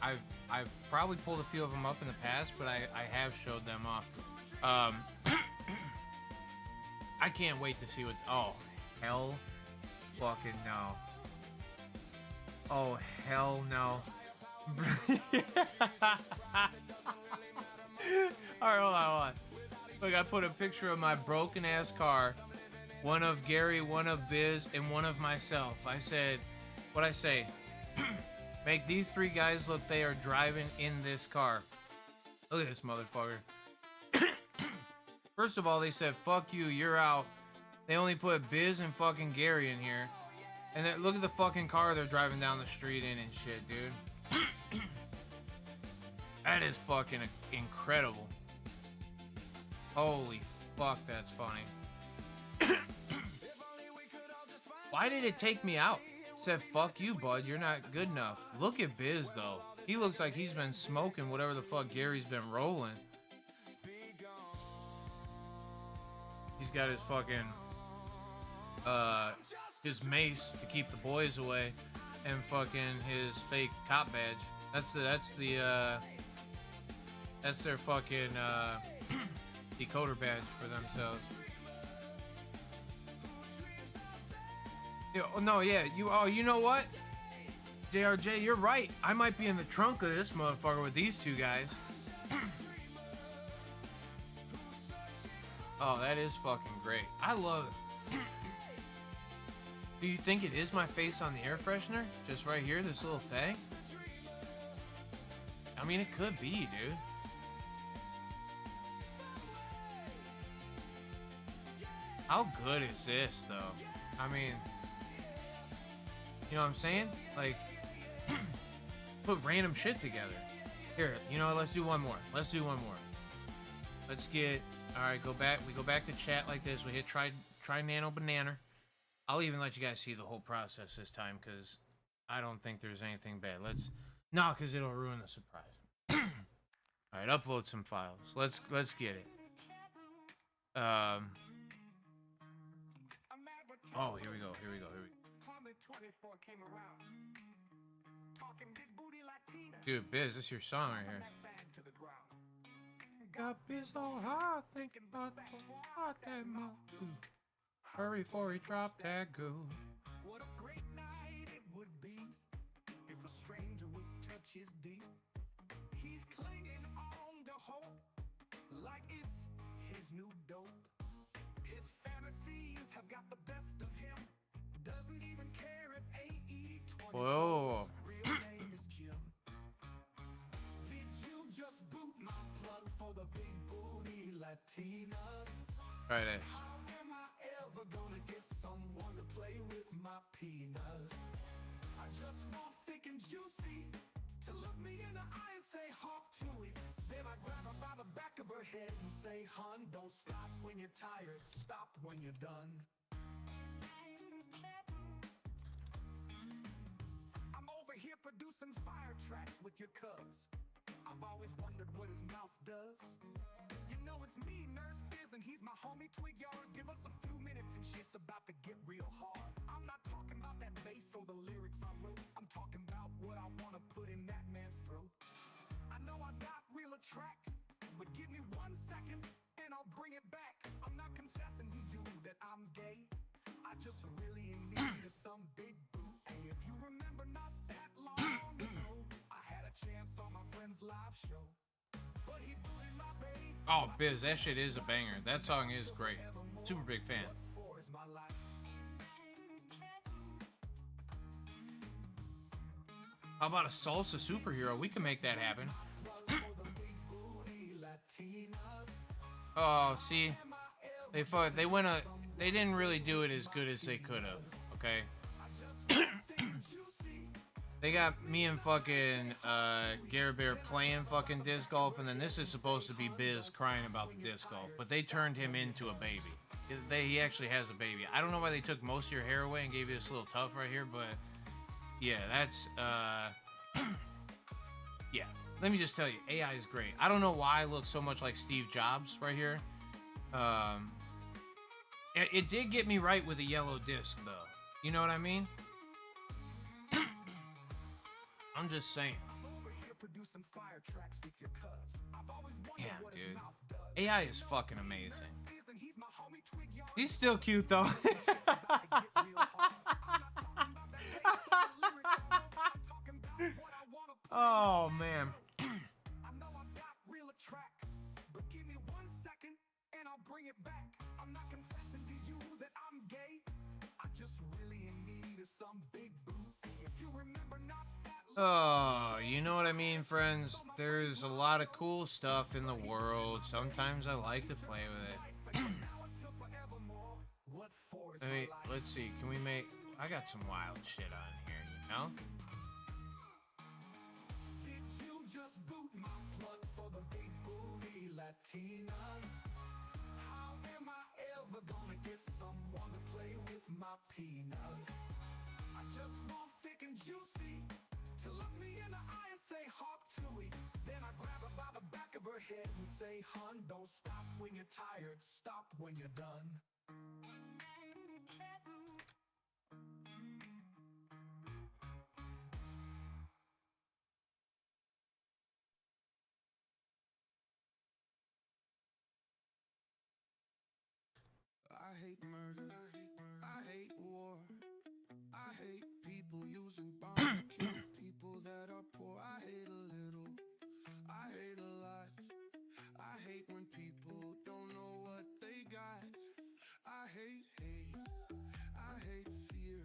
I've probably pulled a few of them up in the past, but I have showed them off. I can't wait to see what... Oh, hell fucking no. Oh, hell no. Alright, hold on. Look, I put a picture of my broken ass car. One of Gary, one of Biz, and one of myself. I said, what'd I say? Make these three guys look they are driving in this car. Look at this motherfucker. First of all, they said, fuck you, you're out. They only put Biz and fucking Gary in here. And then look at the fucking car they're driving down the street in and shit, dude. That is fucking incredible. Holy fuck, that's funny. Why did it take me out? It said, fuck you, bud, you're not good enough. Look at Biz, though. He looks like he's been smoking whatever the fuck Gary's been rolling. He's got his fucking, his mace to keep the boys away, and fucking his fake cop badge. That's their fucking, decoder badge for themselves. No, yeah, you know what? JRJ, you're right. I might be in the trunk of this motherfucker with these two guys. Oh, that is fucking great. I love it. Do you think it is my face on the air freshener? Just right here, this little thing? I mean, it could be, dude. How good is this, though? I mean... You know what I'm saying? Like, put random shit together. Here, you know, let's do one more. Let's do one more. Let's get, all right, go back. We go back to chat like this. We hit try nano banana. I'll even let you guys see the whole process this time because I don't think there's anything bad. No, because it'll ruin the surprise. All right, upload some files. Let's get it. Oh, here we go. 24 came around. Talking big booty Latina. Dude, Biz, this is your song right here. Got Biz so hard thinking about what that mouth do. Hurry before he dropped that goo. What a great night it would be if a stranger would touch his D. He's clinging on to hope like it's his new dope. His fantasies have got the best of him. Doesn't even care if AE 20 Whoa. real name is Jim. Did you just boot my plug for the big booty Latinas? Right, How am I ever gonna get someone to play with my penis? I just want thick and juicy to look me in the eye and say hawk to it. Then I grab her by the back of her head and say, hun, don't stop when you're tired, stop when you're done. I'm over here producing fire tracks with your cuz. I've always wondered what his mouth does. You know it's me, Nurse Biz, and he's my homie Twig Yard. Give us a few minutes and shit's about to get real hard. I'm not talking about that bass or the lyrics I wrote. I'm talking about what I wanna put in that man's throat. I know I got real attract, but give me 1 second and I'll bring it back. just really in need of some big boot. Hey, if you remember not that long ago, I had a chance on my friend's live show. But he booted my babe. Oh, Biz, that shit is a banger. That song is great. Super big fan. For is my life. How about a salsa superhero? We can make that happen. Oh, see, they didn't really do it as good as they could have. Okay. They got me and fucking Garrett Bear playing fucking disc golf, and then this is supposed to be Biz crying about the disc golf, but they turned him into a baby. He actually has a baby. I don't know why they took most of your hair away and gave you this little tuft right here, but yeah, that's yeah. Let me just tell you, AI is great. I don't know why I look so much like Steve Jobs right here. It did get me right with a yellow disc, though. You know what I mean? I'm just saying. Yeah, dude. AI is fucking amazing. He's still cute, though. Oh, man. I know I'm not real attract, but give me 1 second and I'll bring it back. I'm not confessing to you that I'm gay. I just really in need of some big boot. If you remember not that Oh, you know what I mean, friends? There's a lot of cool stuff in the world. Sometimes I like to play with it. Hey, let's see. Can we make... I got some wild shit on here, you know? Did you just boot my plug for the big booty Latinas? How am I ever gonna get someone to play with my peanuts? I just want thick and juicy to look me in the eye and say hop tooey. Then I grab her by the back of her head and say, hun, don't stop when you're tired, stop when you're done. I hate murder, I hate war, I hate people using bombs to kill people that are poor. I hate a little, I hate a lot. I hate when people don't know what they got. I hate hate, I hate fear,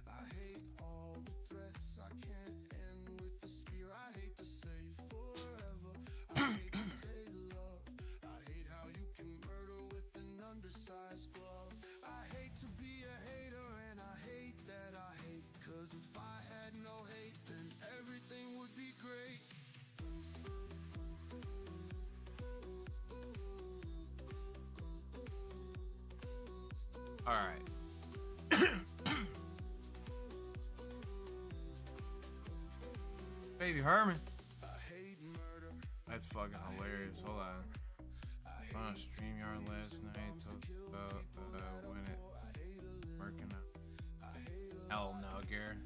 I hate all the threats I can't end with the spear. I hate to say forever, I hate to say love. I hate how you can murder with an undersized glove. I hate to be a hater and I hate that I hate. Cause if I had no hate then everything would be great. Alright. Baby Herman. That's fucking hilarious. Hold on. On a StreamYard last night. Talked about when it working out. Hell no, Gary.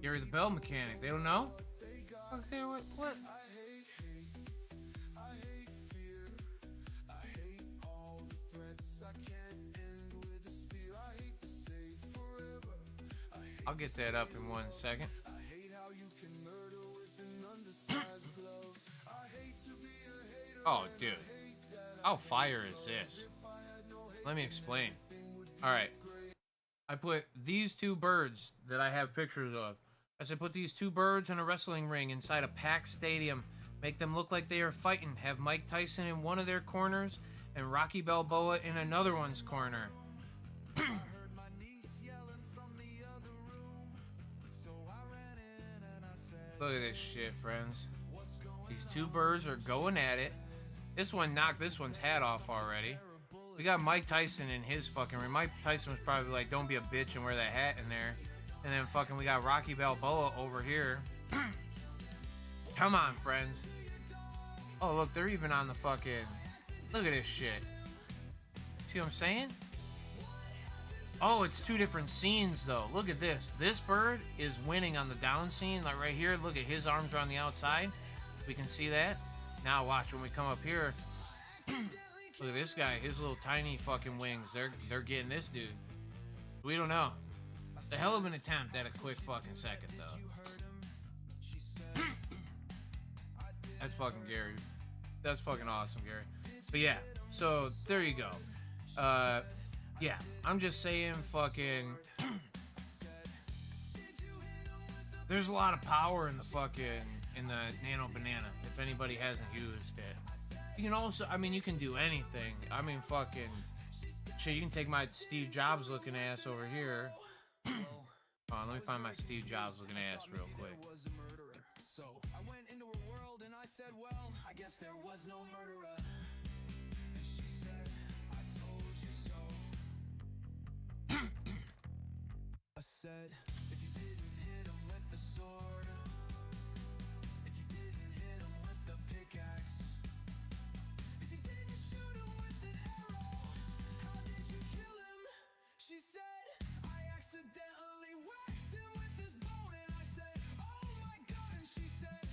Gary the Bell Mechanic. They don't know? Fuck, they what? I'll get that up in 1 second. Oh, dude. How fire is this? Let me explain. Alright. I put these two birds that I have pictures of. I said put these two birds in a wrestling ring inside a packed stadium. Make them look like they are fighting. Have Mike Tyson in one of their corners and Rocky Balboa in another one's corner. Look at this shit, friends. These two birds are going at it. This one knocked this one's hat off already. We got Mike Tyson in his fucking ring. Mike Tyson was probably like, don't be a bitch and wear that hat in there. And then fucking we got Rocky Balboa over here. Come on, friends. Oh, look, they're even on the fucking... Look at this shit. See what I'm saying? Oh, it's two different scenes, though. Look at this. This bird is winning on the down scene. Like right here, look at his arms are on the outside. We can see that. Now watch when we come up here. Look at this guy. His little tiny fucking wings. They're getting this dude. We don't know. The hell of an attempt at a quick fucking second, though. That's fucking Gary. That's fucking awesome, Gary. But yeah, so there you go. Yeah, I'm just saying fucking... There's a lot of power in the fucking... in the Nano Banana, if anybody hasn't used it. You can also... I mean, you can do anything. I mean, fucking... Shit, you can take my Steve Jobs looking ass over here. Hold on, let me find my Steve Jobs looking ass real quick. So I went into her world and I said, well, I guess there was no murderer. And she said, I told you so. I said, if you didn't hit him with the sword, if you didn't hit him with the pickaxe, if you didn't shoot him with an arrow, how did you kill him? She said, I accidentally whacked him with his bone. And I said, oh my god. And she said,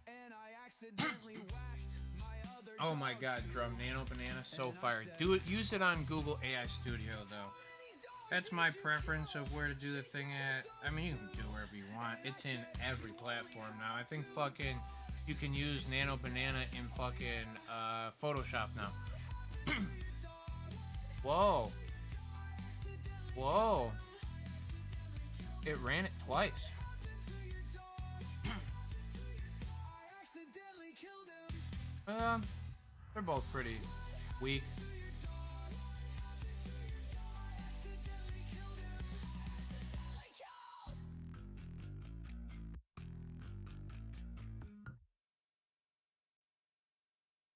and I accidentally whacked my other Oh my god, drum Nano Banana, so fire. Do it, use it on Google AI Studio though. That's my preference of where to do the thing at. I mean, you can do wherever you want. It's in every platform now. I think fucking you can use Nano Banana in fucking Photoshop now. Whoa. Whoa. It ran it twice. They're both pretty weak.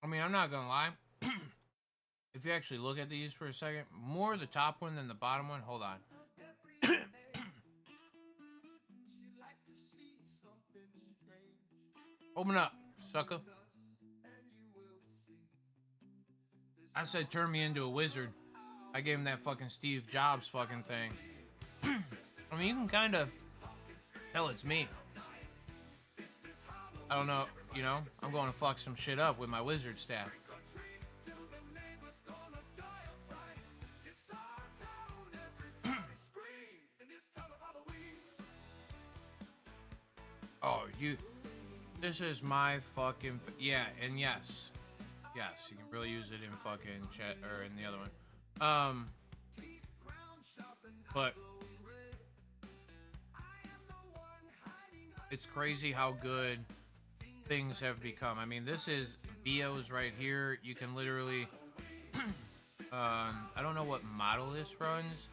I mean, I'm not gonna lie. If you actually look at these for a second, more the top one than the bottom one. Hold on. Open up, sucker. I said turn me into a wizard. I gave him that fucking Steve Jobs fucking thing. I mean, you can kind of tell it's me. I don't know, you know, I'm going to fuck some shit up with my wizard staff. Oh, this is my fucking, yeah, and yes, you can really use it in fucking chat, or in the other one. But it's crazy how good things have become. I mean, this is VOs right here. You can literally, I don't know what model this runs.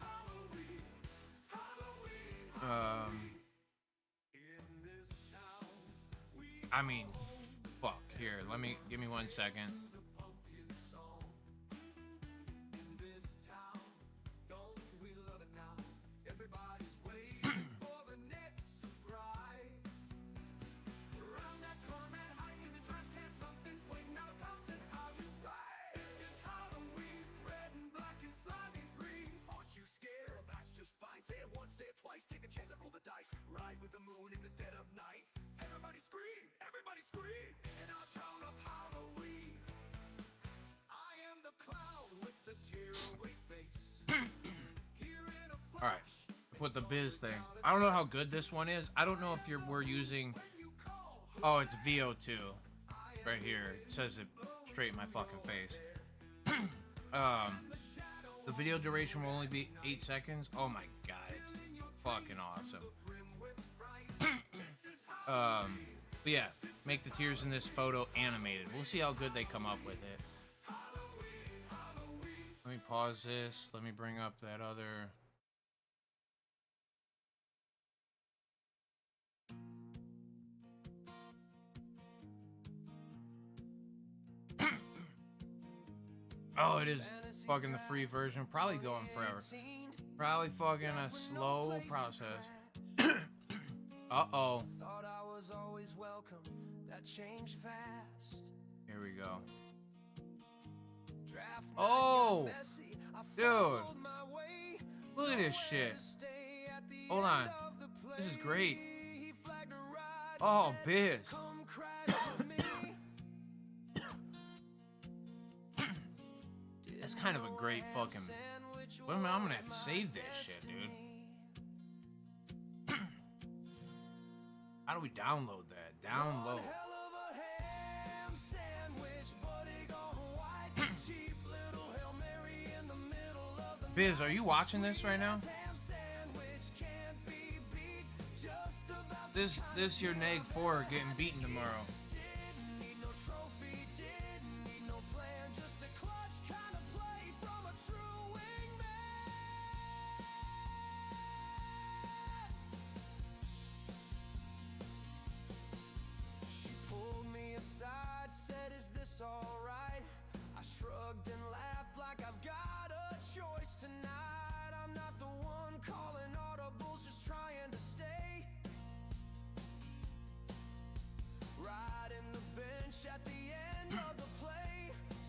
I mean, fuck. Here, give me 1 second. Alright, with the biz thing. I don't know how good this one is. I don't know if we're using... Oh, it's VO2. Right here. It says it straight in my fucking face. The video duration will only be 8 seconds. Oh my god, it's fucking awesome. But yeah, make the tears in this photo animated. We'll see how good they come up with it. Let me pause this. Let me bring up that other... Oh, it is fucking the free version. Probably going forever. Probably fucking a slow process. Uh-oh. Here we go. Oh! Dude. Look at this shit. Hold on. This is great. Oh, biz. That's kind of a great fucking Well, I'm gonna have to save this shit, dude. How do we download that? Download. Biz, are you watching this right now? This your neg 4 getting beaten tomorrow.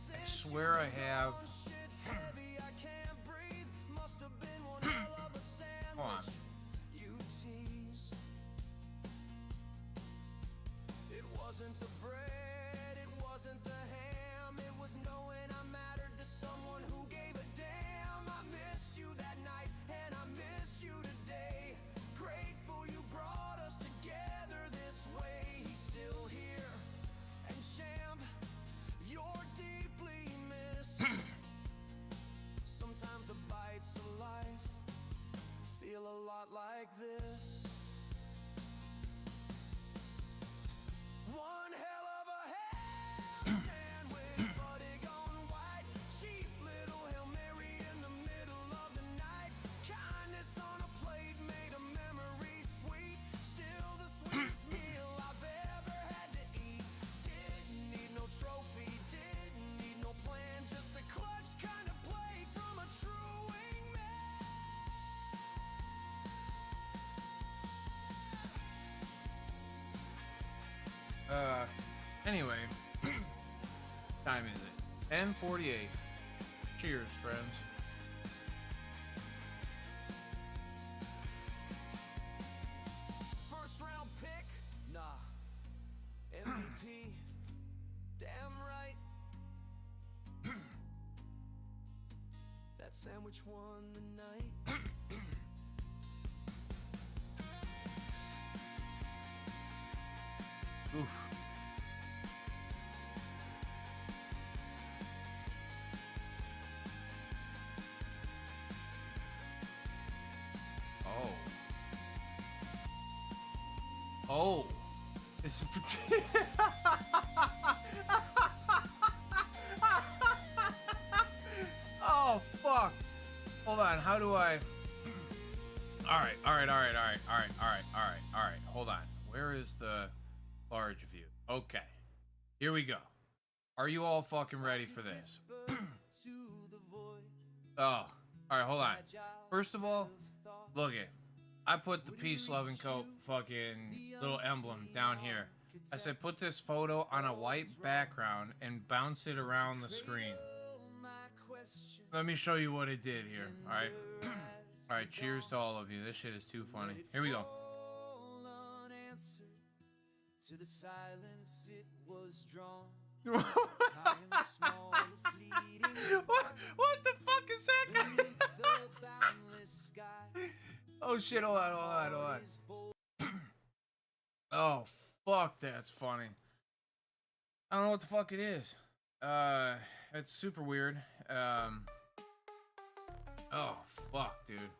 I swear I have. Hold on. It wasn't the bread, it wasn't the ham, it was knowing I mattered to someone who gave a damn. I missed you that night, and I miss you today. Grateful you brought us together this way. He's still here, and champ, you're deeply missed. Sometimes the bites of life feel a lot like this. One hell of a ham sandwich, but it gone white. Cheap little Hail Mary in the middle of the night. Kindness on a plate made a memory sweet. Still the sweetest meal I've ever had to eat. Didn't need no trophy, didn't need no plan. Just a clutch kind of play from a true wingman. Anyway, time is it? 10:48. Cheers, friends. First round pick? Nah. MVP? Damn right. That sandwich won the night. Oof. Oh. It's Oh, fuck. Hold on. How do I... All right. Hold on. Where is the large view? Okay. Here we go. Are you all fucking ready for this? Oh. All right, hold on. First of all, look it. I put the peace, love, and coat fucking little emblem down here. I said put this photo on a white background and bounce it around the screen. Let me show you what it did here. All right. All right, cheers to all of you. This shit is too funny. Here we go. To the silence it was drawn. What the fuck is that guy? Oh shit, hold on. Oh fuck, that's funny. I don't know what the fuck it is. It's super weird. Oh fuck, dude.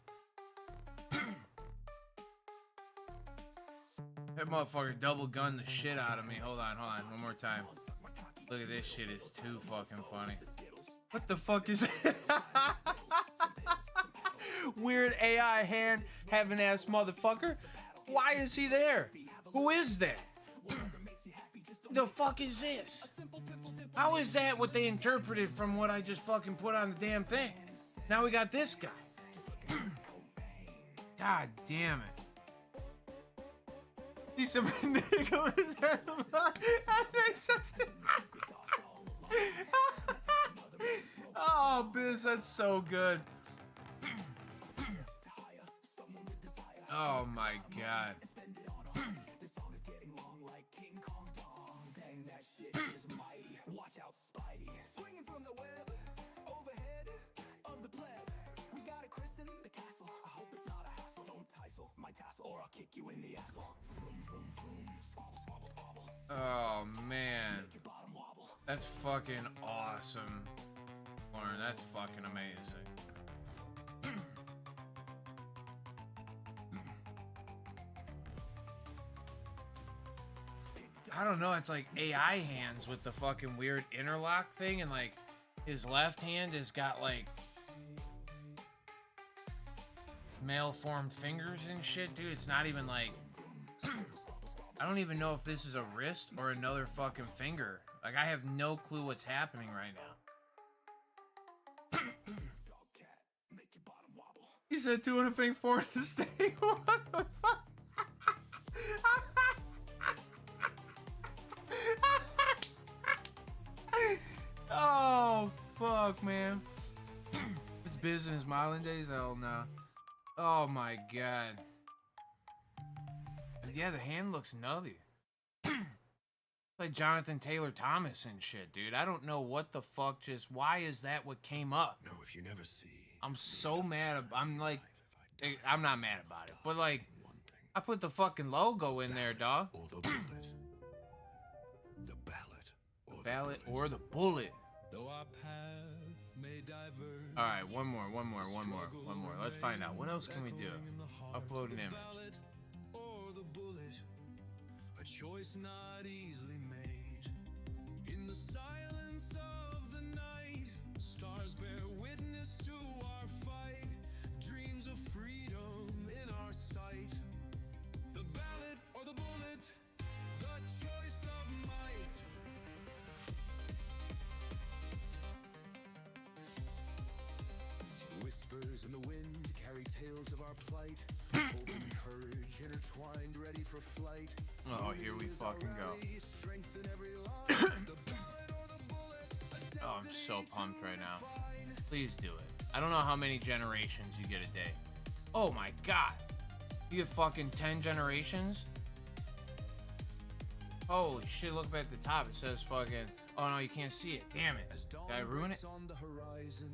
That motherfucker double gunned the shit out of me. Hold on, one more time. Look at this shit, it's too fucking funny. What the fuck is it? Weird AI hand having ass motherfucker. Why is he there? Who is that? The fuck is this? How is that what they interpreted from what I just fucking put on the damn thing? Now we got this guy. God damn it. He's some Nicholas. Oh, Biz, that's so good. Oh my god. That's fucking awesome, Lauren. That's fucking amazing. I don't know. It's like AI hands with the fucking weird interlock thing, and like his left hand has got like malformed fingers and shit, dude. It's not even like I don't even know if this is a wrist or another fucking finger. Like, I have no clue what's happening right now. He said 200 ping for to stay. What the fuck? Oh, fuck, man. It's Biz in his Milan days? Hell no. Oh, my God. Yeah, the hand looks nubby. Like Jonathan Taylor Thomas and shit, dude. I don't know what the fuck just... Why is that what came up? No, if you never see... I'm so mad. I'm like... I'm not mad about it. But like... I put the fucking logo in there, dog. Or the bullet. The ballot. The ballot or the bullet. Though our paths may diverge. Alright, one more. Let's find out. What else can we do? Upload an image. Or the bullet, a choice not easily made. In the silence of the night, stars bear witness to our fight. Dreams of freedom in our sight. The ballot or the bullet, the choice of might. Whispers in the wind carry tales of our plight. Hope and courage intertwined, ready for flight. Oh, here we fucking go. Strength in every line. The ballot or the bullet, Oh, I'm so pumped right now. Please do it. I don't know how many generations you get a day. Oh my god. You get fucking 10 generations? Holy shit, look up at the top. It says fucking... Oh no, you can't see it. Damn it. Did I ruin it? on the horizon,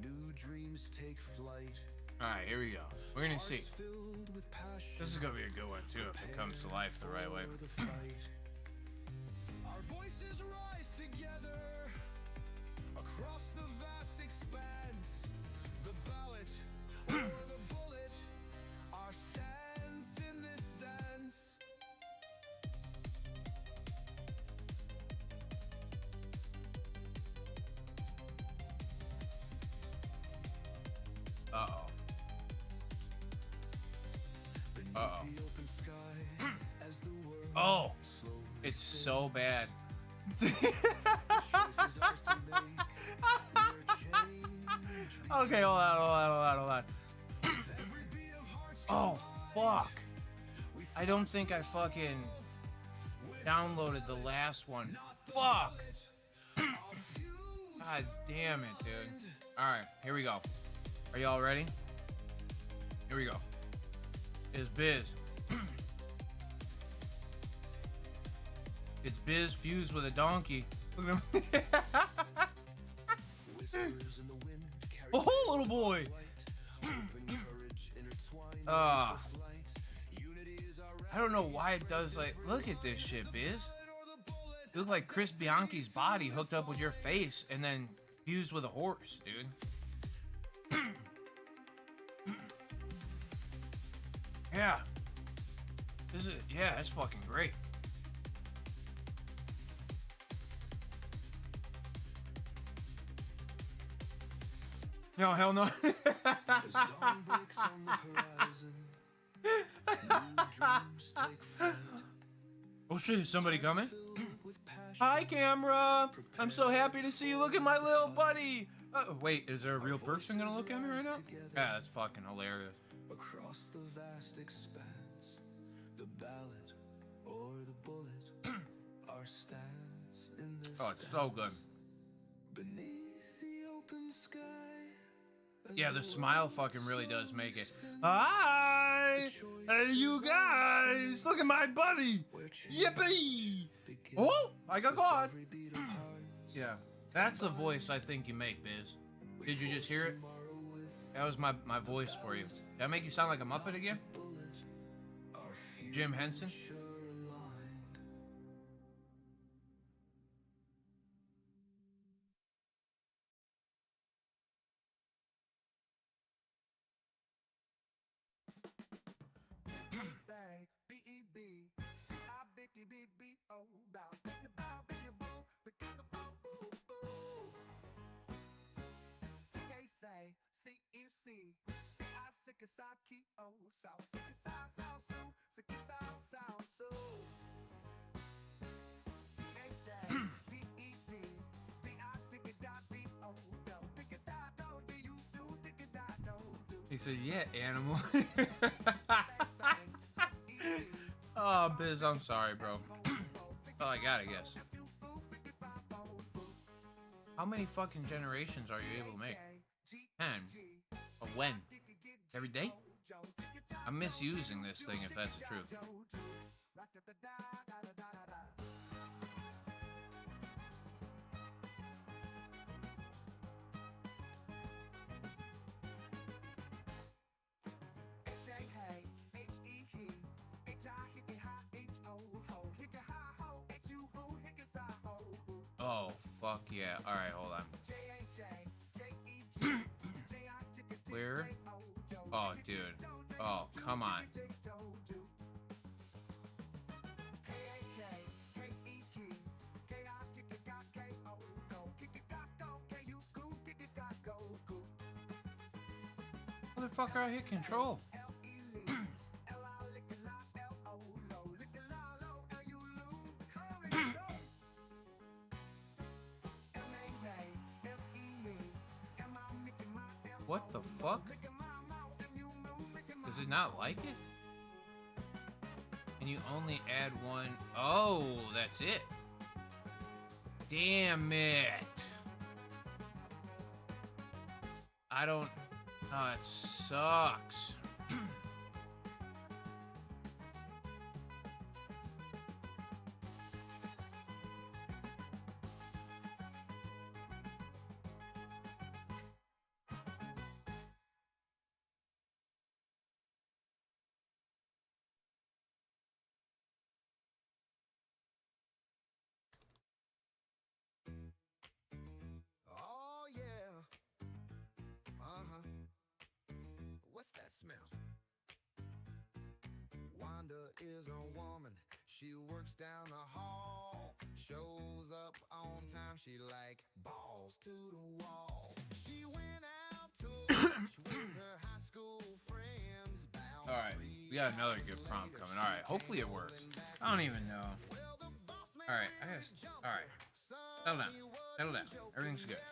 new dreams take flight. Alright, here we go. We're gonna see. Filled with passion. This is gonna be a good one too if it comes to life the right way. for the fight. Our voices rise together across the vast expanse. The ballot or the bullet, our stance in this dance. Uh-oh. Uh-oh. The open sky as the world Oh! slowly It's so bad. choices ours to make. Where change Okay, hold on. every beat of hearts. Oh, fuck. I don't think I fucking downloaded the last one. Fuck. God damn it, dude. Alright, here we go. Are y'all ready? Here we go. It's Biz. It's Biz fused with a donkey. Look at him. Whispers in the wind carry Oh, little boy. light. Hope and courage intertwined Ah. with flight. Unity is our I don't know why it does like... Look at this shit, Biz. You look like Chris Bianchi's body hooked up with your face and then fused with a horse, dude. Yeah. This is... Yeah, that's fucking great. No, hell no. as dawn breaks on the horizon. New dreams take flight. Oh shit, is somebody coming? Filled with passion. Hi, camera. I'm so happy to see you. Look at my little buddy. Wait, is there a real person gonna look at me right now? Yeah, that's fucking hilarious. Across the vast expanse, the ballot or the bullet, our stance in this Oh, it's so good. beneath the open sky. Yeah, the smile fucking really does make it. Hi! Hey, you guys! Look at my buddy! Yippee! Oh! I got caught! Every beat of heart, Yeah, that's the voice I think you make, Biz. Did you just hear it? tomorrow with That was my voice for you. Did I make you sound like a Muppet again? our Jim Henson? future aligned. He said, yeah, animal. Oh, Biz, I'm sorry, bro. Oh, I gotta guess. How many fucking generations are you able to make? 10. But when? Every day? I'm misusing this thing if that's the truth. Oh, fuck yeah. Alright, hold on. Where? Oh, dude. Oh, come on. Motherfucker, I hit control. What the fuck? Does it not like it? And you only add one. Oh, that's it. Damn it. I don't. Oh, it sucks. Oh yeah. Uh-huh. What's that smell? Wanda is a woman. She works down the hall. Shows up on time. She like balls to the wall. She went out to lunch with her high school friends. All right, we got another good prompt coming. All right, hopefully it works. I don't even know. All right, I guess. All right, settle down, settle down. Everything's good.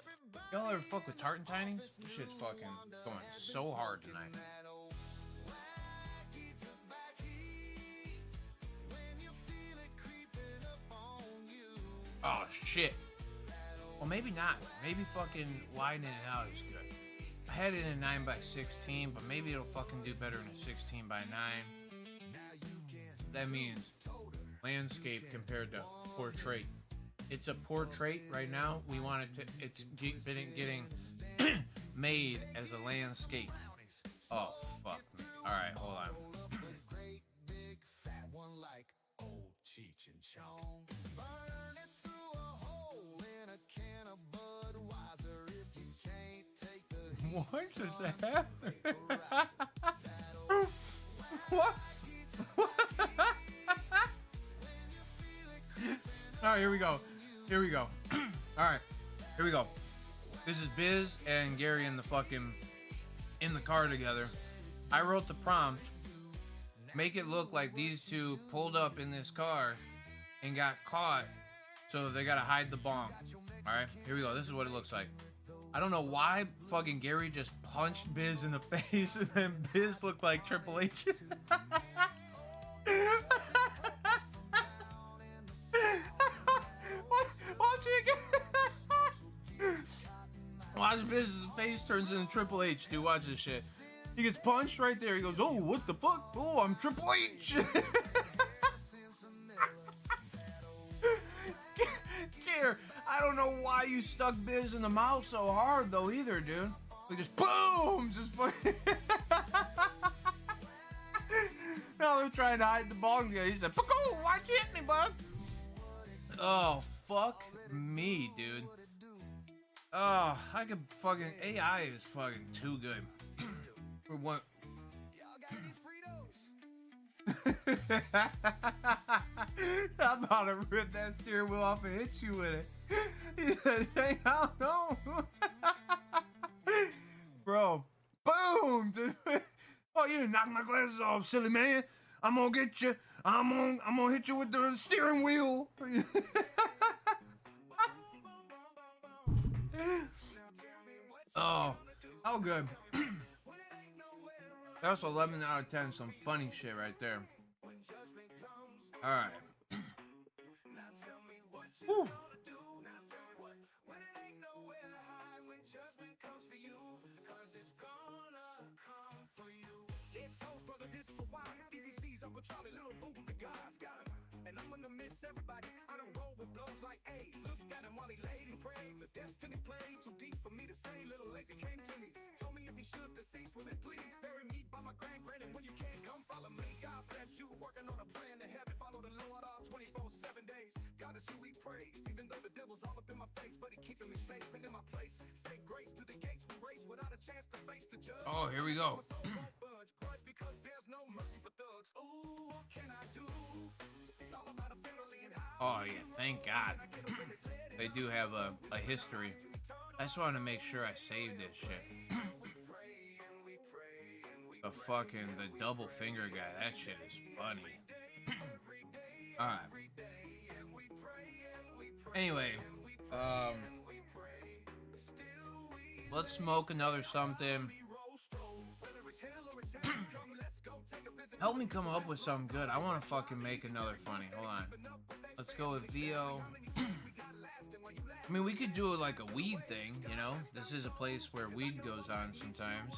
Y'all ever fuck with Tartan Tinies? This shit's fucking going so hard tonight. Oh shit. Well, maybe not. Maybe fucking widening it out is good. I had it in a 9x16, but maybe it'll fucking do better in a 16x9. That means landscape compared to portrait. It's a portrait right now. We want it to. It's been getting made as a landscape. Oh fuck me. All right, hold on. Great big fat one like old Cheech and Chong. Burn it through a hole in a can of Budweiser if you can't take the heat. What just happened? What? All right, here we go. Here we go. All right, here we go. This is Biz and Gary in the car together. I wrote the prompt. Make it look like these two pulled up in this car and got caught, so they gotta hide the bong. All right, here we go. This is what it looks like. I don't know why fucking Gary just punched Biz in the face and then Biz looked like Triple H. Watch it again. Watch Biz's face turns into Triple H, dude. Watch this shit. He gets punched right there. He goes, oh, what the fuck? Oh, I'm Triple H. Care. I don't know why you stuck Biz in the mouth so hard, though, either, dude. Like, just boom! Just fucking. Now they're trying to hide the bong together. He said, "Pako, watch it, me, bud." Oh, fuck me, dude. Oh, I could fucking. AI is fucking too good. For what? Y'all got any Fritos? I'm about to rip that steering wheel off and hit you with it. He said, "Hey, I don't know." Bro, boom, dude. Oh, you didn't knock my glasses off, silly man. I'm gonna get you. I'm gonna hit you with the steering wheel. Oh, how good. That's 11 out of 10. Some funny shit right there. All right. Woo. Everybody, I don't roll with blows like A's. Look at him while he laid and prayed. The destiny played too deep for me to say. Little lazy came to me, told me if he should deceased, will it please bury me by my granddad? When you can't come follow me, God bless you. Working on a plan to heaven, follow the Lord all 24/7 days. God is who we praise, even though the devil's all up in my face, but he keeping me safe and in my place. Say grace to the gates we race without a chance to face the judge. Oh, here we go. Because there's no mercy for thugs. Ooh, what can I do? It's all about a family and how. Oh yeah, thank God. They do have a history. I just wanted to make sure I saved this shit. The double finger guy, that shit is funny. Alright. Anyway, let's smoke another something. Help me come up with something good. I want to fucking make another funny. Hold on. Let's go with VO. I mean, we could do it like a weed thing, you know? This is a place where weed goes on sometimes.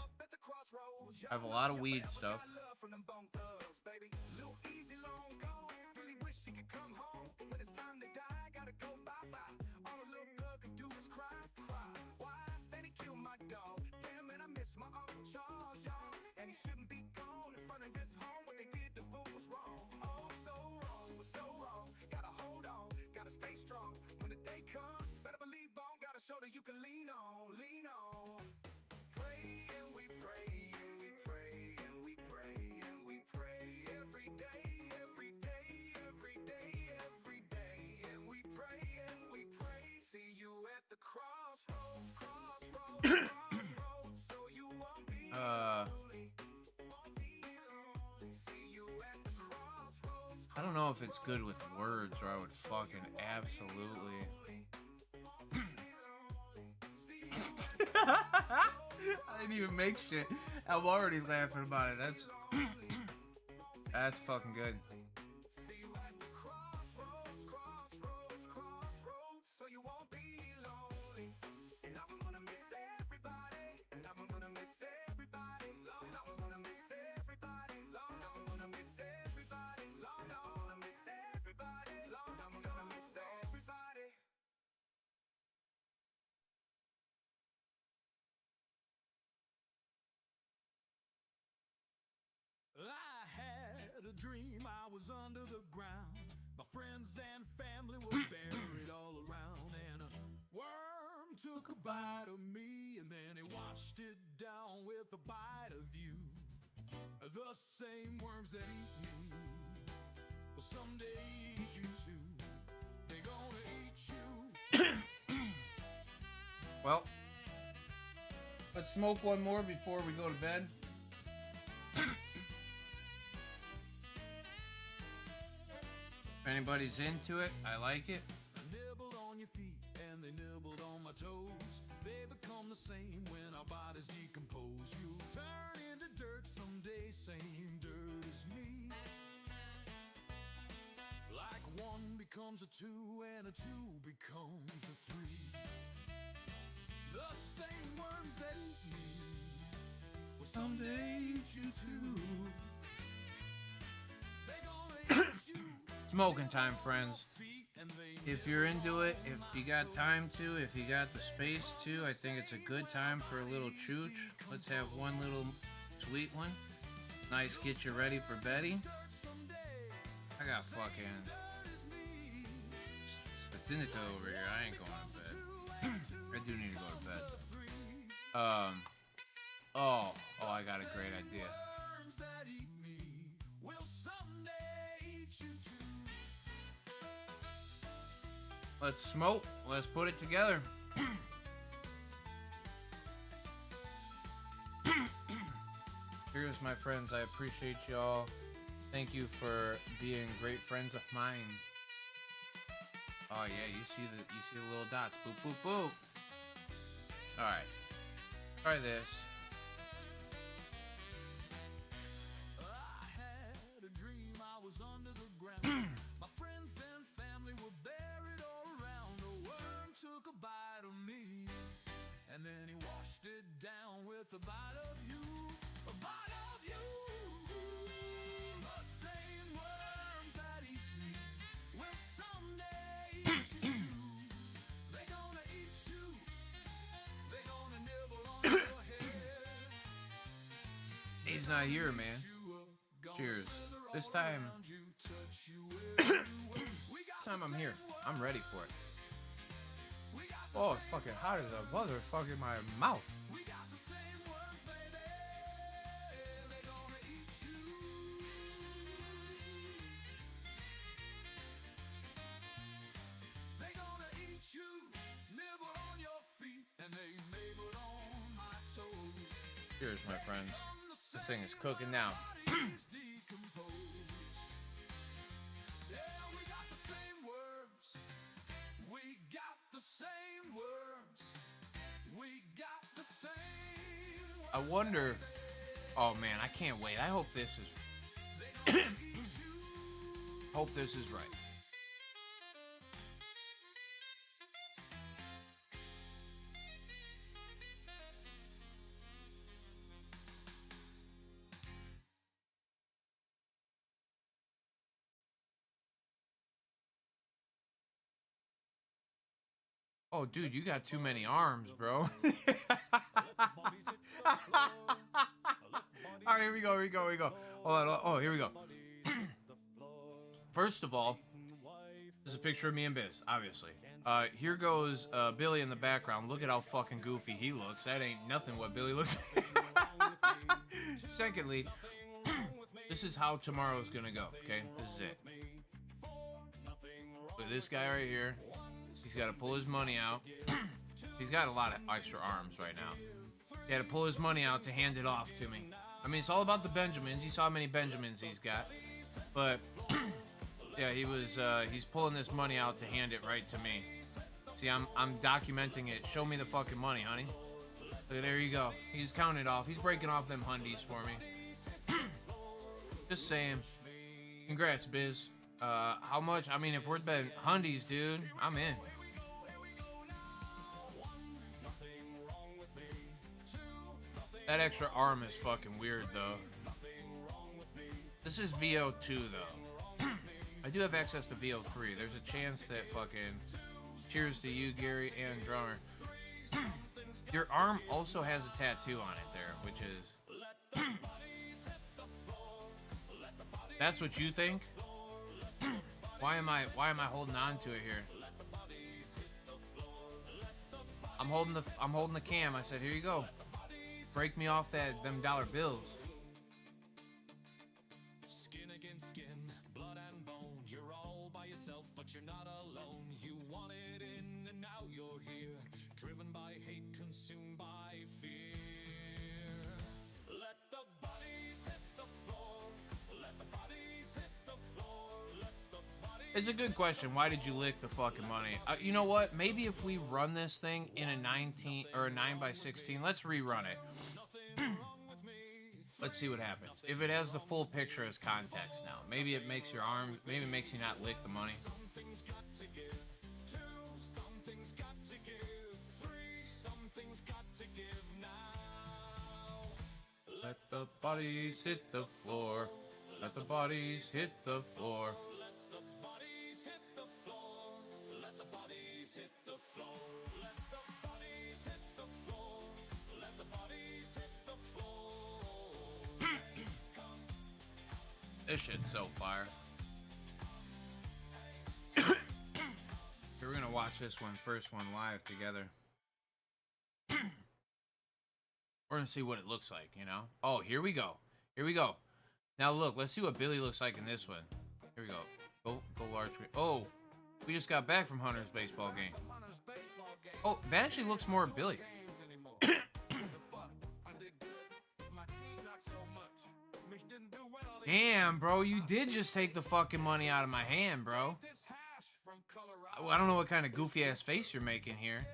I have a lot of weed stuff. So that you can lean on. Pray and we pray and we pray and we pray and we pray every day, every day, every day, every day, and we pray and we pray. See you at the crossroads, crossroads, so you won't be lonely. See you at the crossroads. I don't know if it's good with words or I would fucking absolutely. I didn't even make shit. I'm already laughing about it. That's fucking good. See you at the crossroads, so you won't be lonely. And I'm gonna miss everybody. And I'm gonna miss everybody. And I'm gonna miss everybody. And I'm gonna miss everybody. And I'm gonna miss everybody. And I'm gonna miss everybody. I had a dream I was under the ground. My friends and family were buried all around. And a worm took a bite of me, and then it washed it down with a bite of you. The same worms that eat me will someday eat you too. They're gonna eat you. Well, let's smoke one more before we go to bed. If anybody's into it, I like it. I nibbled on your feet and they nibbled on my toes. They become the same when our bodies decompose. You'll turn into dirt someday, same dirt as me. Like one becomes a two and a two becomes a three. The same worms that eat me will someday eat you too. They gonna eat you. Smoking time, friends. If you're into it, if you got time to, if you got the space to, I think it's a good time for a little chooch. Let's have one little sweet one. Nice, get you ready for Betty. I got fucking Statinito over here. I ain't going to bed. I do need to go to bed. Oh, I got a great idea. Worms that eat me will someday Let's smoke. Let's put it together. Cheers, my friends. I appreciate y'all. Thank you for being great friends of mine. Oh yeah, you see the little dots. Boop boop boop. All right. Try this. I had a dream I was under the ground. My friends and family were buried all around. A worm took a bite of me, and then he washed it down with a bite of you. A bite of you. The same worms that eat me will someday eat you too. They gonna eat you. They gonna nibble on your head. He's not here, man. Cheers. This time I'm here. I'm ready for it. Oh, it's fucking hot as a motherfucker in my mouth. Cheers, my friends. This thing is cooking now. I wonder. Oh man, I can't wait. I hope this is. Hope this is right. Oh, dude, you got too many arms, bro. All right, here we go. Hold on. Oh, here we go. First of all, there's a picture of me and Biz, obviously. Here goes Billy in the background. Look at how fucking goofy he looks. That ain't nothing what Billy looks like. Secondly, this is how tomorrow's gonna go, okay? This is it. Look at this guy right here. He's got to pull his money out. He's got a lot of extra arms right now. He had to pull his money out to hand it off to me. I mean, it's all about the Benjamins. You saw how many Benjamins he's got. But, yeah, he's pulling this money out to hand it right to me. See, I'm documenting it. Show me the fucking money, honey. Look, there you go. He's counting it off. He's breaking off them hundies for me. Just saying. Congrats, Biz. How much? I mean, if we're betting hundies, dude, I'm in. That extra arm is fucking weird, though. This is VO2, though. I do have access to VO3. There's a chance that fucking... Cheers to you, Gary, and Drummer. Your arm also has a tattoo on it there, which is... That's what you think? Why am I holding on to it here? I'm holding the cam. I said, here you go. Break me off them dollar bills. Skin against skin, blood and bone. You're all by yourself, but you're not alone. You wanted in, and now you're here. Driven by hate, consumed by fear. Let the bodies hit the floor. Let the bodies hit the floor. Let the bodies. It's a good question. Why did you lick the fucking money? You know what? Maybe if we run this thing in a 19 or a 9x16, let's rerun it. Let's see what happens. If it has the full picture as context now, maybe it makes your arm, maybe it makes you not lick the money. Something's got to give. Two, something's got to give. Three, something's got to give now. Let the bodies hit the floor. Let the bodies hit the floor. Let the bodies hit the floor. Let the bodies hit the floor. Let the bodies hit the floor. Let the bodies hit the floor. This shit's so fire. We're gonna watch this first one live together. We're gonna see what it looks like, you know? Oh, here we go. Here we go. Now look, let's see what Billy looks like in this one. Here we go. Go large screen. Oh. We just got back from Hunter's baseball game. Oh, that actually looks more Billy. Damn, bro, you did just take the fucking money out of my hand, bro. I don't know what kind of goofy ass face you're making here.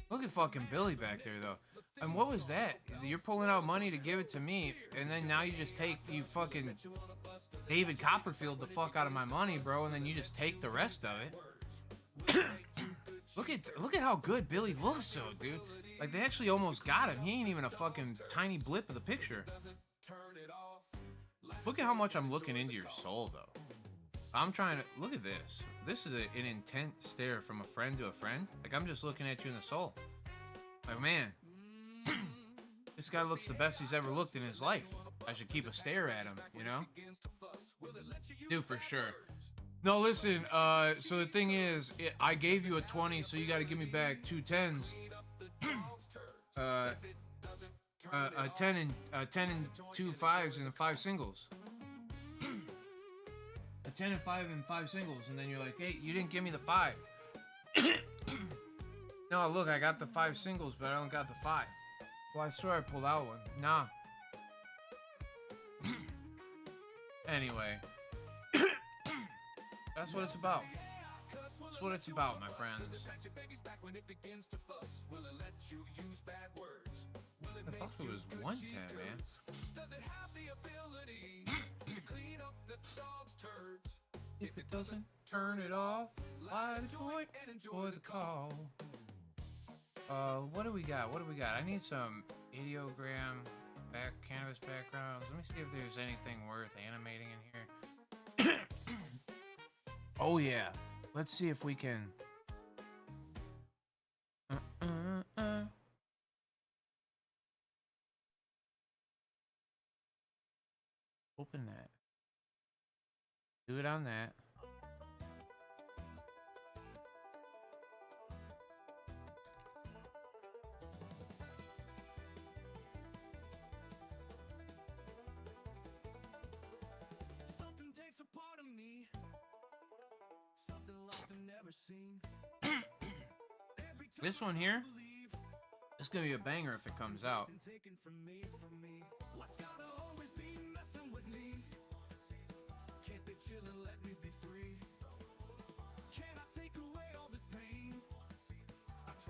Look at fucking Billy back there, though. And what was that? You're pulling out money to give it to me, and then now you just you fucking David Copperfield the fuck out of my money, bro, and then you just take the rest of it. Look at how good Billy looks, though, dude. Like, they actually almost got him. He ain't even a fucking tiny blip of the picture. Look at how much I'm looking into your soul, though. I'm trying to... Look at this. This is an intense stare from a friend to a friend. Like, I'm just looking at you in the soul. Like, man. This guy looks the best he's ever looked in his life. I should keep a stare at him, you know? Dude, for sure. No, listen, so the thing is, I gave you a 20, so you gotta give me back 2 10s. A 10 and 2 5s and 5 singles. A 10 and 5 and 5 singles, and then you're like, hey, you didn't give me the 5. No, look, I got the 5 singles, but I don't got the 5. Well, I swear I pulled out one. Nah. Anyway. That's what it's about. That's what it's about, my friends. I thought it was 110, man. If it doesn't, turn it off. Light a joint and enjoy the call. What do we got? What do we got? I need some ideogram canvas backgrounds. Let me see if there's anything worth animating in here. Oh yeah. Let's see if we can. Open that. Do it on that. Something takes a part of me. Something lost and never seen. This one here, it's gonna be a banger if it comes out. Taken from me. What's gotta always be messing with me? Can't they chill and let me be free? Can I take away all this pain?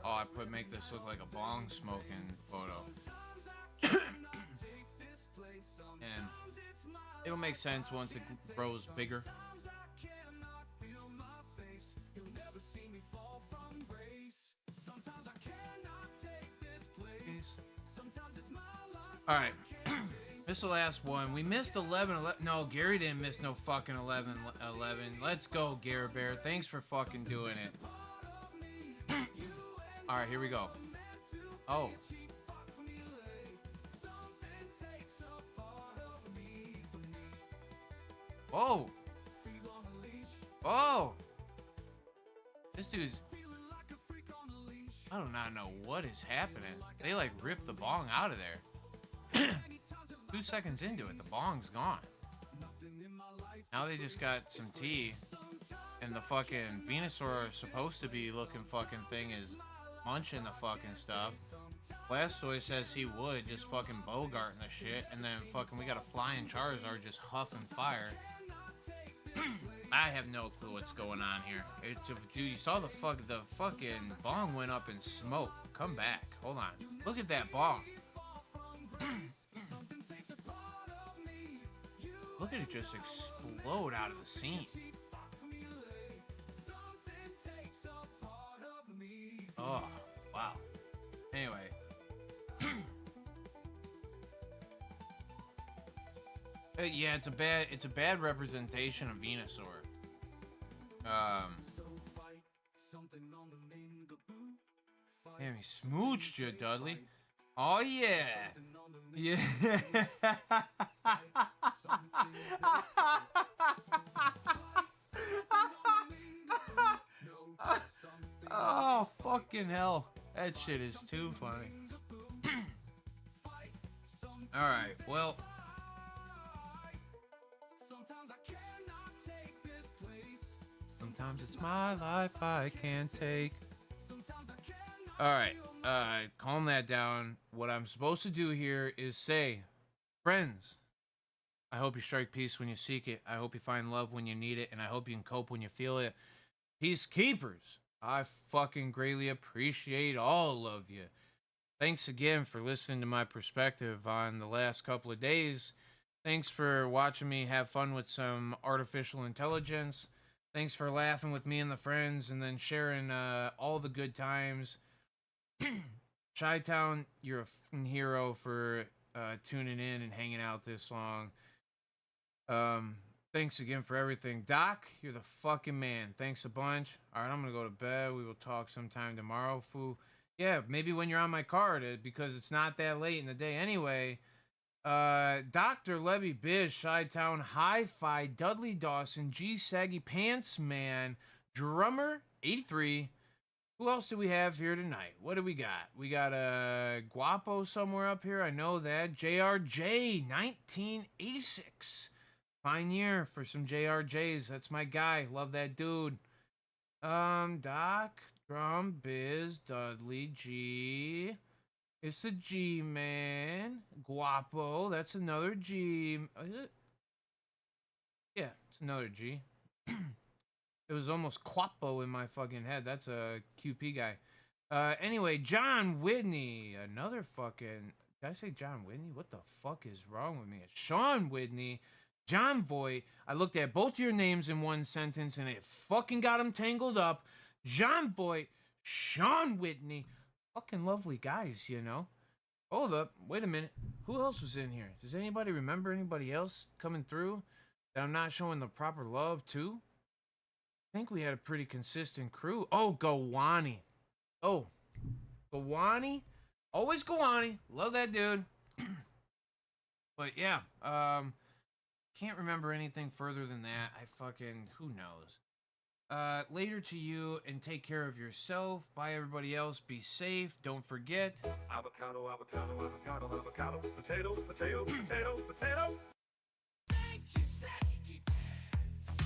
Oh, I make this look like a bong smoking photo. And it'll make sense once it grows bigger. All right, this is the last one. We missed 11. No, Gary didn't miss no fucking 11. Let's go, Gary Bear. Thanks for fucking doing it. All right, here we go. Oh. Whoa. Oh. This dude's... I do not know what is happening. They like ripped the bong out of there. 2 seconds into it, the bong's gone. Now they just got some tea, and the fucking Venusaur supposed to be looking fucking thing is munching the fucking stuff. Blastoise says he would, just fucking bogarting the shit, and then fucking we got a flying Charizard just huffing fire. I have no clue what's going on here. Dude, you saw the fucking bong went up in smoke. Come back. Hold on. Look at that bong. Look at it just explode out of the scene. Oh, wow. Anyway. Yeah, it's a bad representation of Venusaur. Damn, he smooched you, Dudley. Oh yeah. Yeah. Oh, fucking hell. That shit is too funny. Alright, well. Sometimes it's my life I can't take. All right, calm that down. What I'm supposed to do here is say, friends, I hope you strike peace when you seek it. I hope you find love when you need it, and I hope you can cope when you feel it. Peacekeepers, I fucking greatly appreciate all of you. Thanks again for listening to my perspective on the last couple of days. Thanks for watching me have fun with some artificial intelligence. Thanks for laughing with me and the friends and then sharing all the good times. Chi-Town, you're a fucking hero for tuning in and hanging out this long. Thanks again for everything. Doc, you're the fucking man. Thanks a bunch. All right, I'm going to go to bed. We will talk sometime tomorrow, foo. Yeah, maybe when you're on my card, because it's not that late in the day anyway. Dr. Levy Biz, Chi-Town, Hi-Fi, Dudley Dawson, G Saggy Pants Man, Drummer 83. Who else do we have here tonight? What do we got? We got Guapo somewhere up here. I know that. JRJ 1986. Fine year for some JRJs. That's my guy. Love that dude. Doc, Drum, Biz, Dudley, G. It's a G, man. Guapo, that's another G. Is it? Yeah, it's another G. It was almost Quapo in my fucking head. That's a QP guy. Anyway, John Whitney. Another fucking... Did I say John Whitney? What the fuck is wrong with me? It's Sean Whitney. John Voight. I looked at both your names in one sentence and it fucking got them tangled up. John Voight. Sean Whitney. Fucking lovely guys, you know. Hold up. Wait a minute. Who else was in here? Does anybody remember anybody else coming through that I'm not showing the proper love to? I think we had a pretty consistent crew. Oh, Gawani. Oh, Gawani. Always Gawani. Love that dude. But yeah, can't remember anything further than that. Who knows? Later to you, and take care of yourself. Bye, everybody else. Be safe. Don't forget. Avocado, avocado, avocado, avocado. Potato, potato, potato, potato. Thank you, saggy pants.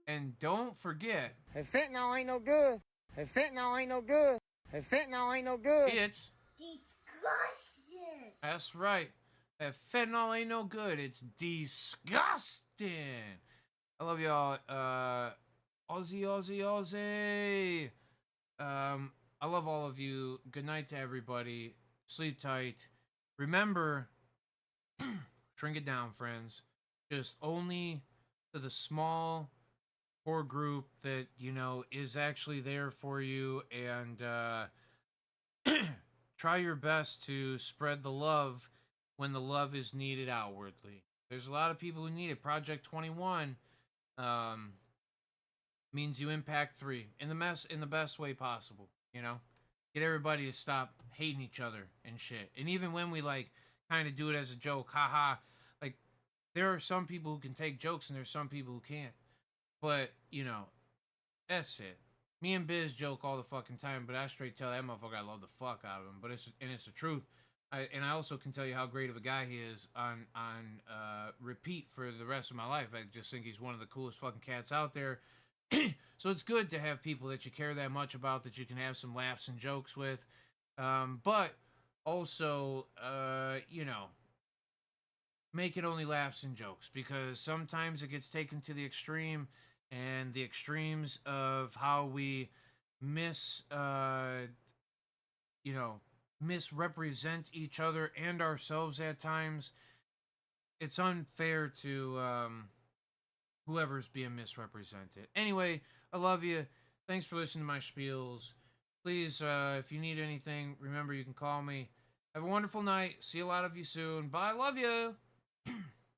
And don't forget. Hey, fentanyl ain't no good. Hey, fentanyl ain't no good. Hey, fentanyl ain't no good. It's Disgusting. That's right. That fentanyl ain't no good. It's disgusting. I love y'all. Aussie, Aussie, Aussie. I love all of you. Good night to everybody. Sleep tight. Remember, shrink it down, friends. Just only to the small core group that, you know, is actually there for you, and try your best to spread the love when the love is needed outwardly. There's a lot of people who need it. Project 21 means you impact 3 in the best way possible, you know? Get everybody to stop hating each other and shit. And even when we, like, kind of do it as a joke, haha, like, there are some people who can take jokes and there's some people who can't. But, you know, that's it. Me and Biz joke all the fucking time, but I straight tell that motherfucker I love the fuck out of him. But it's the truth. I also can tell you how great of a guy he is on repeat for the rest of my life. I just think he's one of the coolest fucking cats out there. So it's good to have people that you care that much about, that you can have some laughs and jokes with. But also, you know, make it only laughs and jokes, because sometimes it gets taken to the extreme, and the extremes of how we misrepresent each other and ourselves at times. It's unfair to whoever's being misrepresented. Anyway, I love you. Thanks for listening to my spiels. Please, if you need anything, remember you can call me. Have a wonderful night. See a lot of you soon. Bye. Love you.